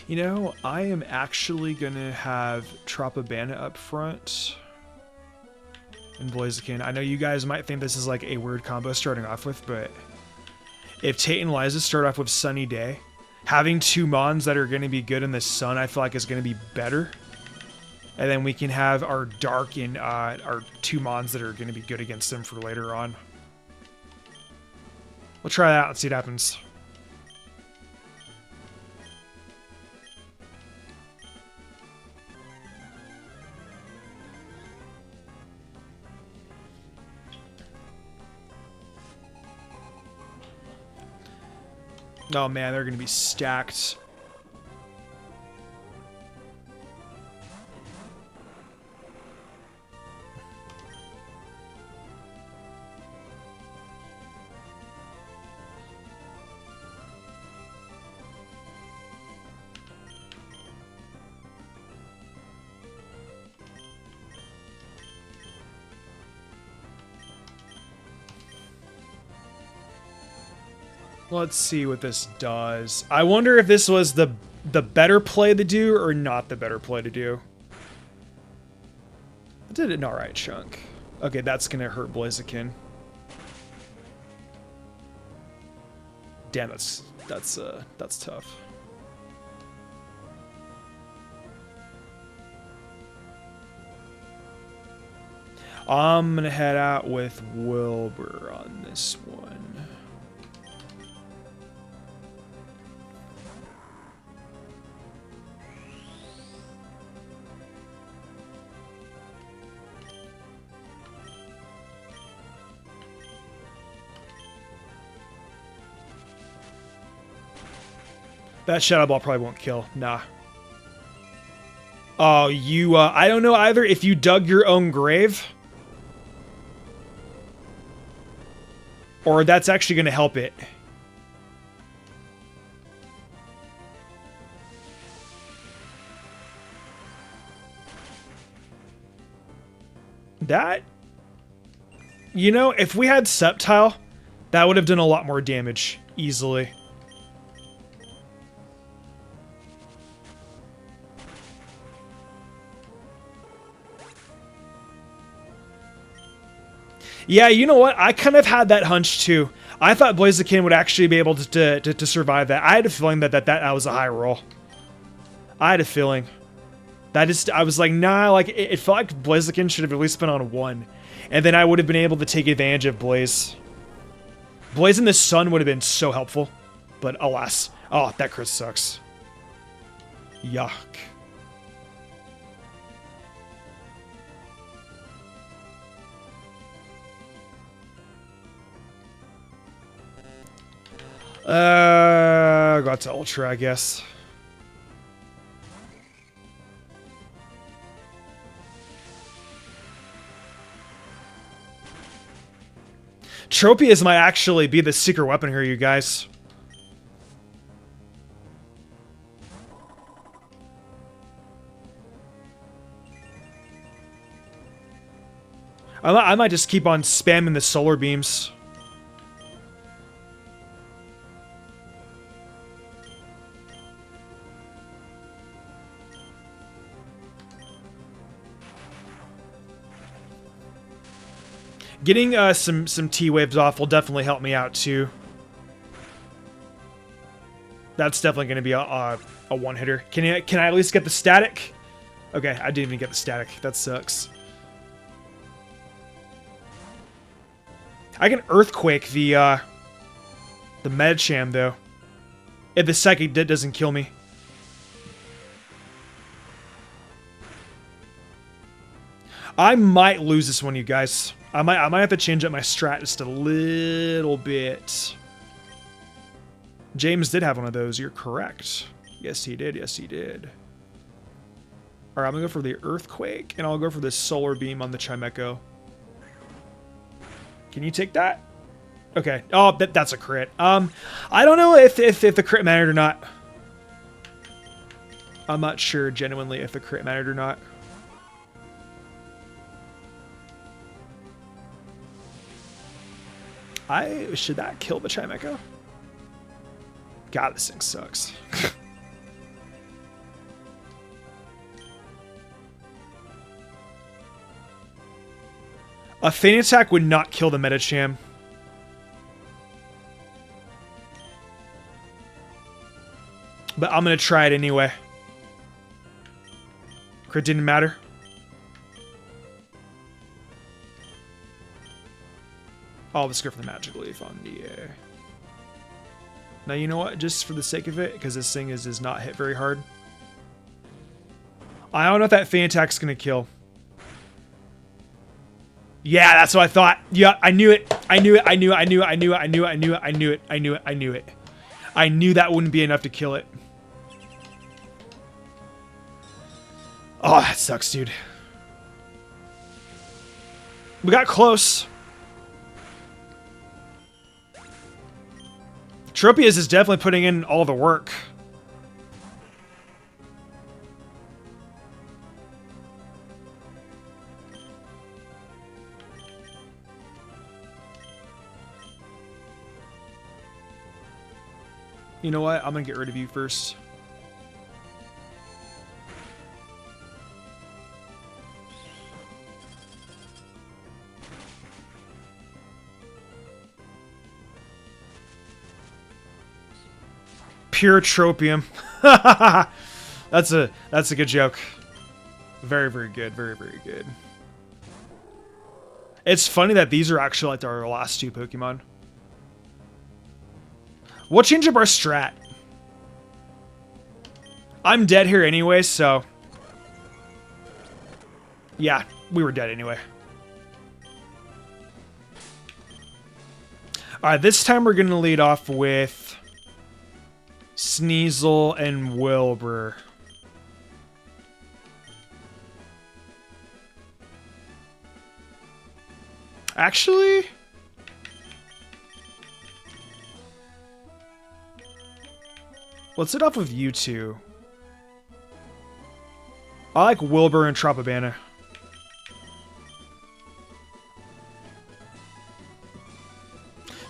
you know, I am actually gonna have Tropabana up front and Blaziken. I know you guys might think this is like a weird combo starting off with, but if Tate and Liza start off with Sunny Day, having two Mons that are going to be good in the sun, I feel like is going to be better. And then we can have our Dark and our two Mons that are going to be good against them for later on. We'll try that and see what happens. Oh man, they're going to be stacked. Let's see what this does. I wonder if this was the better play to do or not the better play to do. I did an alright chunk. Okay, that's gonna hurt Blaziken. Damn, that's tough. I'm gonna head out with Wilbur on this one. That Shadow Ball probably won't kill. Nah. Oh, you, I don't know either if you dug your own grave. Or that's actually going to help it. That... You know, if we had Sceptile, that would have done a lot more damage. Easily. Yeah, you know what? I kind of had that hunch too. I thought Blaziken would actually be able to survive that. I had a feeling that was a high roll. I had a feeling. I was like, nah, like, it felt like Blaziken should have at least been on 1. And then I would have been able to take advantage of Blaze. Blaze in the sun would have been so helpful. But alas. Oh, that crit sucks. Yuck. Got to Ultra, I guess. Tropius might actually be the secret weapon here, you guys. I might just keep on spamming the solar beams. Getting some T-waves off will definitely help me out too. That's definitely going to be a one-hitter. Can I at least get the static? Okay, I didn't even get the static. That sucks. I can Earthquake the Medicham though. If the Psychic doesn't kill me. I might lose this one, you guys. I might have to change up my strat just a little bit. James did have one of those. You're correct. Yes, he did. Yes, he did. All right, I'm gonna go for the Earthquake, and I'll go for the Solar Beam on the Chimecho. Can you take that? Okay. Oh, that's a crit. I don't know if the crit mattered or not. I'm not sure genuinely if the crit mattered or not. Should that kill the Chimecho? God, this thing sucks. A Feint Attack would not kill the Medicham. But I'm going to try it anyway. Crit didn't matter. Oh, let's go for the Magic Leaf on the... Now, you know what? Just for the sake of it, because this thing is not hit very hard. I don't know if that Feint Attack's going to kill. Yeah, that's what I thought. Yeah, I knew it. I knew it. I knew it. I knew it. I knew it. I knew it. I knew it. I knew it. I knew it. I knew it. I knew that wouldn't be enough to kill it. Oh, that sucks, dude. We got close. Tropius is definitely putting in all the work. You know what? I'm gonna get rid of you first. Pure tropium. That's a good joke. Very, very good. Very, very good. It's funny that these are actually like our last two Pokemon. We'll change up our strat. I'm dead here anyway, so... Yeah, we were dead anyway. Alright, this time we're going to lead off with... Sneasel and Wilbur. Actually, let's sit off with you two. I like Wilbur and Tropibana.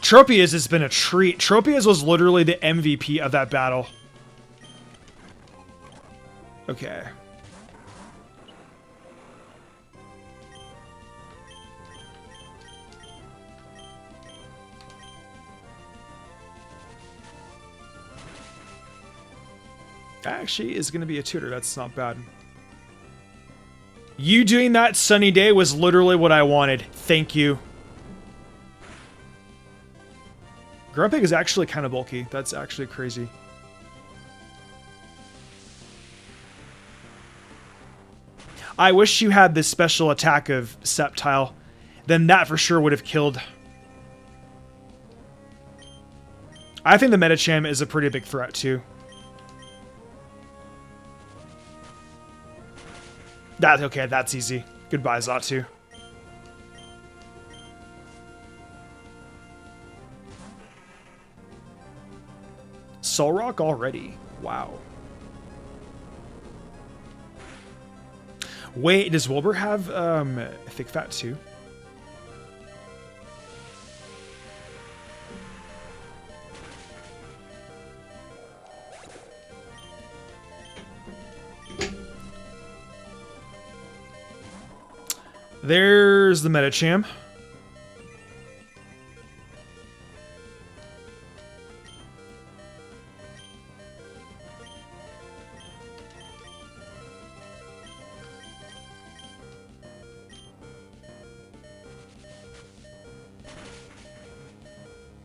Tropius has been a treat. Tropius was literally the MVP of that battle. Okay. Actually is going to be a tutor. That's not bad. You doing that sunny day was literally what I wanted. Thank you. Grumpig is actually kind of bulky. That's actually crazy. I wish you had this special attack of Sceptile. Then that for sure would have killed. I think the Medicham is a pretty big threat too. That's okay, that's easy. Goodbye, Xatu. Solrock already. Wow. Wait, does Wilbur have thick fat too? There's the Medicham.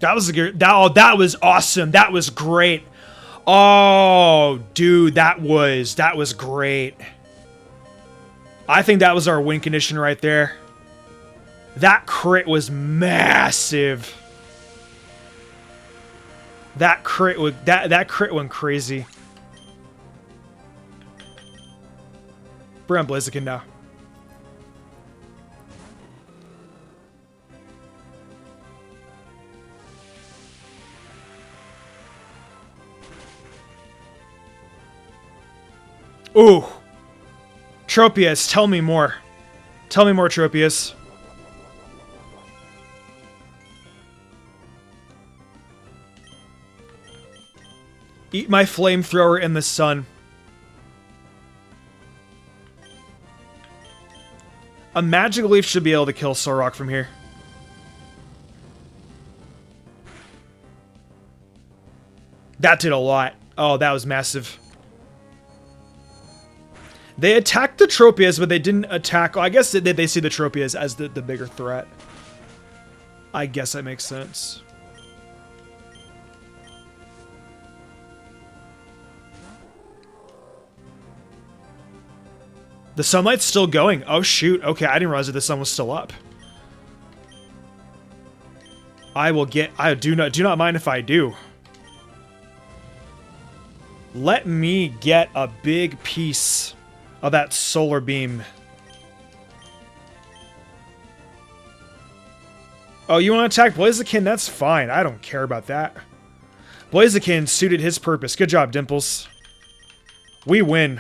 That was a good. That was awesome. That was great. Oh, dude, that was great. I think that was our win condition right there. That crit was massive. That crit went crazy. We're on Blaziken now. Ooh. Tropius, tell me more. Tell me more, Tropius. Eat my flamethrower in the sun. A magic leaf should be able to kill Solrock from here. That did a lot. Oh, that was massive. They attacked the Tropius, but they didn't attack... Oh, I guess they see the Tropius as the bigger threat. I guess that makes sense. The sunlight's still going. Oh, shoot. Okay, I didn't realize that the sun was still up. I do not mind if I do. Let me get a big piece of that solar beam. Oh, you want to attack Blaziken? That's fine. I don't care about that. Blaziken suited his purpose. Good job, Dimples. We win.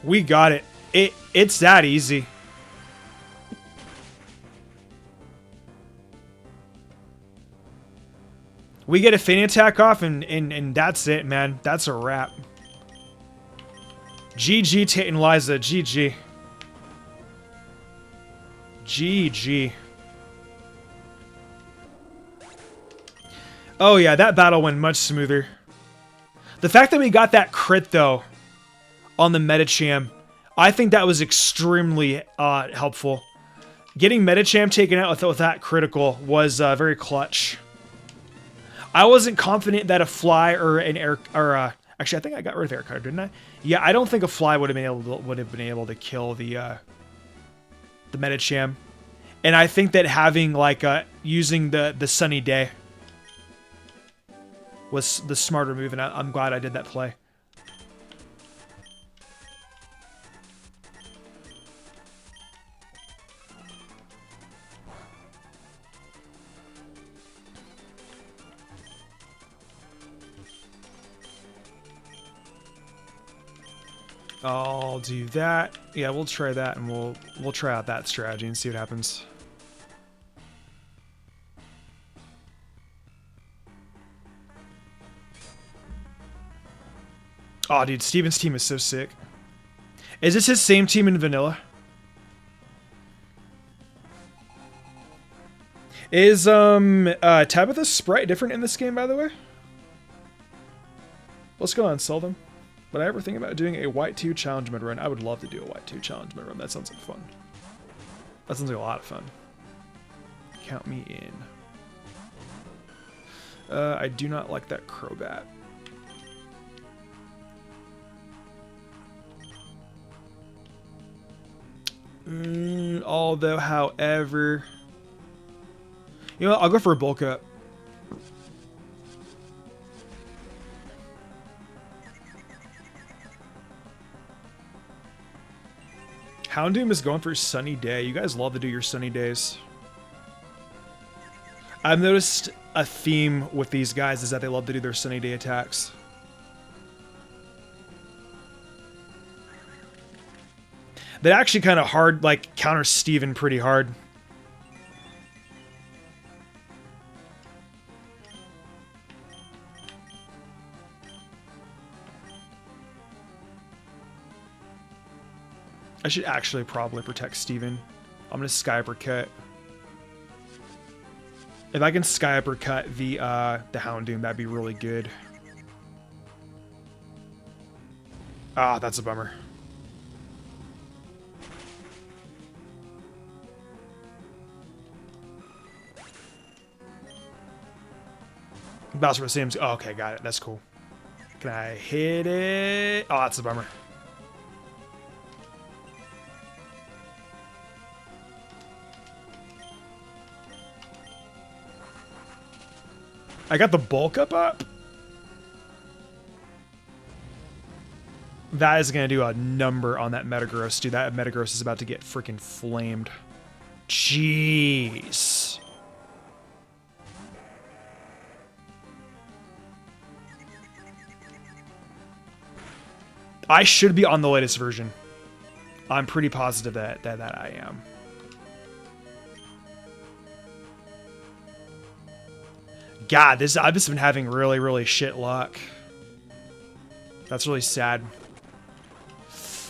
We got it. It's that easy. We get a fainting attack off, and that's it, man. That's a wrap. GG, Tate and Liza. GG. GG. Oh, yeah, that battle went much smoother. The fact that we got that crit, though, on the Medicham, I think that was extremely helpful. Getting Medicham taken out with that critical was very clutch. I wasn't confident that a fly or an air, or actually, I think I got rid of air cutter, didn't I? Yeah, I don't think a fly would have been able to kill the Medicham, and I think that having like using the sunny day was the smarter move, and I'm glad I did that play. I'll do that. Yeah, we'll try that, and we'll try out that strategy and see what happens. Oh, dude, Steven's team is so sick. Is this his same team in vanilla? Is Tabitha's sprite different in this game, by the way? Let's go on and sell them. But I ever think about doing a White 2 challenge mode run, I would love to do a White 2 challenge mode run. That sounds like fun. That sounds like a lot of fun. Count me in. I do not like that Crobat. Although, however... You know what? I'll go for a bulk up. Houndoom is going for Sunny Day. You guys love to do your Sunny Days. I've noticed a theme with these guys is that they love to do their Sunny Day attacks. They actually kind of hard, like, counter Steven pretty hard. I should actually probably protect Steven. I'm gonna Sky Uppercut. If I can Sky Uppercut the Houndoom, that'd be really good. Ah, that's a bummer. Bowser Sims. Oh, okay, got it. That's cool. Can I hit it? Oh, that's a bummer. I got the bulk up. That is going to do a number on that Metagross, dude. That Metagross is about to get freaking flamed. Jeez. I should be on the latest version. I'm pretty positive that I am. God, I've just been having really, really shit luck. That's really sad.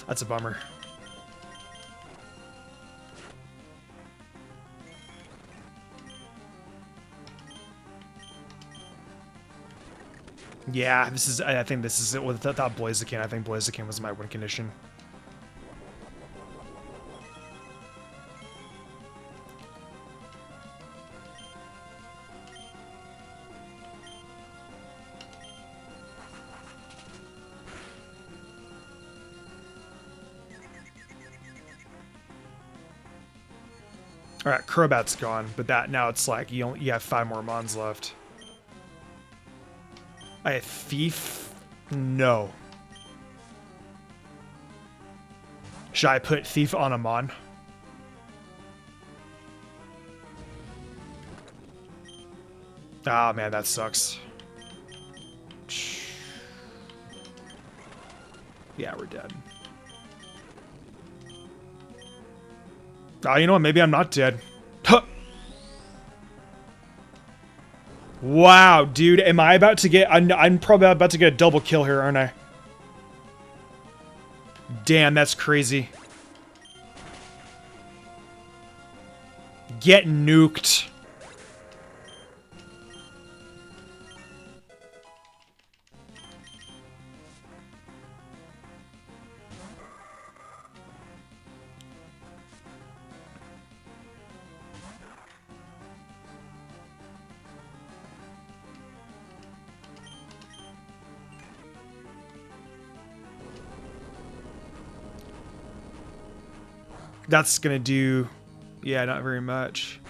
That's a bummer. Yeah, I think this is it with that Blaziken. I think Blaziken was my win condition. All right, Crobat's gone, but now it's like you have 5 more Mons left. I have Thief? No. Should I put Thief on a Mon? Ah, man, that sucks. Yeah, we're dead. Oh, you know what? Maybe I'm not dead. Huh. Wow, dude. Am I about to get... I'm probably about to get a double kill here, aren't I? Damn, that's crazy. Get nuked. That's gonna do... Yeah, not very much.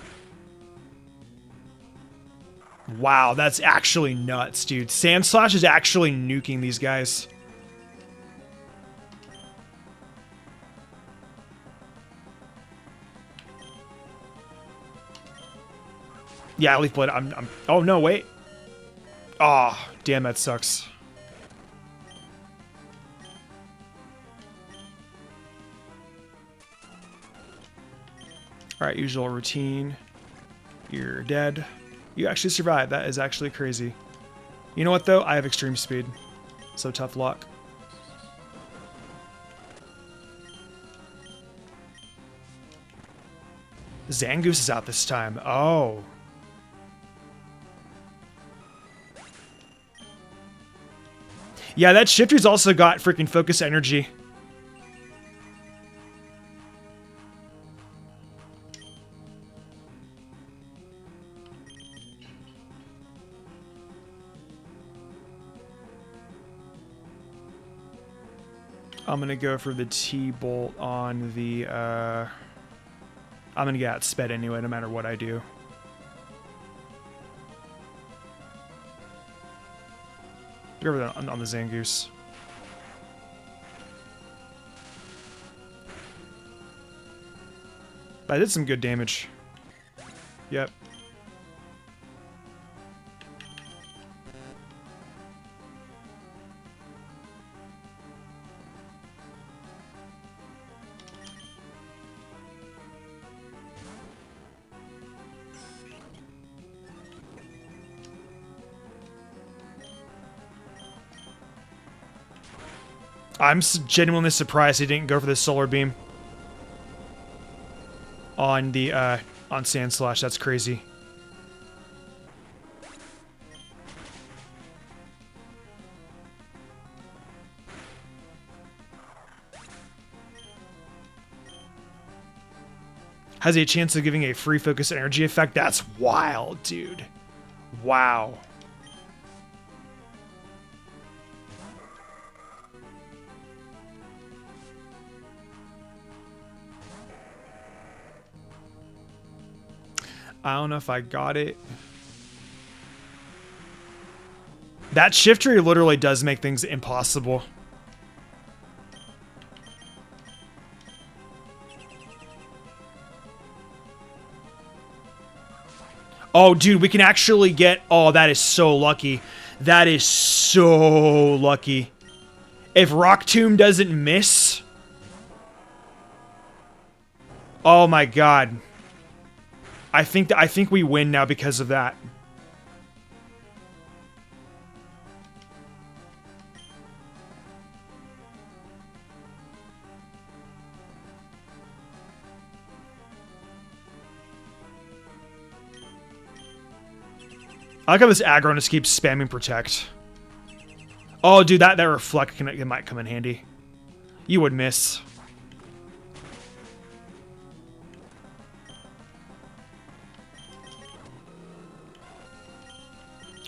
Wow, that's actually nuts, dude. Sand Slash is actually nuking these guys. Yeah, Leaf Blade. I'm. Oh no, wait. Oh, damn, that sucks. All right, usual routine. You're dead. You actually survived. That is actually crazy. You know what though? I have extreme speed, so tough luck. Zangoose is out this time. Oh. Yeah, that Shifter's also got freaking focus energy. I'm gonna go for the T-Bolt on the, I'm gonna get outsped anyway, no matter what I do. Go over that on the Zangoose. But I did some good damage. Yep. I'm genuinely surprised he didn't go for the Solar Beam on the on Sand Slash. That's crazy. Has he a chance of giving a free focus energy effect? That's wild, dude. Wow. I don't know if I got it. That Shifter literally does make things impossible. Oh, dude, we can actually get... Oh, that is so lucky. That is so lucky. If Rock Tomb doesn't miss... Oh my god. I think we win now because of that. I like how this aggro just keeps spamming protect. Oh, dude, that reflect it might come in handy. You would miss.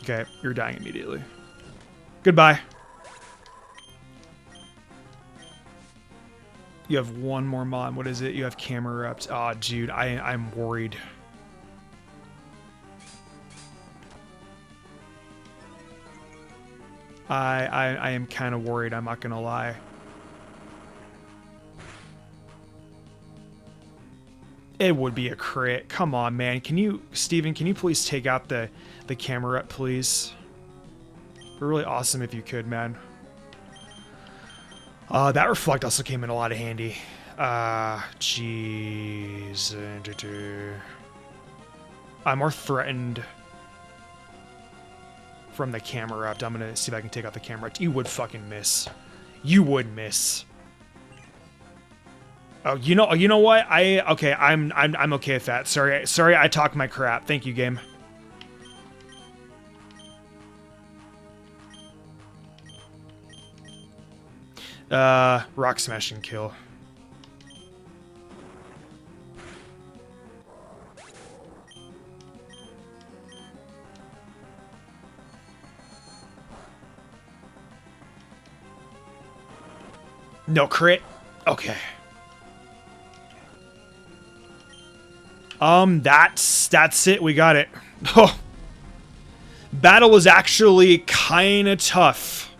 Okay, you're dying immediately. Goodbye. You have one more mon. What is it? You have camera erupt. Oh, dude, I'm worried. I am kind of worried, I'm not gonna lie. It would be a crit. Come on, man. Can you, Steven, can you please take out the camera up, please? It'd be really awesome if you could, man. That reflect also came in a lot of handy. Jeez. I'm more threatened from the camera up. I'm gonna see if I can take out the camera. You would fucking miss. You would miss. Oh, you know what? Okay, I'm okay with that. Sorry, I talked my crap. Thank you, game. Rock smash and kill. No crit? Okay. That's it. We got it. Oh. Battle was actually kind of tough.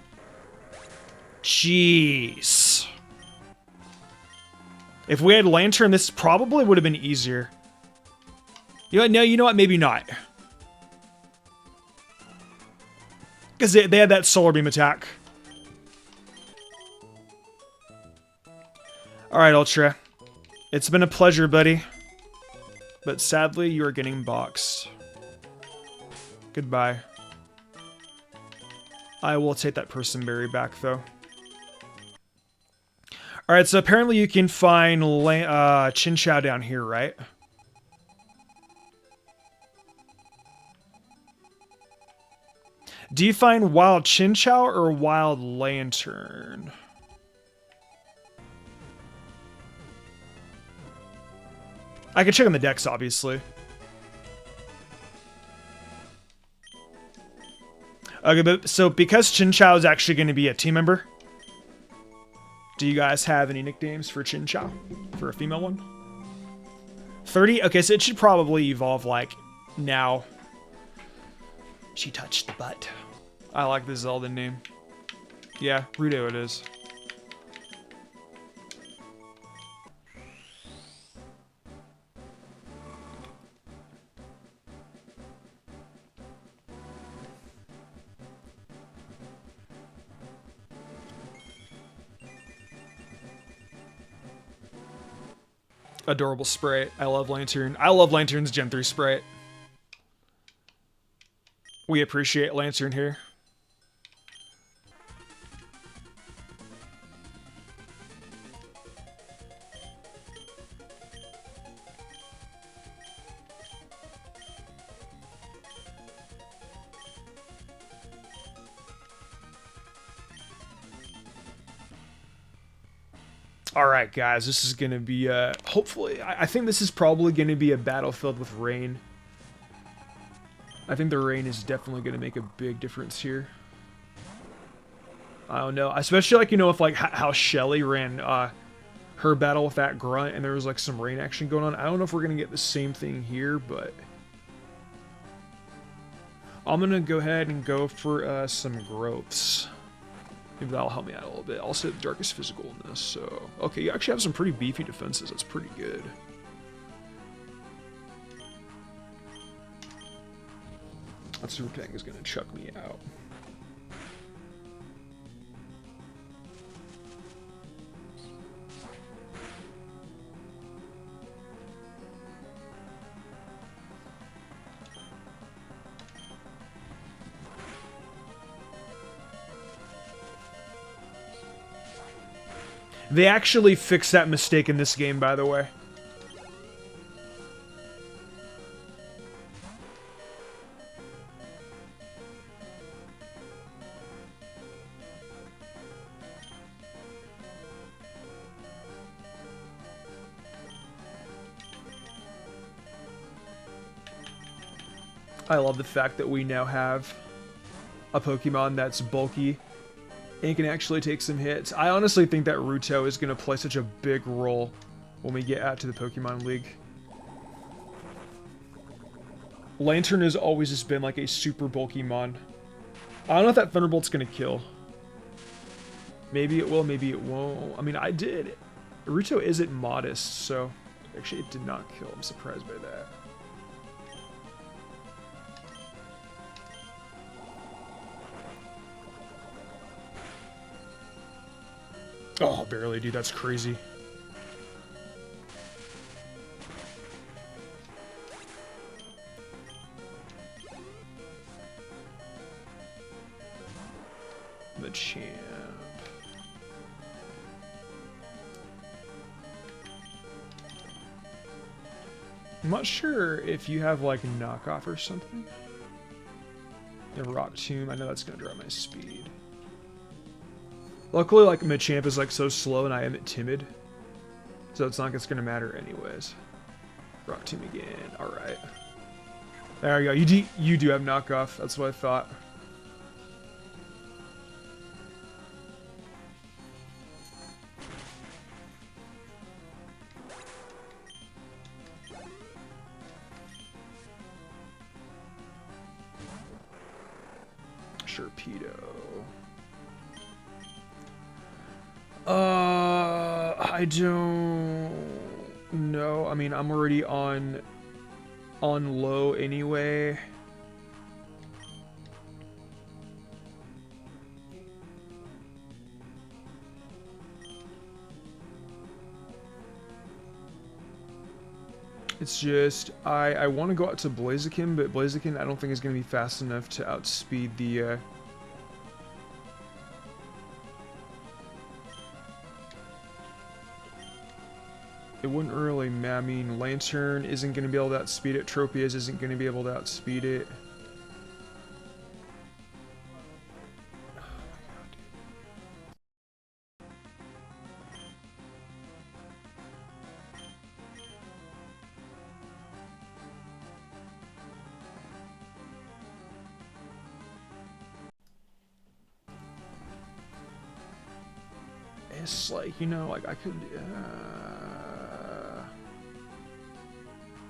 Jeez. If we had Lantern, this probably would have been easier. You know what? No, you know what? Maybe not. Because they had that Solar Beam attack. Alright, Ultra. It's been a pleasure, buddy. But sadly, you are getting boxed. Goodbye. I will take that Person Berry back, though. Alright, so apparently you can find Chinchou down here, right? Do you find Wild Chinchou or Wild Lantern? I can check on the decks, obviously. Okay, but so because Chinchou is actually going to be a team member, do you guys have any nicknames for Chinchou? For a female one? 30? Okay, so it should probably evolve like now. She touched the butt. I like the Zelda name. Yeah, Rudo it is. Adorable Sprite. I love Lantern. I love Lantern's Gen 3 Sprite. We appreciate Lantern here. Alright guys, this is gonna be, hopefully, I think this is probably gonna be a battlefield with rain. I think the rain is definitely gonna make a big difference here. I don't know, especially like, you know, if like how Shelly ran, her battle with that grunt and there was like some rain action going on. I don't know if we're gonna get the same thing here, but I'm gonna go ahead and go for, some growths. Maybe that'll help me out a little bit. Also, the darkest physical in this, so... Okay, you actually have some pretty beefy defenses. That's pretty good. That Super Tank is going to chuck me out. They actually fixed that mistake in this game, by the way. I love the fact that we now have a Pokemon that's bulky and can actually take some hits. I honestly think that Ruto is going to play such a big role when we get out to the Pokemon League. Lantern has always just been like a super bulky mon. I don't know if that Thunderbolt's going to kill. Maybe it will, maybe it won't. I mean, I did. Ruto isn't modest, so... Actually, it did not kill. I'm surprised by that. Oh, barely, dude. That's crazy. The champ. I'm not sure if you have, like, a knockoff or something. The Rock Tomb. I know that's going to drop my speed. Luckily, like, Machamp is, like, so slow and I am timid. So it's not like it's going to matter anyways. Rock Tomb again. Alright. There we go. You do have knockoff. That's what I thought. Sharpedo. I don't know. I mean, I'm already on low anyway. It's just, I want to go out to Blaziken, but Blaziken I don't think is going to be fast enough to outspeed the, it wouldn't really, I mean, Lantern isn't going to be able to outspeed it, Tropius isn't going to be able to outspeed it. It's like, you know, like I could,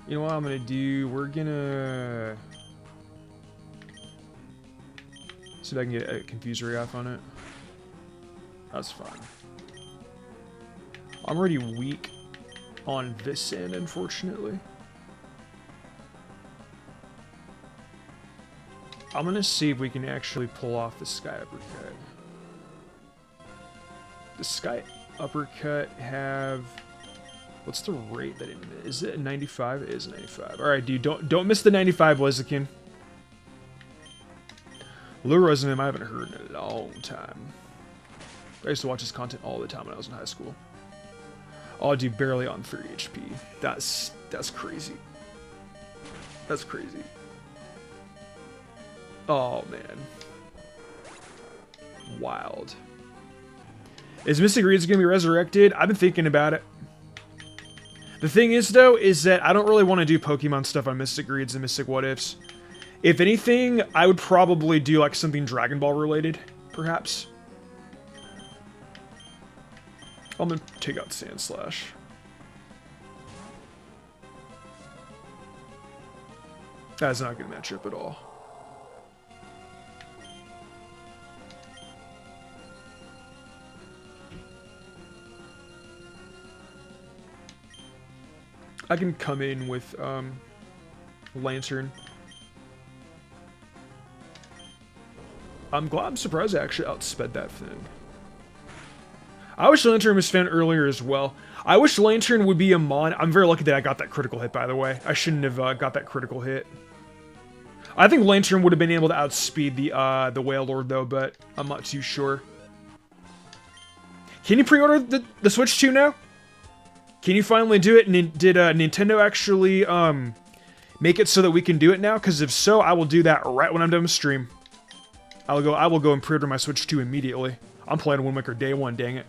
you know what I'm gonna do? We're gonna see if I can get a Confusory off on it. That's fine. I'm already weak on this end, unfortunately. I'm gonna see if we can actually pull off the Sky Uppercut. The Sky Uppercut have... What's the rate that it is? It 95? It is 95. Alright, dude, don't miss the 95, Blaziken. Lure Resonant I haven't heard in a long time. I used to watch his content all the time when I was in high school. Oh, dude, barely on 30 HP. That's crazy. That's crazy. Oh, man. Wild. Is Mystic Reeds going to be resurrected? I've been thinking about it. The thing is, though, is that I don't really want to do Pokemon stuff on Mystic Reeds and Mystic What Ifs. If anything, I would probably do like something Dragon Ball related, perhaps. I'm going to take out Sandslash. That's not going to match up at all. I can come in with Lantern. I'm surprised I actually outsped that thing. I wish Lantern was found earlier as well. I wish Lantern would be a mon. I'm very lucky that I got that critical hit, by the way. I shouldn't have got that critical hit. I think Lantern would have been able to outspeed the Wailord, though, but I'm not too sure. Can you pre-order the Switch 2 now? Can you finally do it? And did Nintendo actually make it so that we can do it now? Because if so, I will do that right when I'm done with stream. I will go and pre-order my Switch 2 immediately. I'm playing Wind Waker day one, dang it.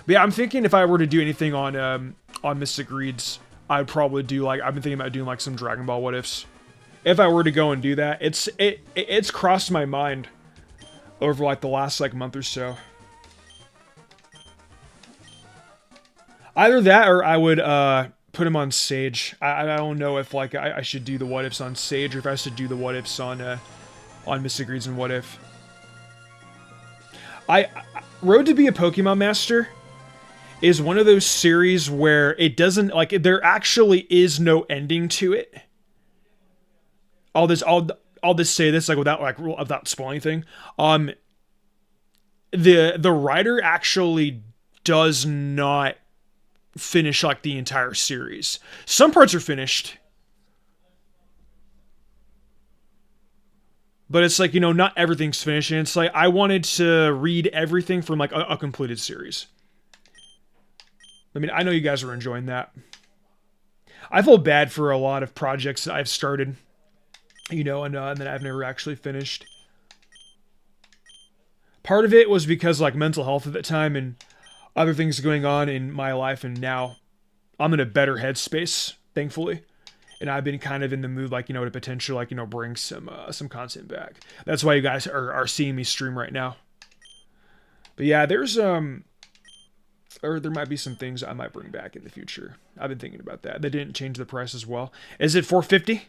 But yeah, I'm thinking if I were to do anything on Mystic Reeds, I'd probably do like, I've been thinking about doing like some Dragon Ball What Ifs. If I were to go and do that, it's crossed my mind over like the last like month or so. Either that or I would put him on Sage. I don't know if like I should do the What Ifs on Sage or if I should do the What Ifs on Mystic Reeds and What If. Road to be a Pokemon Master is one of those series where it doesn't, like, there actually is no ending to it. I'll just say this, like, without spoiling anything. The writer actually does not finish, like, the entire series. Some parts are finished. But it's like, you know, not everything's finished. And it's like, I wanted to read everything from, like, a completed series. I mean, I know you guys are enjoying that. I feel bad for a lot of projects that I've started, you know, and then I've never actually finished. Part of it was because, like, mental health at the time and other things going on in my life. And now I'm in a better headspace, thankfully. And I've been kind of in the mood, like, you know, to potentially, like, you know, bring some content back. That's why you guys are seeing me stream right now. But yeah, there's, or there might be some things I might bring back in the future. I've been thinking about that. They didn't change the price as well. Is it $450?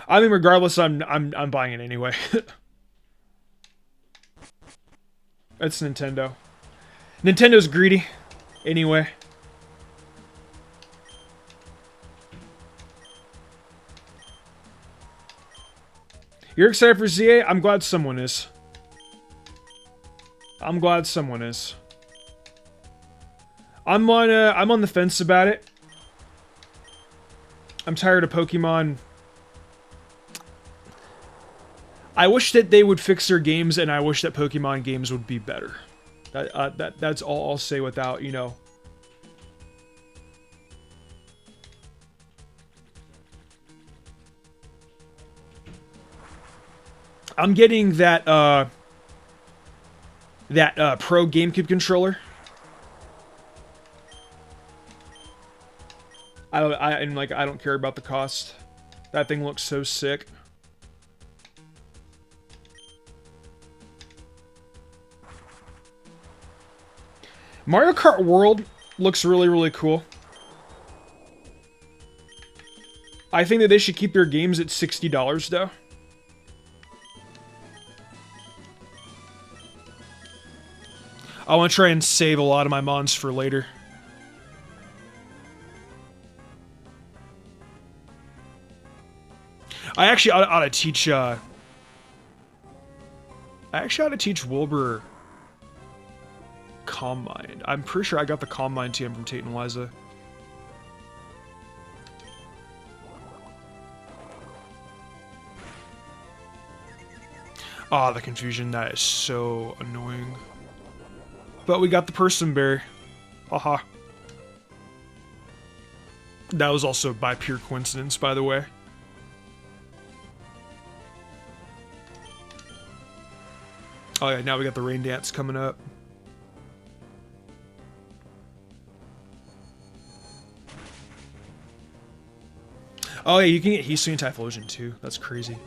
I mean, regardless, I'm buying it anyway. It's Nintendo. Nintendo's greedy. Anyway. You're excited for ZA? I'm glad someone is. I'm glad someone is. I'm on the fence about it. I'm tired of Pokemon. I wish that they would fix their games, and I wish that Pokemon games would be better. That's all I'll say without, you know. I'm getting that Pro GameCube controller. I don't care about the cost. That thing looks so sick. Mario Kart World looks really, really cool. I think that they should keep their games at $60 though. I want to try and save a lot of my mons for later. I actually ought to teach, I actually ought to teach Wilbur Calm Mind. I'm pretty sure I got the Calm Mind TM from Tate and Liza. Ah, the confusion. That is so annoying. But we got the Person Berry. Haha. That was also by pure coincidence, by the way. Oh yeah, now we got the Rain Dance coming up. Oh yeah, you can get Heat and Typhlosion too. That's crazy.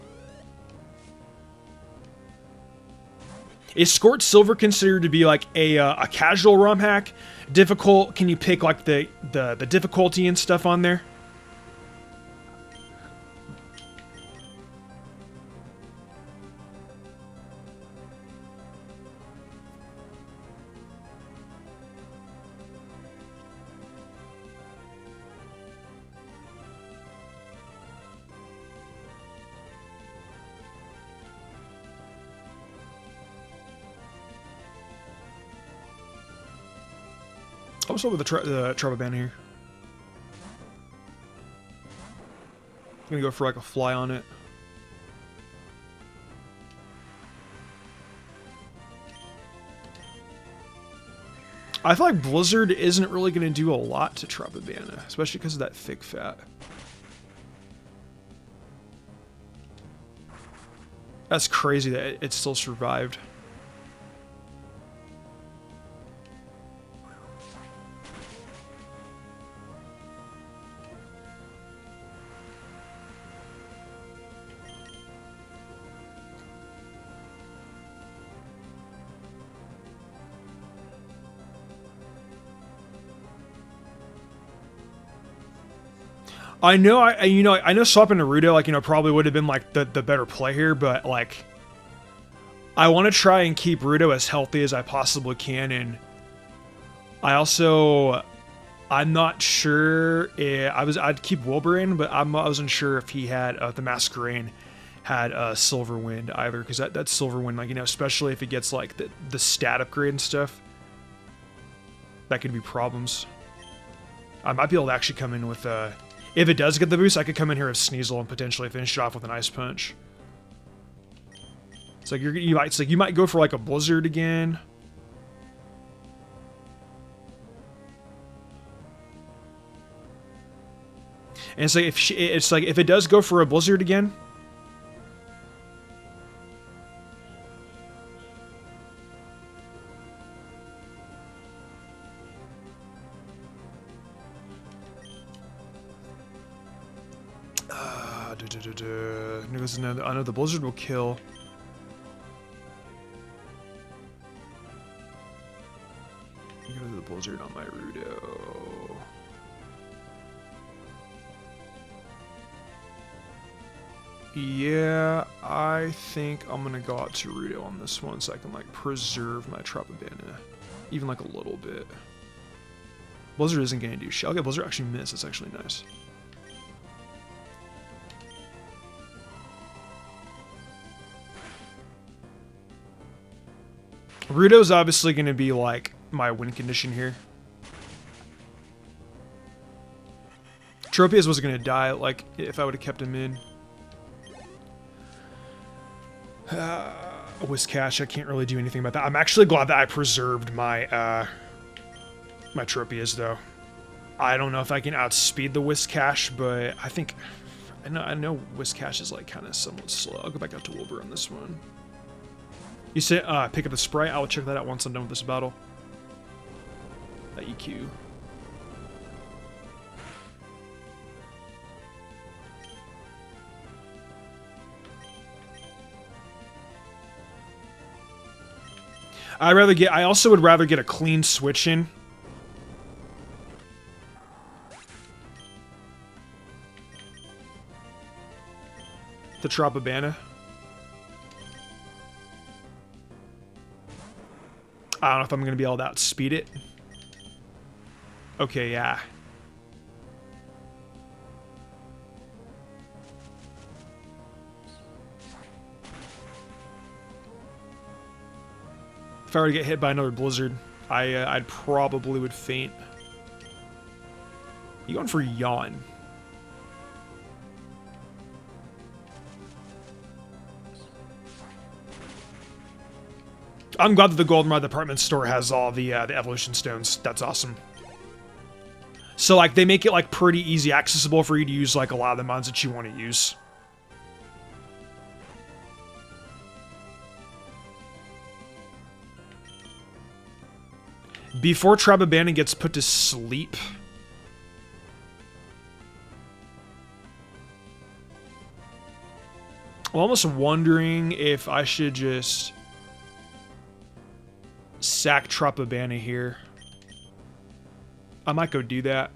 Is Scorched Silver considered to be like a casual ROM hack? Difficult? Can you pick like the difficulty and stuff on there? What's up with the Trouble Band here? I'm gonna go for like a fly on it. I feel like Blizzard isn't really gonna do a lot to Trapabana, especially because of that thick fat. That's crazy that it still survived. I know, I know swapping Naruto, like, probably would have been, like, the better play here, but, like, I want to try and keep Rudo as healthy as I possibly can, and I also, I'm not sure, I'd keep Wilbur in, but I wasn't sure if he had, the Masquerain had, Silver Wind either, because that's Silver Wind, like, especially if it gets, like, the stat upgrade and stuff, that could be problems. I might be able to actually come in with, if it does get the boost, I could come in here with Sneasel and potentially finish it off with an Ice Punch. It's like you might go for like a Blizzard again. And it's like if it does go for a Blizzard again. I know the Blizzard will kill. Go to the Blizzard on my Rudo. Yeah, I think I'm gonna go out to Rudo on this one so I can like preserve my Tropabana. Even like a little bit. Blizzard isn't gonna do shit. Okay, Blizzard actually missed. That's actually nice. Rudo's obviously gonna be like my win condition here. Tropius was gonna die like if I would have kept him in. Whiscash, I can't really do anything about that. I'm actually glad that I preserved my my Tropius though. I don't know if I can outspeed the Whiscash, but I think I know Whiscash is like kind of somewhat slow. I'll go back out to Wilbur on this one. You said pick up the Sprite. I'll check that out once I'm done with this battle. That EQ. I also would rather get a clean switch in. The Tropabana. I don't know if I'm going to be able to outspeed it. Okay, yeah. If I were to get hit by another Blizzard, I'd probably would faint. You going for Yawn? I'm glad that the Goldenrod department store has all the evolution stones. That's awesome. So like they make it like pretty easy accessible for you to use like a lot of the mods that you want to use. Before Tropabana gets put to sleep. I'm almost wondering if I should just sack Tropabana here. I might go do that.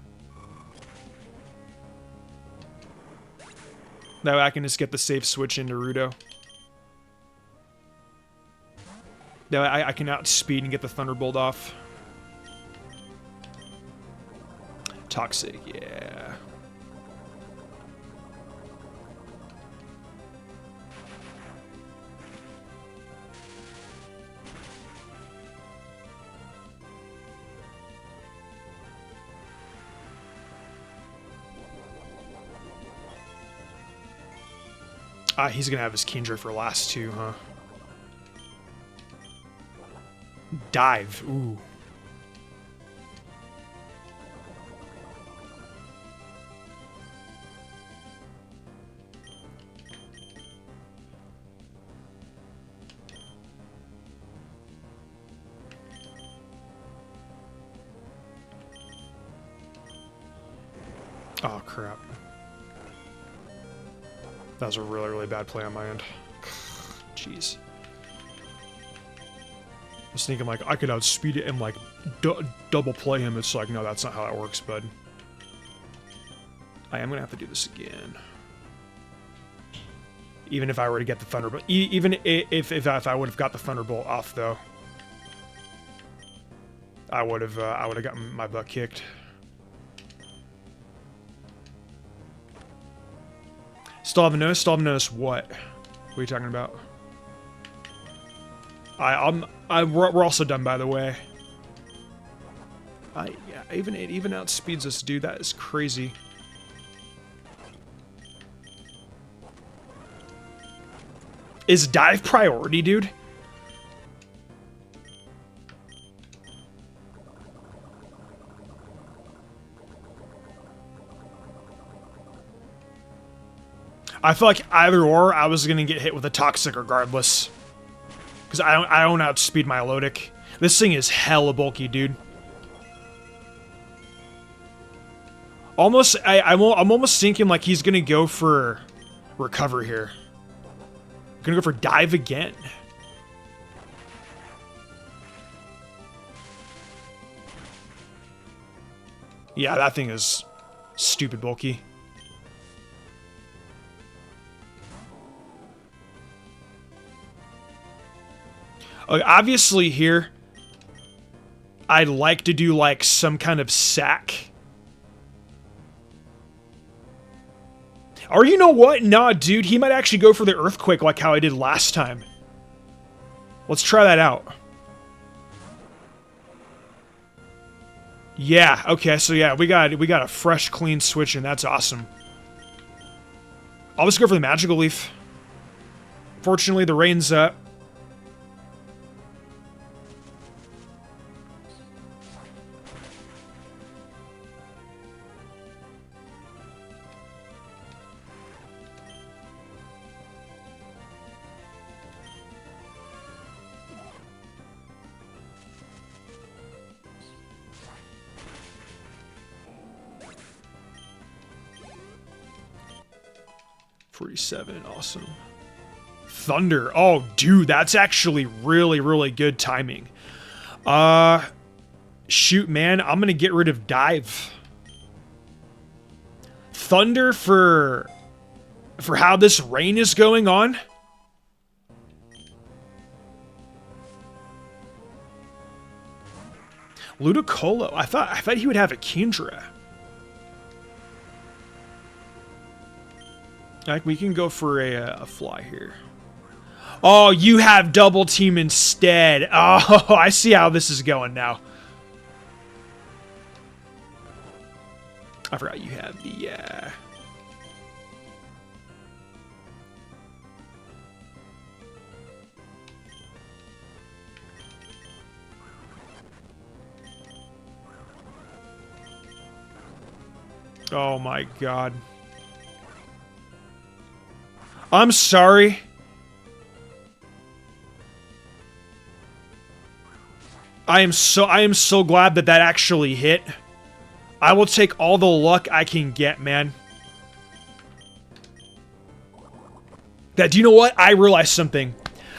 That way I can just get the safe switch into Rudo. That way I can outspeed and get the Thunderbolt off. Toxic, yeah. He's gonna have his Kingdra for last too, huh? Dive, ooh. Oh, crap. That was a really, really bad play on my end. Jeez. I was thinking, like, I could outspeed it and, like, double play him. It's like, no, that's not how that works, bud. I am going to have to do this again. Even if I were to get the Thunderbolt. Even if I would have got the Thunderbolt off, though. I would have gotten my butt kicked. Still haven't noticed? Still haven't noticed what? What are you talking about? We're also done, by the way. Yeah, it even outspeeds us, dude. That is crazy. Is dive priority, dude? I feel like either or, I was gonna get hit with a Toxic regardless. Because I don't outspeed my Elodic. This thing is hella bulky, dude. Almost, I'm almost thinking like he's gonna go for recover here. Gonna go for dive again. Yeah, that thing is stupid bulky. Obviously here, I'd like to do like some kind of sack. Or you know what? Nah, dude, he might actually go for the earthquake like how I did last time. Let's try that out. Yeah, okay, so yeah, we got a fresh, clean switch, and that's awesome. I'll just go for the Magical Leaf. Fortunately, the rain's up. $47, awesome. Thunder. Oh, dude, that's actually really, really good timing. Shoot, man, I'm gonna get rid of Dive. Thunder for how this rain is going on. Ludicolo. I thought he would have a Kingdra. Like, we can go for a fly here. Oh, you have double team instead. Oh, I see how this is going now. I forgot you have the, Oh my god. I'm sorry. I am so glad that actually hit. I will take all the luck I can get, man. Do you know what? I realized something.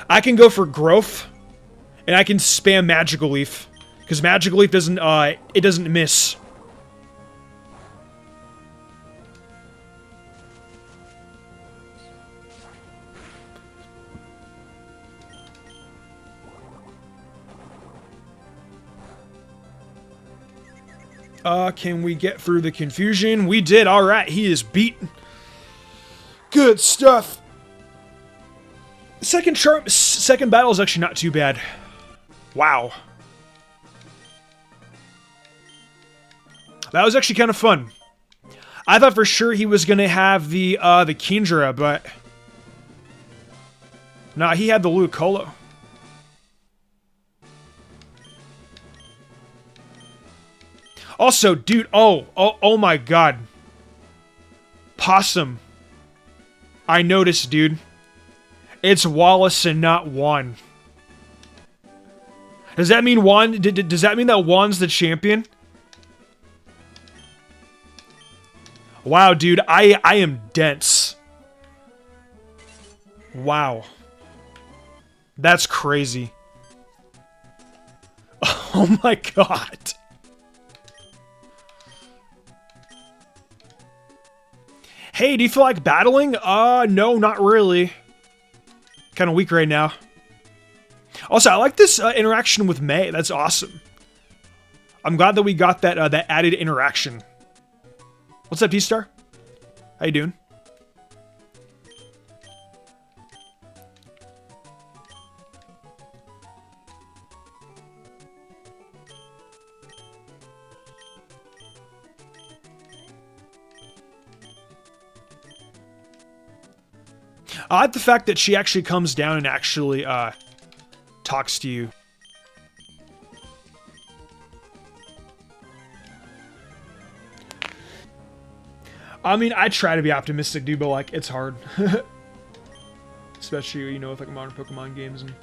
I can go for growth, and I can spam Magical Leaf, because Magical Leaf doesn't it doesn't miss. Can we get through the confusion? We did. All right, he is beaten. Good stuff. Second battle is actually not too bad. Wow. That was actually kind of fun. I thought for sure he was gonna have the Kingdra, but nah, he had the Ludicolo. Also, dude, oh my god. Possum. I noticed, dude. It's Wallace and not Juan. Does that mean Juan, does that mean that Juan's the champion? Wow, dude, I am dense. Wow. That's crazy. Oh my god. Hey, do you feel like battling? No, not really. Kind of weak right now. Also, I like this interaction with May. That's awesome. I'm glad that we got that that added interaction. What's up, D-Star? How you doing? I like the fact that she actually comes down and actually talks to you. I mean, I try to be optimistic, dude, but like, it's hard. Especially, you know, with like modern Pokemon games and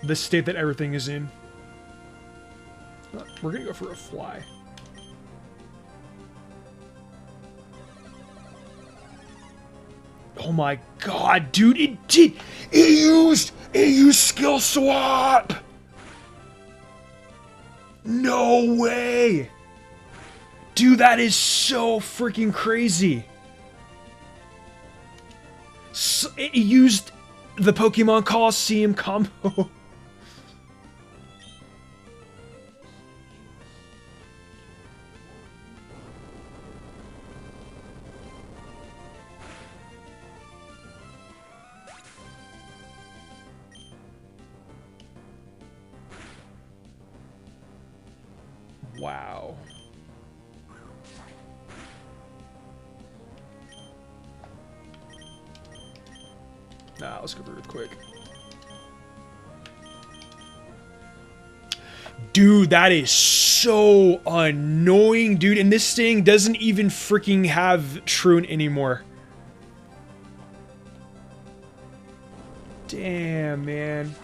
the state that everything is in. We're gonna go for a fly. Oh my god, dude, it used skill swap! No way! Dude, that is so freaking crazy. So, it used The Pokemon Coliseum combo. Wow. Nah, let's go through it quick. Dude, that is so annoying, dude. And this thing doesn't even freaking have Troon anymore. Damn, man.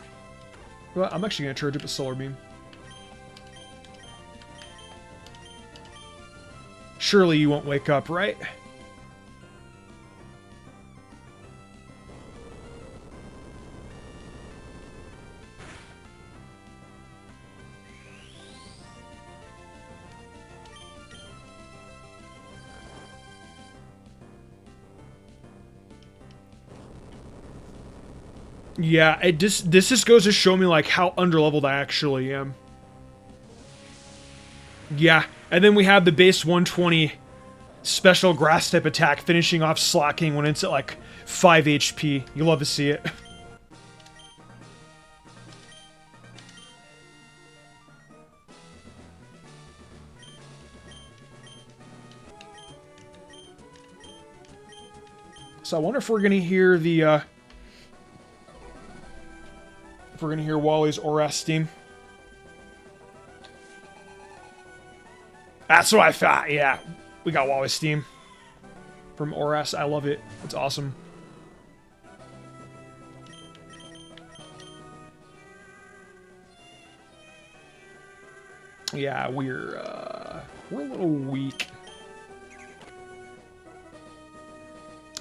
Well, I'm actually going to charge up a Solar Beam. Surely you won't wake up, right? Yeah, this just goes to show me like how underleveled I actually am. Yeah, and then we have the base 120 special grass type attack finishing off Slacking when it's at like 5 HP. You love to see it. So I wonder if we're gonna hear the if we're gonna hear WallE's Oras theme. That's what I thought, yeah. We got WallE's theme from Oras. I love it. It's awesome. Yeah, we're a little weak.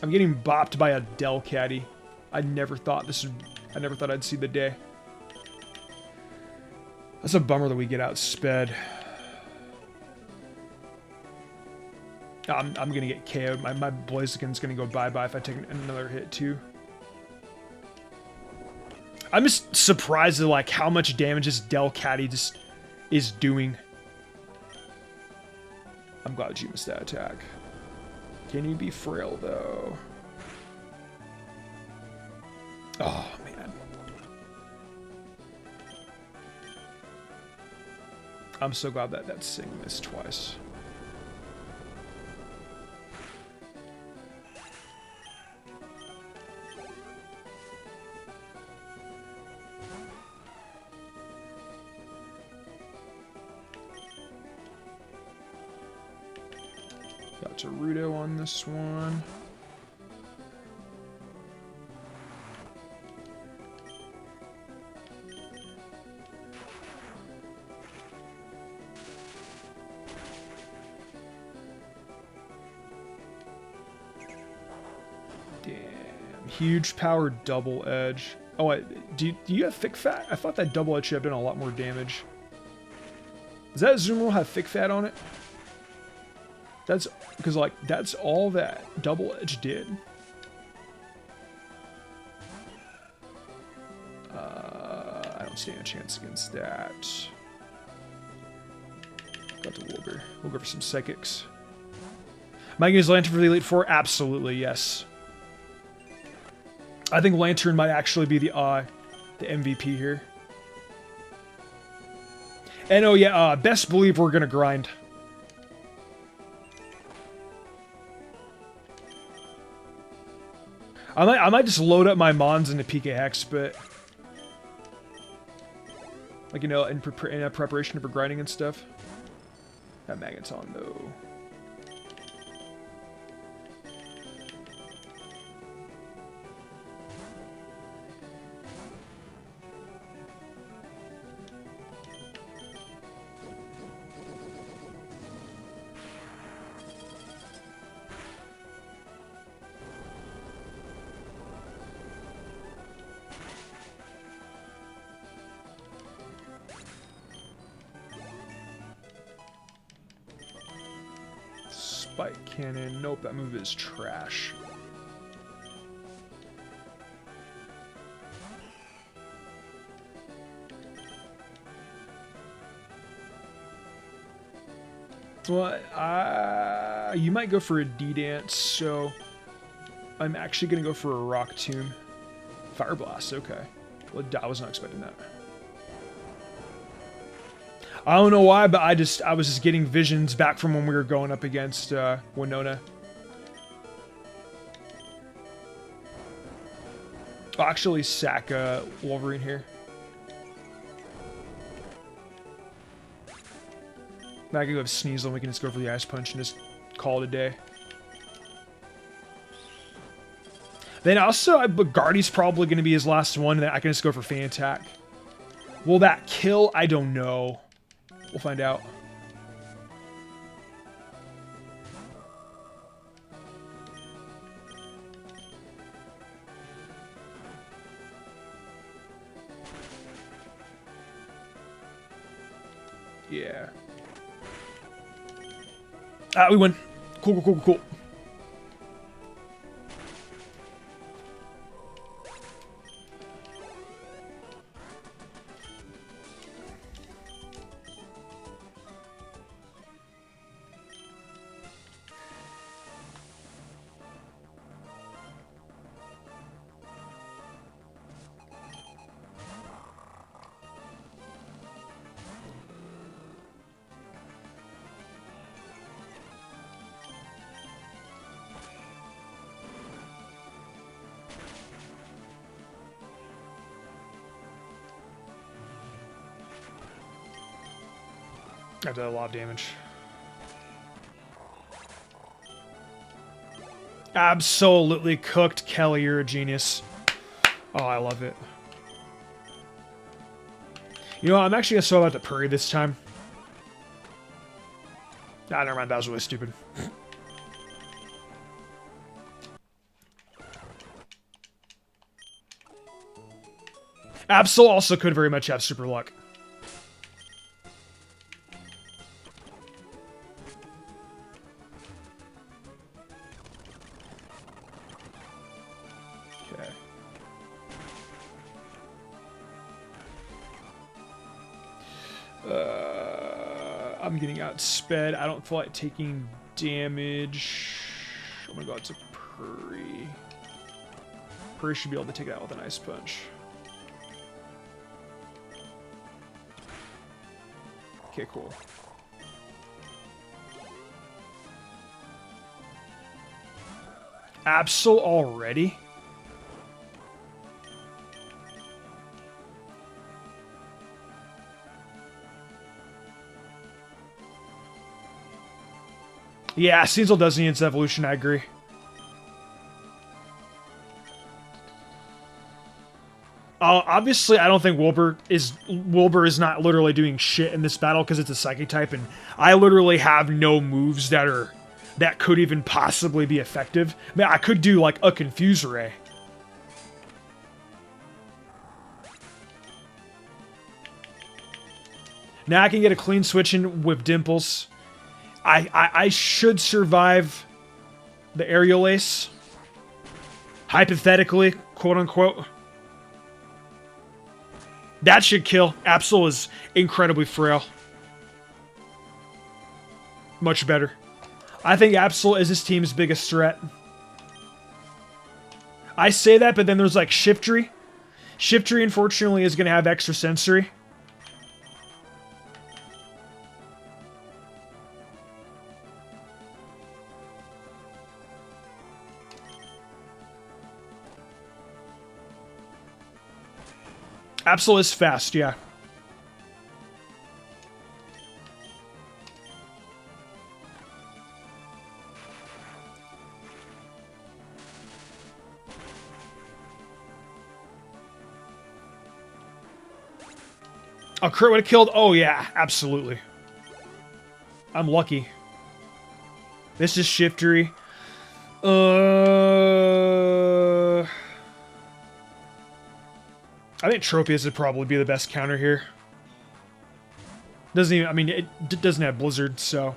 I'm getting bopped by a Delcatty. I never thought I'd see the day. That's a bummer that we get outsped. I'm gonna get KO'd. My Blaziken's gonna go bye-bye if I take another hit too. I'm just surprised at like how much damage this Delcatty just is doing. I'm glad you missed that attack. Can you be frail though? Oh man. I'm so glad that Sing missed twice. Got Gerudo on this one. Huge power double edge. Oh, do you have thick fat? I thought that double edge should have done a lot more damage. Does that Zoomer have thick fat on it? That's because like that's all that double edge did. I don't stand a chance against that. Got the Wilbur. We'll go for some psychics. Am I gonna use Lantern for the Elite Four? Absolutely, yes. I think Lantern might actually be the MVP here. And oh yeah, best believe we're gonna grind. I might just load up my Mons into PK Hex, but like you know, in preparation for grinding and stuff. That Magneton though. Spike Cannon. Nope, that move is trash. Well, you might go for a D-Dance, so I'm actually going to go for a Rock Tomb. Fire Blast, okay. Well, I was not expecting that. I don't know why, but I was just getting visions back from when we were going up against Winona. I'll actually sack Wolverine here. Now I can go have Sneasel and we can just go for the Ice Punch and just call it a day. Then also, Guardy's probably going to be his last one, and then I can just go for Fan Attack. Will that kill? I don't know. We'll find out. Yeah. We win. Cool, cool, cool, cool. I've done a lot of damage. Absolutely cooked, Kelly. You're a genius. Oh, I love it. You know what? I'm actually going to throw out the Purry this time. Ah, never mind. That was really stupid. Absol also could very much have super luck. I'm getting outsped. I don't feel like taking damage. I'm gonna go out to Purry. Purry should be able to take it out with an Ice Punch. Okay, cool. Absol already? Yeah, Sneasel does need its evolution, I agree. Obviously, I don't think Wilbur is not literally doing shit in this battle because it's a Psychic type, and I literally have no moves that could even possibly be effective. I mean, I could do like a Confuse Ray. Now I can get a clean switch in with Dimples. I should survive the Aerial Ace. Hypothetically, quote unquote. That should kill. Absol is incredibly frail. Much better. I think Absol is his team's biggest threat. I say that, but then there's like Shiftry. Shiftry, unfortunately, is going to have extra sensory. Absol is fast, yeah. A crit would have killed? Oh yeah, absolutely. I'm lucky. This is Shiftry. I think Tropius would probably be the best counter here. Doesn't even, I mean, it doesn't have Blizzard, so.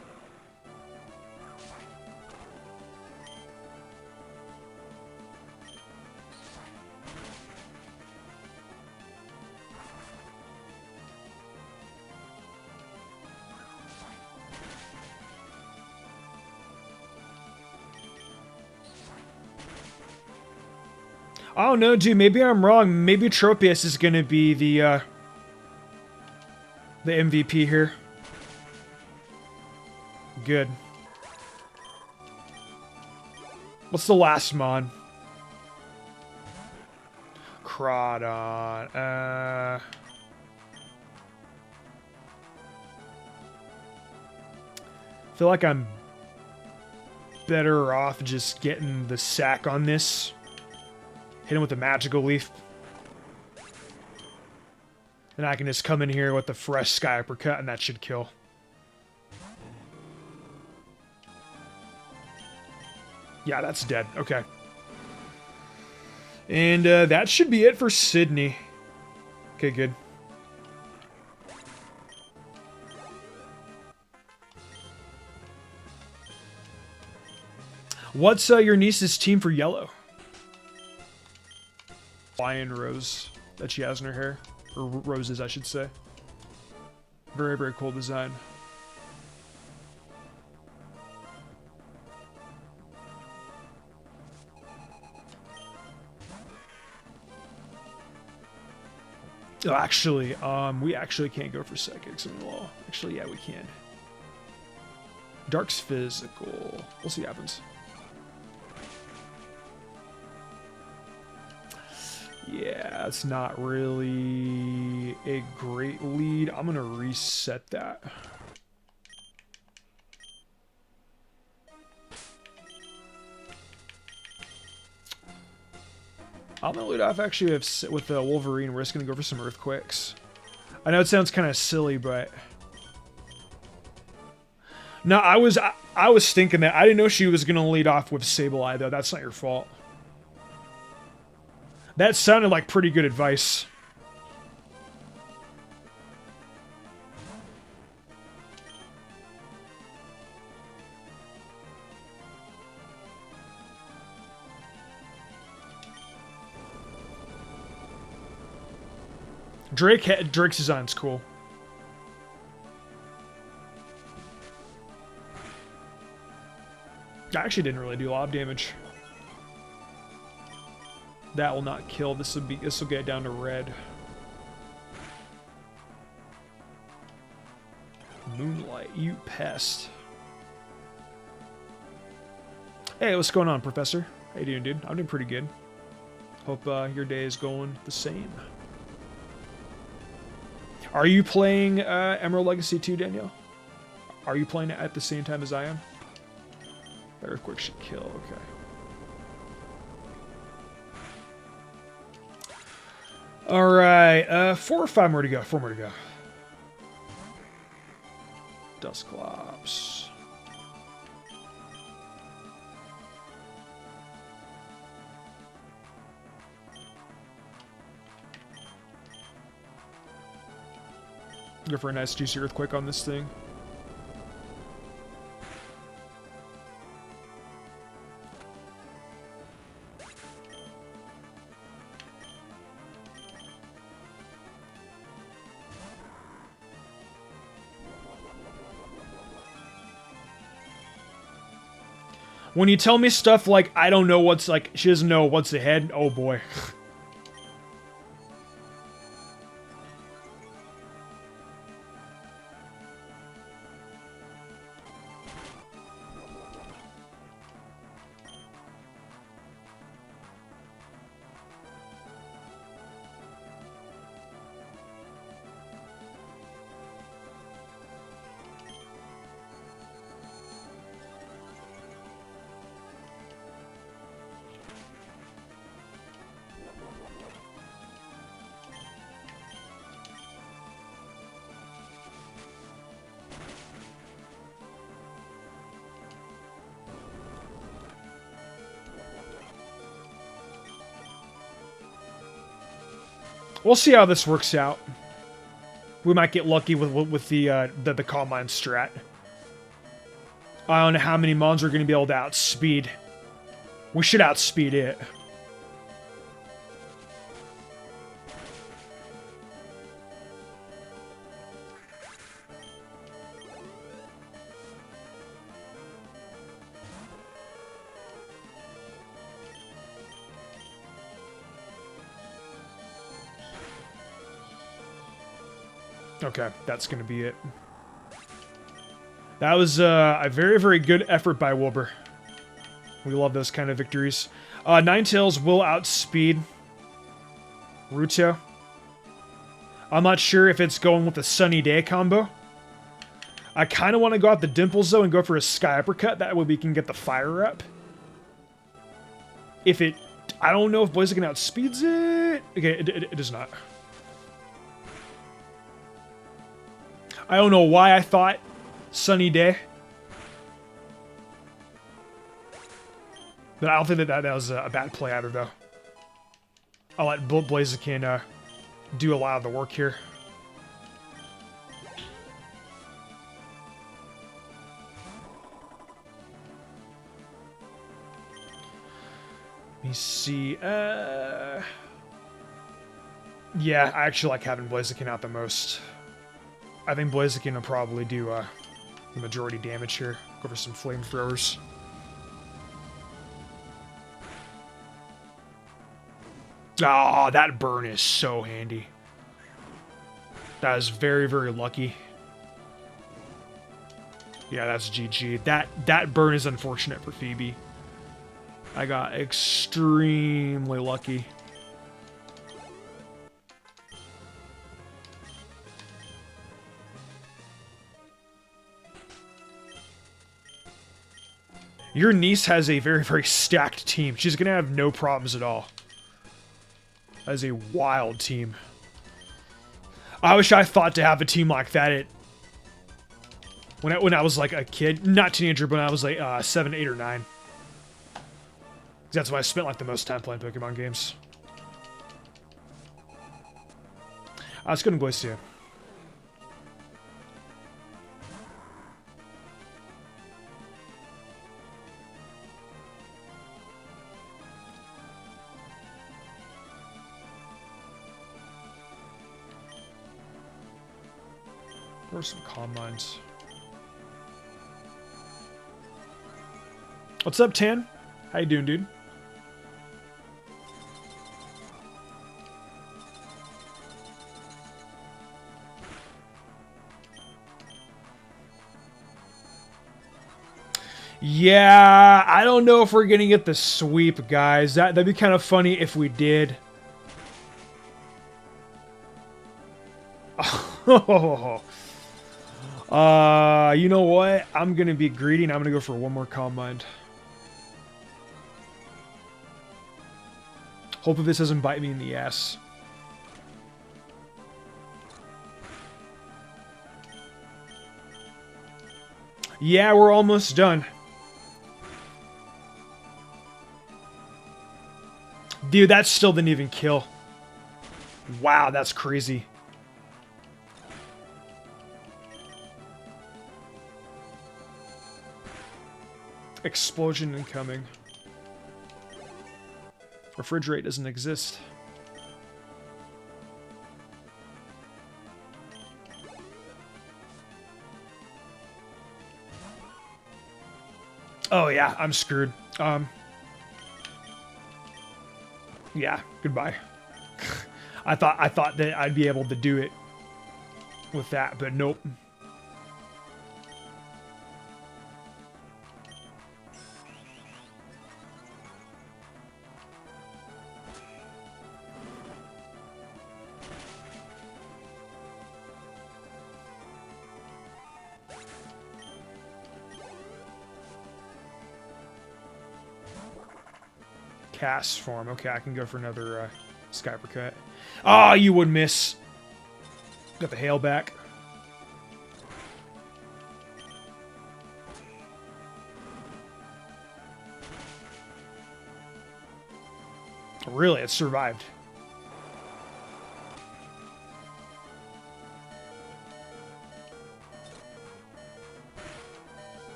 I don't know, dude. Maybe I'm wrong. Maybe Tropius is gonna be the MVP here. Good. What's the last mon? Groudon. I feel like I'm better off just getting the sack on this. Hit him with a magical leaf. Then I can just come in here with the fresh sky uppercut and that should kill. Yeah, that's dead. Okay. And that should be it for Sydney. Okay, good. What's your niece's team for yellow? Lion rose that she has in her hair. Or roses, I should say. Very, very cool design. Oh, actually, we actually can't go for psychics in WallE. Actually, yeah, we can. Dark's physical. We'll see what happens. Yeah, it's not really a great lead. I'm gonna reset that. I'm gonna lead off actually with the Wolverine. We're just gonna go for some Earthquakes. I know it sounds kind of silly, but no, I was thinking that. I didn't know she was gonna lead off with Sableye though. That's not your fault. That sounded like pretty good advice. Drake's design's cool. I actually didn't really do a lot of damage. That will not kill. This will get down to red. Moonlight, you pest. Hey, what's going on, Professor? How you doing, dude? I'm doing pretty good. Hope your day is going the same. Are you playing Emerald Legacy 2, Danielle? Are you playing it at the same time as I am? Earthquake should kill, okay. Alright, 4 or 5 more to go. 4 more to go. Dusclops. Go for a nice juicy Earthquake on this thing. When you tell me stuff like, I don't know what's, like, she doesn't know what's ahead, oh boy. We'll see how this works out. We might get lucky with the Calm Mind strat. I don't know how many mons are going to be able to outspeed. We should outspeed it. Okay, that's going to be it. That was a very, very good effort by Wilbur. We love those kind of victories. Ninetales will outspeed Ruto. I'm not sure if it's going with the Sunny Day combo. I kind of want to go out the Dimples, though, and go for a Sky Uppercut. That way we can get the Fire up. If it... I don't know if Blaziken outspeeds it. Okay, it does not. I don't know why I thought Sunny Day. But I don't think that was a bad play either, though. I'll let Blaziken do a lot of the work here. Let me see. Yeah, I actually like having Blaziken out the most. I think Blaziken will probably do the majority damage here. Go for some flamethrowers. Oh, that burn is so handy. That is very, very lucky. Yeah, that's GG. That burn is unfortunate for Phoebe. I got extremely lucky. Your niece has a very, very stacked team. She's going to have no problems at all. That is a wild team. I wish I thought to have a team like that when I was like a kid. Not teenager, but when I was like 7, 8, or 9. That's why I spent like the most time playing Pokemon games. Let's go to Glacia. Or some Calm Minds. What's up, Tan? How you doing, dude? Yeah, I don't know if we're gonna get the sweep, guys. That'd be kind of funny if we did. You know what? I'm gonna be greedy and I'm gonna go for one more Calm Mind. Hope this doesn't bite me in the ass. Yeah, we're almost done. Dude, that still didn't even kill. Wow, that's crazy. Explosion incoming. Refrigerate doesn't exist. Oh yeah, I'm screwed. Yeah, goodbye. I thought that I'd be able to do it with that, but nope. Cast form. Okay, I can go for another Sky Uppercut. Ah, you would miss. Got the hail back. Really, it survived.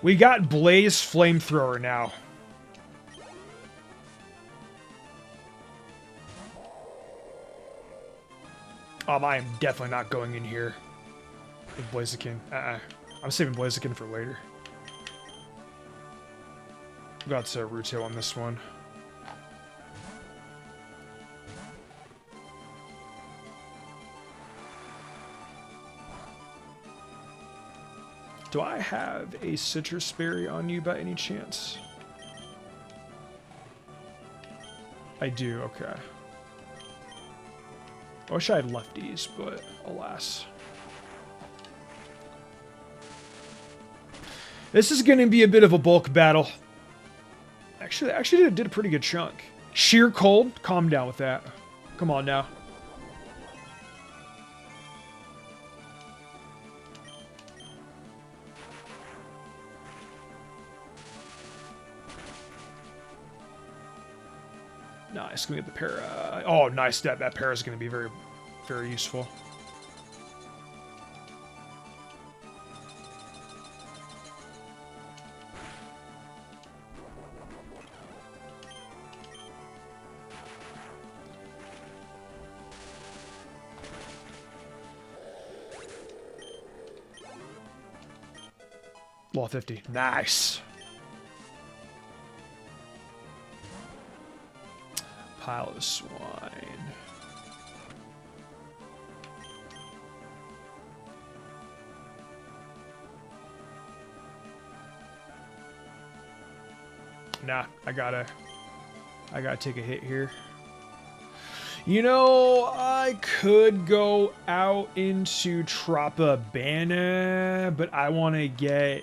We got Blaze Flamethrower now. I am definitely not going in here with Blaziken. I'm saving Blaziken for later. Got Ruto on this one. Do I have a Citrus Berry on you by any chance? I do, okay. I wish I had lefties, but alas. This is going to be a bit of a bulk battle. Actually did a pretty good chunk. Sheer cold? Calm down with that. Come on now. Nice, can we get the para? Oh, nice. That para is going to be very, very useful. Law 50. Nice. Pile of swine. Nah, I gotta take a hit here. You know, I could go out into Tropabana, but I don't want to get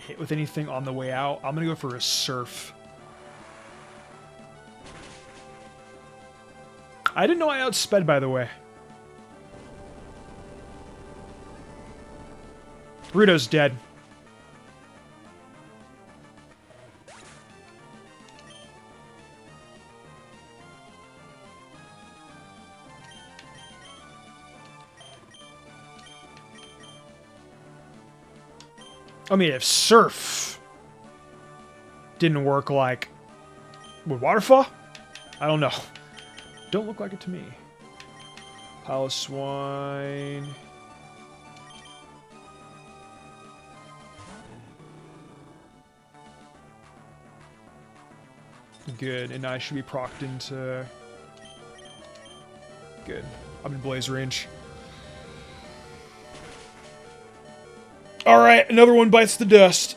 hit with anything on the way out. I'm gonna go for a Surf. I didn't know I outsped, by the way. Ruto's dead. I mean, if Surf didn't work, like, with Waterfall? I don't know. Don't look like it to me. Pile of swine. Good, and I should be procced into... Good. I'm in Blaze range. Alright, another one bites the dust.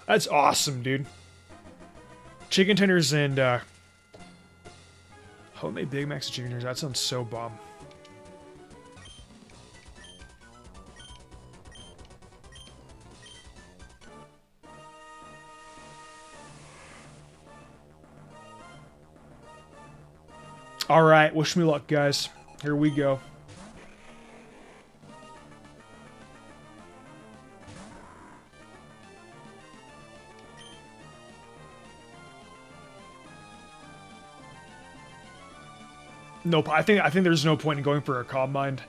That's awesome, dude. Chicken tenders and, homemade Big Macs and chicken tenders. That sounds so bomb. Alright, wish me luck, guys. Here we go. Nope, I think there's no point in going for a Calm Mind.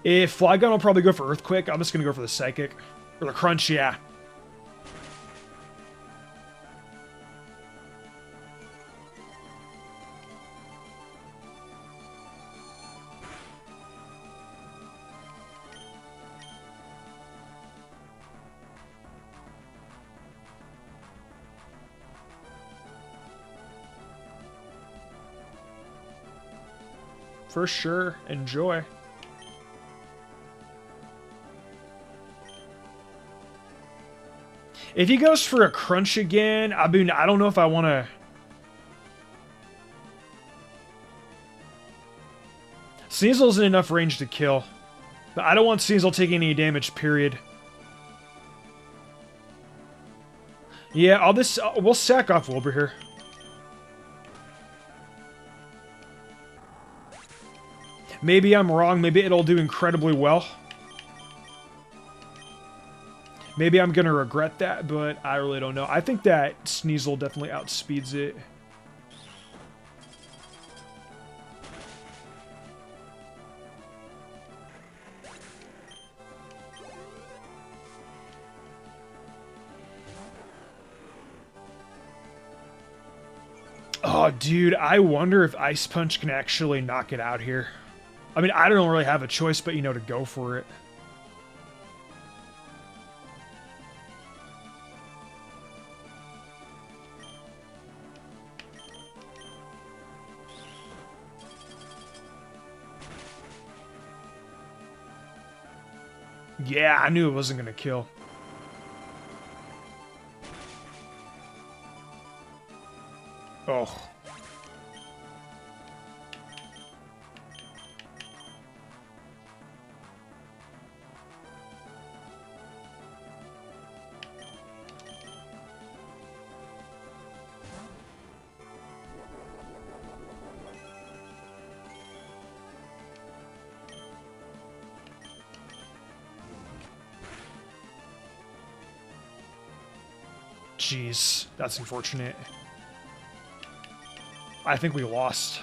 If Flygon will probably go for Earthquake, I'm just gonna go for the Psychic. Or the Crunch, yeah. For sure. Enjoy. If he goes for a Crunch again, I mean, I don't know if I want to... Sneasel's in enough range to kill. But I don't want Sneasel taking any damage, period. Yeah, we'll sack off Wilbur here. Maybe I'm wrong. Maybe it'll do incredibly well. Maybe I'm going to regret that, but I really don't know. I think that Sneasel definitely outspeeds it. Oh, dude, I wonder if Ice Punch can actually knock it out here. I mean, I don't really have a choice but, you know, to go for it. Yeah, I knew it wasn't going to kill. Oh. Jeez, that's unfortunate. I think we lost.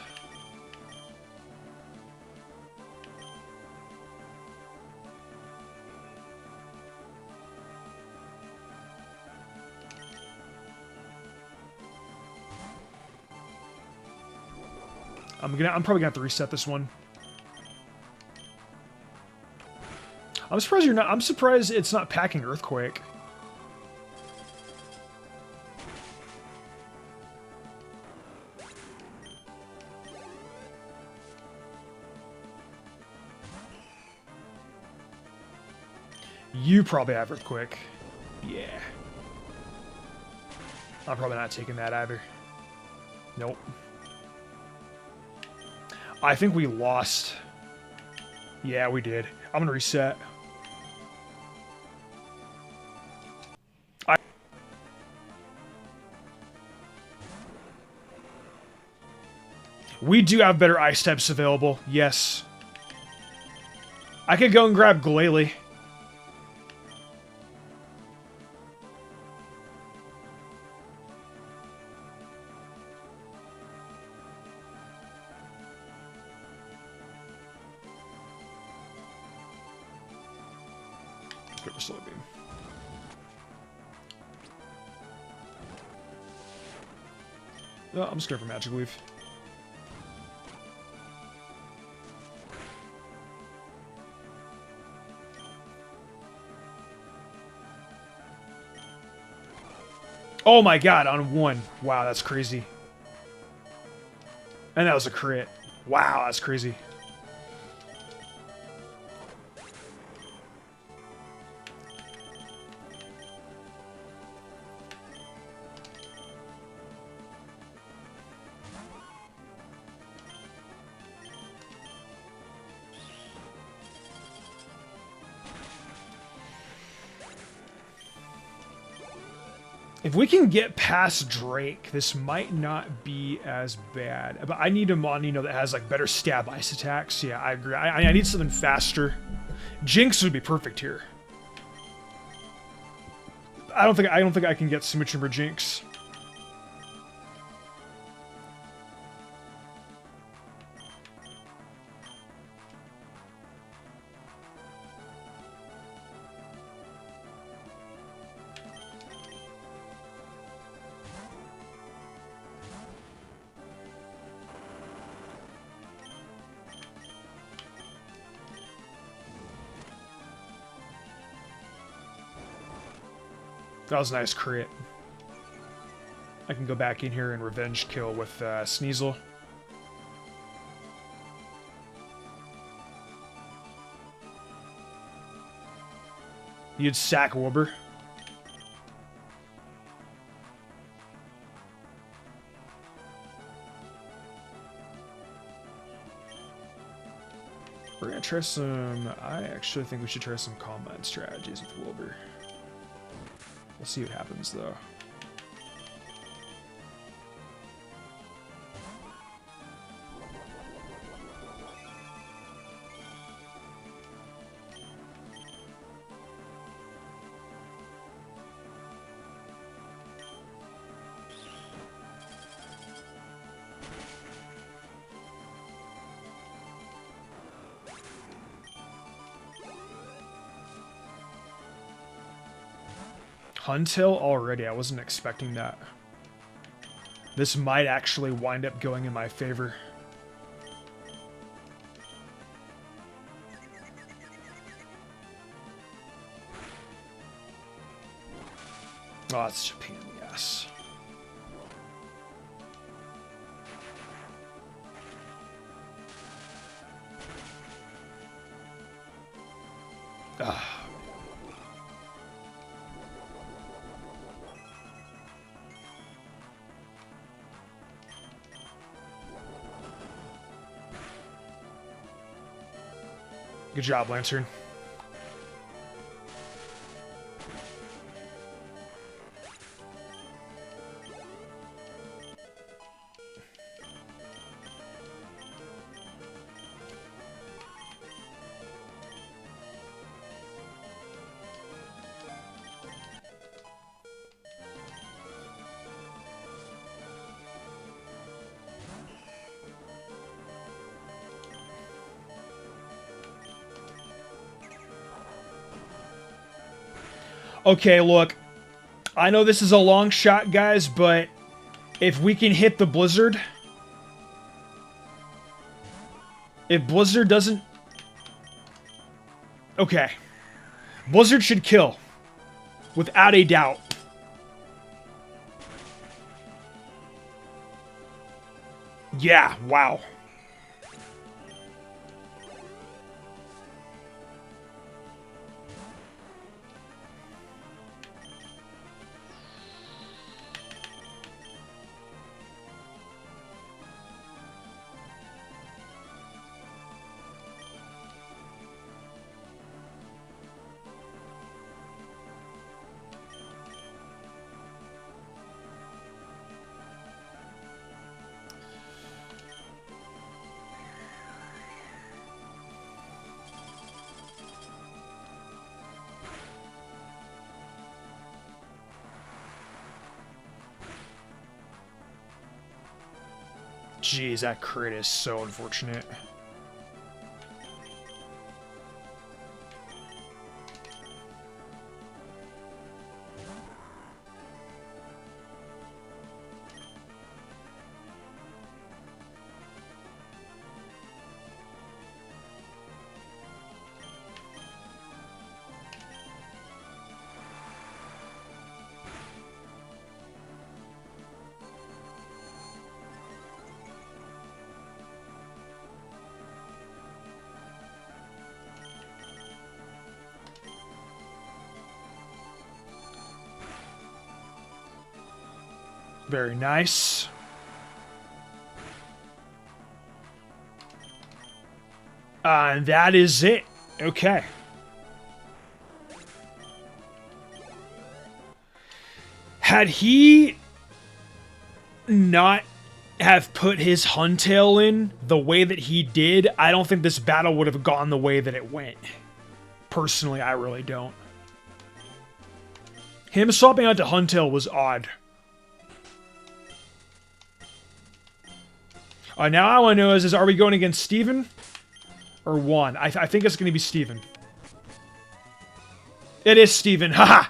I'm probably gonna have to reset this one. I'm surprised it's not packing Earthquake. You probably have Earthquake. Yeah. I'm probably not taking that either. Nope. I think we lost. Yeah, we did. I'm gonna reset. We do have better ice types available. Yes. I could go and grab Glalie. No, I'm scared for Magic Leaf. Oh my god, on one. Wow, that's crazy. And that was a crit. Wow, that's crazy. If we can get past Drake, this might not be as bad. But I need a Monino that has like better stab ice attacks. Yeah, I agree. I need something faster. Jinx would be perfect here. I don't think I can get Symmetry for Jinx. That was a nice crit. I can go back in here and revenge kill with Sneasel. You'd sack Wilbur. We're gonna try some... I actually think we should try some combat strategies with Wilbur. We'll see what happens, though. Huntail already? I wasn't expecting that. This might actually wind up going in my favor. Oh, it's a pain in the ass. Ah. Good job, Lantern. Okay, look. I know this is a long shot, guys, but if we can hit the Blizzard... If Blizzard doesn't... Okay. Blizzard should kill. Without a doubt. Yeah, wow. Jeez, that crit is so unfortunate. Very nice. And that is it. Okay. Had he not have put his Huntail in the way that he did, I don't think this battle would have gone the way that it went. Personally, I really don't. Him swapping out to Huntail was odd. Now all I want to know is are we going against Steven? Or Juan? I think it's going to be Steven. It is Steven. Haha!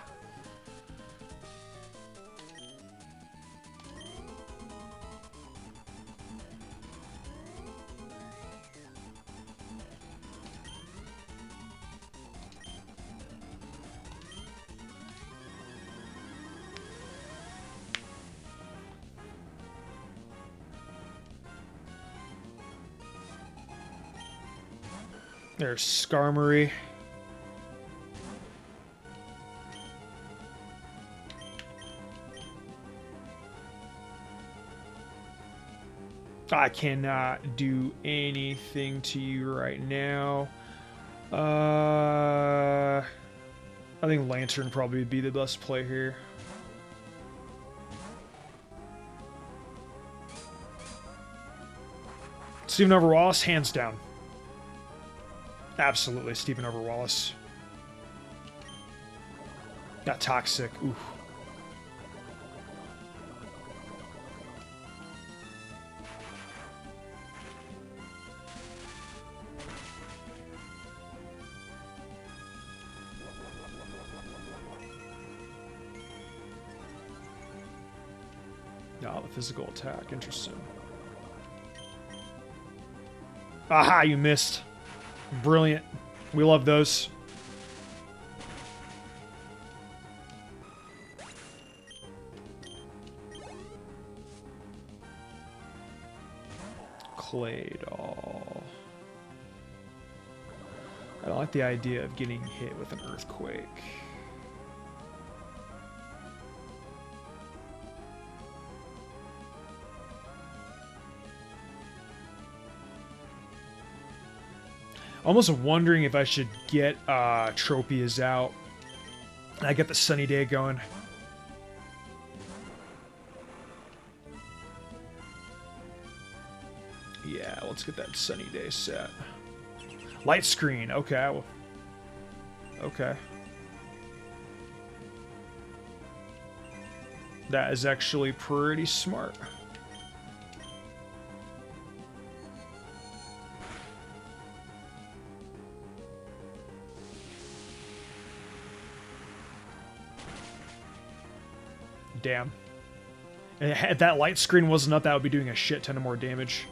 There's Skarmory. I cannot do anything to you right now. I think Lantern probably would be the best play here. Steven over Wallace, hands down. Absolutely, Steven over Wallace. Got Toxic. Ooh. No, the physical attack. Interesting. Aha, you missed. Brilliant. We love those. Claydol. I don't like the idea of getting hit with an earthquake. Almost wondering if I should get Tropius out. And I get the Sunny Day going. Yeah, let's get that Sunny Day set. Light screen, okay. Okay. That is actually pretty smart. Damn. And if that light screen wasn't up, that would be doing a shit ton of more damage.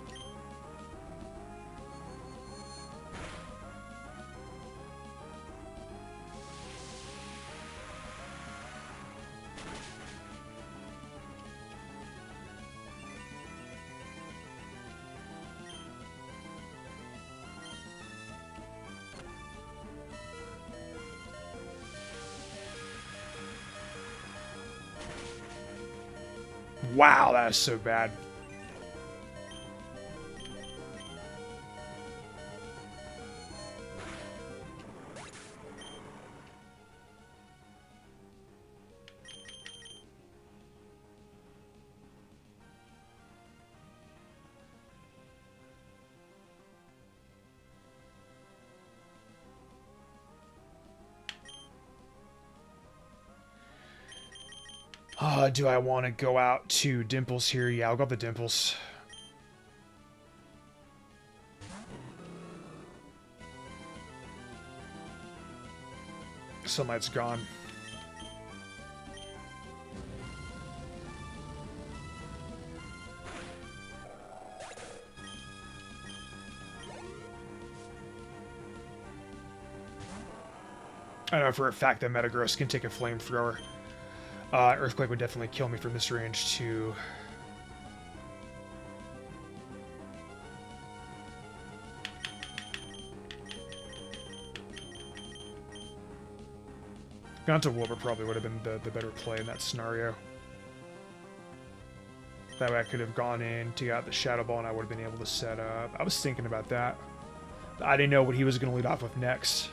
Wow, that is so bad. Do I want to go out to Dimples here? Yeah, I'll go up the Dimples. Sunlight's gone. I know for a fact that Metagross can take a flamethrower. Earthquake would definitely kill me from this range, too. Gone to Wilbur probably would have been the better play in that scenario. That way I could have gone in to get the Shadow Ball and I would have been able to set up. I was thinking about that. I didn't know what he was going to lead off with next.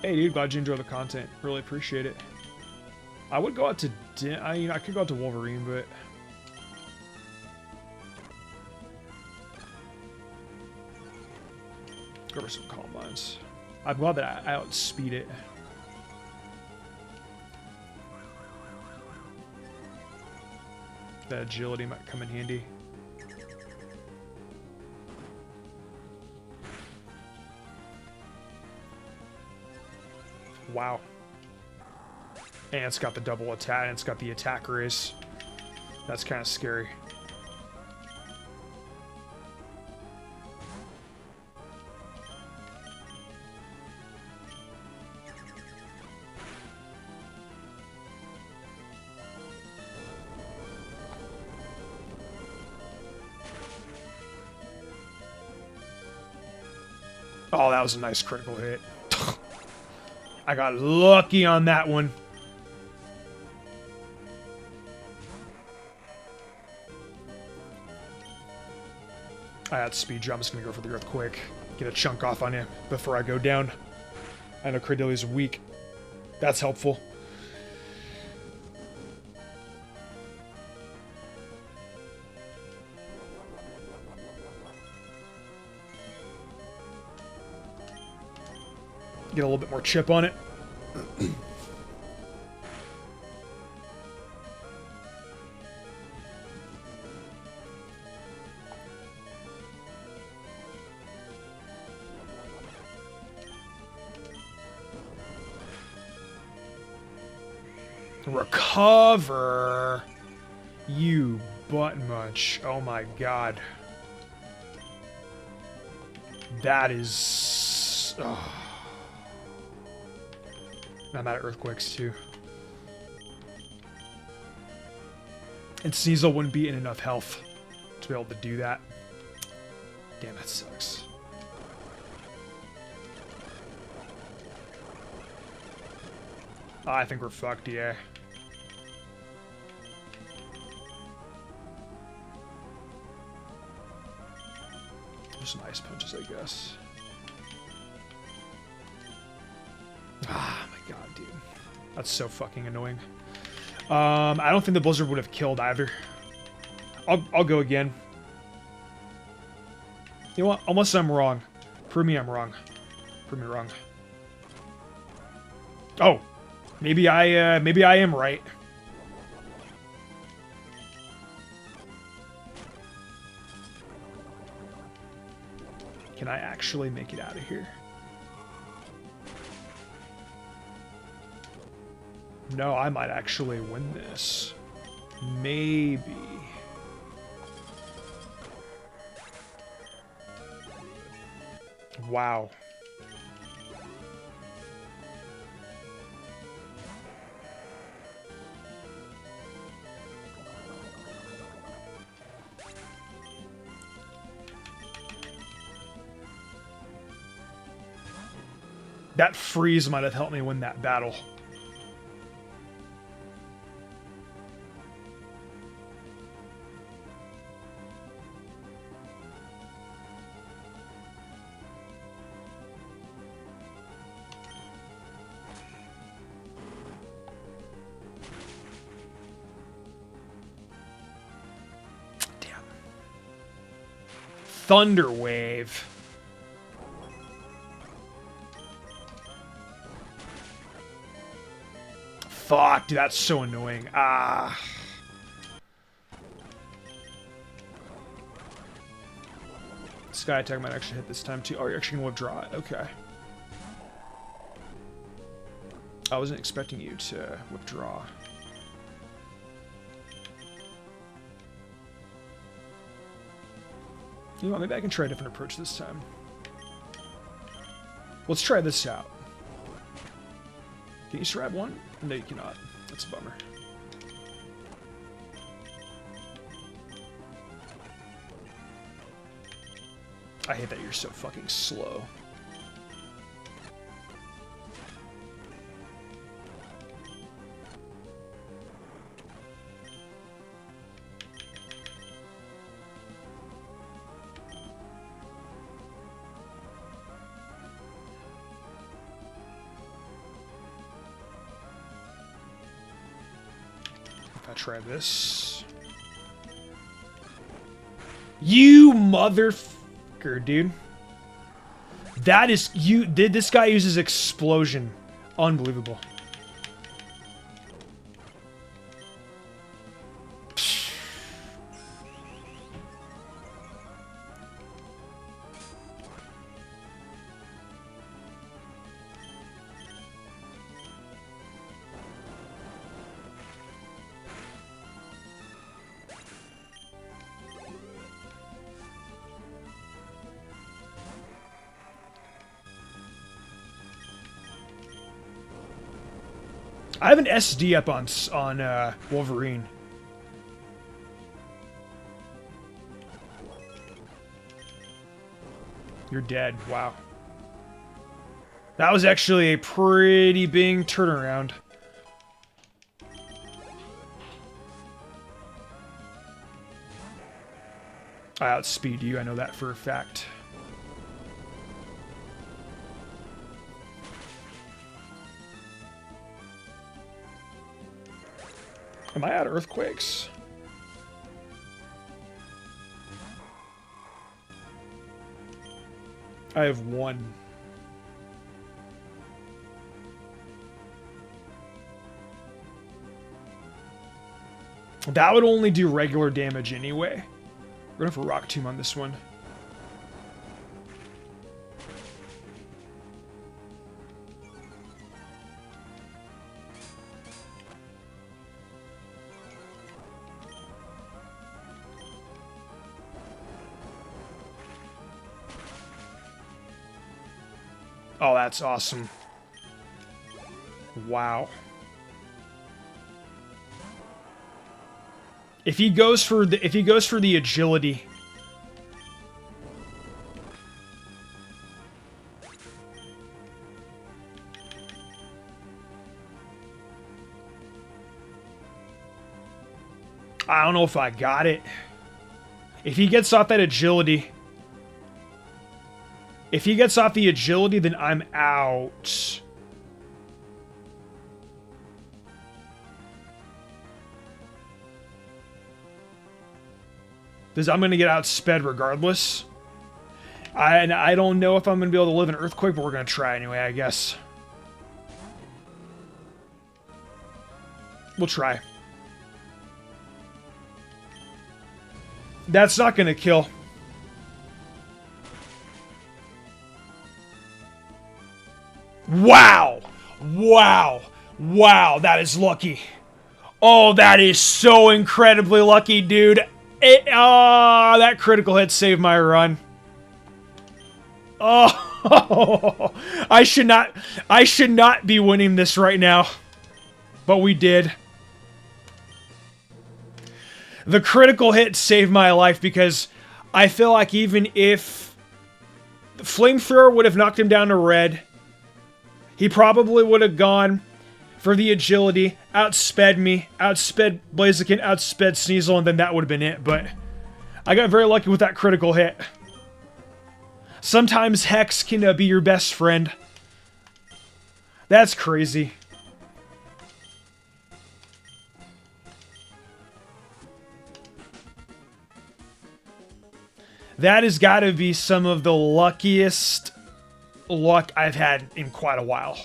Hey dude, glad you enjoy the content. Really appreciate it. I would go out to I could go out to Wolverine, but go for some Calm Minds. I'm glad that I outspeed it. That agility might come in handy. Wow. And it's got the double attack, and it's got the attack raise. That's kind of scary. Oh, that was a nice critical hit. I got lucky on that one. I had speed jump. I'm just going to go for the earthquake. Get a chunk off on you before I go down. I know Credelia's weak. That's helpful. Get a little bit more chip on it. Recover. You butt munch. Oh my god. That is... Oh. I'm out of earthquakes too. And Sneasel wouldn't be in enough health to be able to do that. Damn, that sucks. I think we're fucked, yeah. There's some ice punches, I guess. Ah, my god, dude. That's so fucking annoying. I don't think the blizzard would have killed either. I'll go again. You know what? Unless I'm wrong. Prove me I'm wrong. Prove me wrong. Oh! Maybe I am right. Can I actually make it out of here? No, I might actually win this. Maybe. Wow. That freeze might have helped me win that battle. Damn. Thunder Wave. Fuck, dude, that's so annoying. Ah. Sky attack might actually hit this time too. Oh, you're actually gonna withdraw it. Okay. I wasn't expecting you to withdraw. You know what, maybe I can try a different approach this time. Let's try this out. Can you survive one? No, you cannot. That's a bummer. I hate that you're so fucking slow. If I try this. You motherfucker, dude. That is you. This guy uses explosion. Unbelievable. I have an SD up on Wolverine. You're dead. Wow. That was actually a pretty big turnaround. I outspeed you. I know that for a fact. Am I out of earthquakes? I have one. That would only do regular damage anyway. We're going for Rock Tomb on this one. Oh, that's awesome. Wow. If he goes for the agility. I don't know if I got it. If he gets off that agility. If he gets off the agility, then I'm out. Because I'm going to get outsped regardless. And I don't know if I'm going to be able to live an earthquake, but we're going to try anyway, I guess. We'll try. That's not going to kill. Wow! Wow! Wow, that is lucky. Oh, that is so incredibly lucky, dude. That critical hit saved my run. Oh, I should not be winning this right now. But we did. The critical hit saved my life because I feel like even if Flamethrower would have knocked him down to red, he probably would have gone for the agility, outsped me, outsped Blaziken, outsped Sneasel, and then that would have been it. But I got very lucky with that critical hit. Sometimes Hex can be your best friend. That's crazy. That has got to be some of the luckiest luck I've had in quite a while.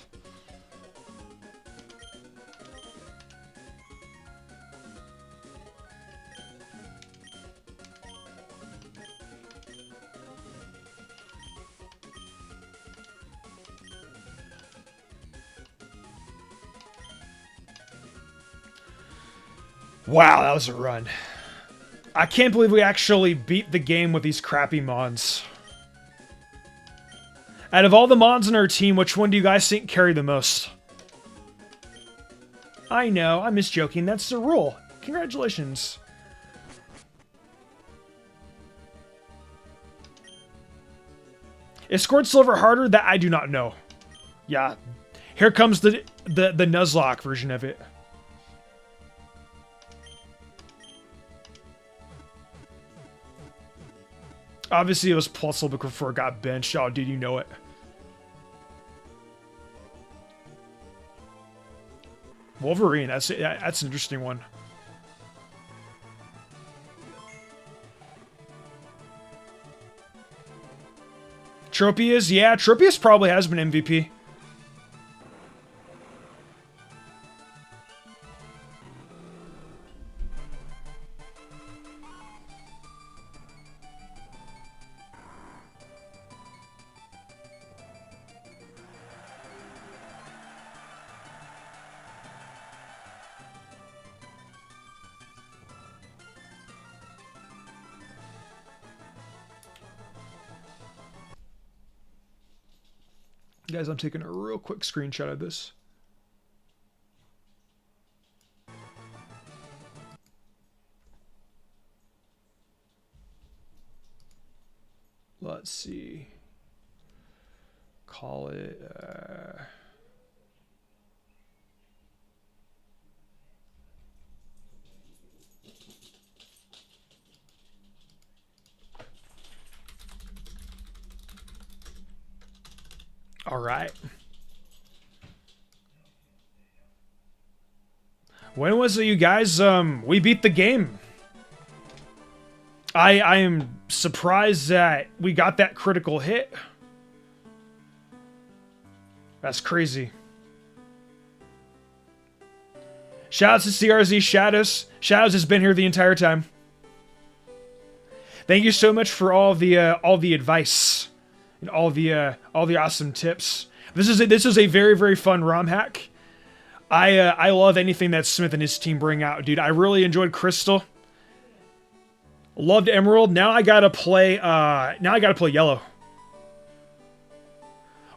Wow, that was a run. I can't believe we actually beat the game with these crappy mons. Out of all the mons in our team, which one do you guys think carried the most? I know, I'm just joking. That's the rule. Congratulations. Is Squirt Silver harder? That I do not know. Yeah. Here comes the Nuzlocke version of it. Obviously, it was plus level before it got benched. Oh, dude, you know it. Wolverine, that's an interesting one. Tropius, yeah, Tropius probably has been MVP. Guys, I'm taking a real quick screenshot of this. Let's see. Call it... All right. When was it, you guys? We beat the game. I am surprised that we got that critical hit. That's crazy. Shoutouts to CRZ Shadows. Shadows has been here the entire time. Thank you so much for all the advice. And all the awesome tips. This is a very, very fun ROM hack. I love anything that Smith and his team bring out, dude. I really enjoyed Crystal. Loved Emerald. Now I gotta play. Yellow.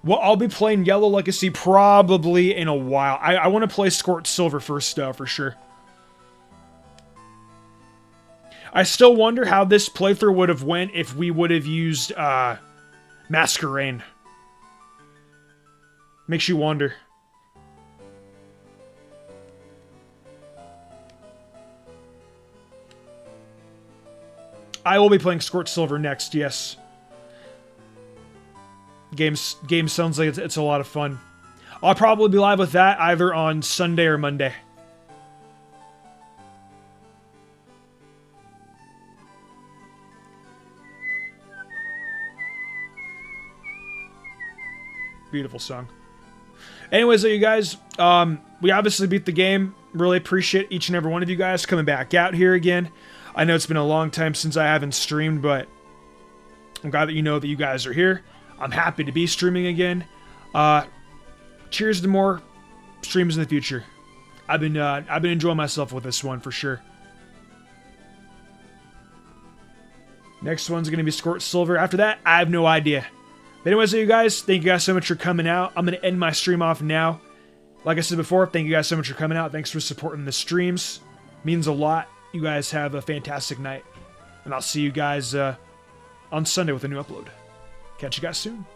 Well, I'll be playing Yellow Legacy probably in a while. I want to play Squirt Silver first, for sure. I still wonder how this playthrough would have went if we would have used Masquerain. Makes you wonder. I will be playing Squirt Silver next, yes. Game sounds like it's a lot of fun. I'll probably be live with that either on Sunday or Monday. Beautiful song. Anyways, you guys, we obviously beat the game. Really appreciate each and every one of you guys coming back out here again. I know it's been a long time since I haven't streamed, but I'm glad that you know that you guys are here. I'm happy to be streaming again. Cheers to more streams in the future. I've been enjoying myself with this one for sure. Next one's gonna be Squirt Silver. After that, I have no idea. But anyways, you guys, thank you guys so much for coming out. I'm gonna end my stream off now. Like I said before, thank you guys so much for coming out. Thanks for supporting the streams. Means a lot. You guys have a fantastic night. And I'll see you guys on Sunday with a new upload. Catch you guys soon.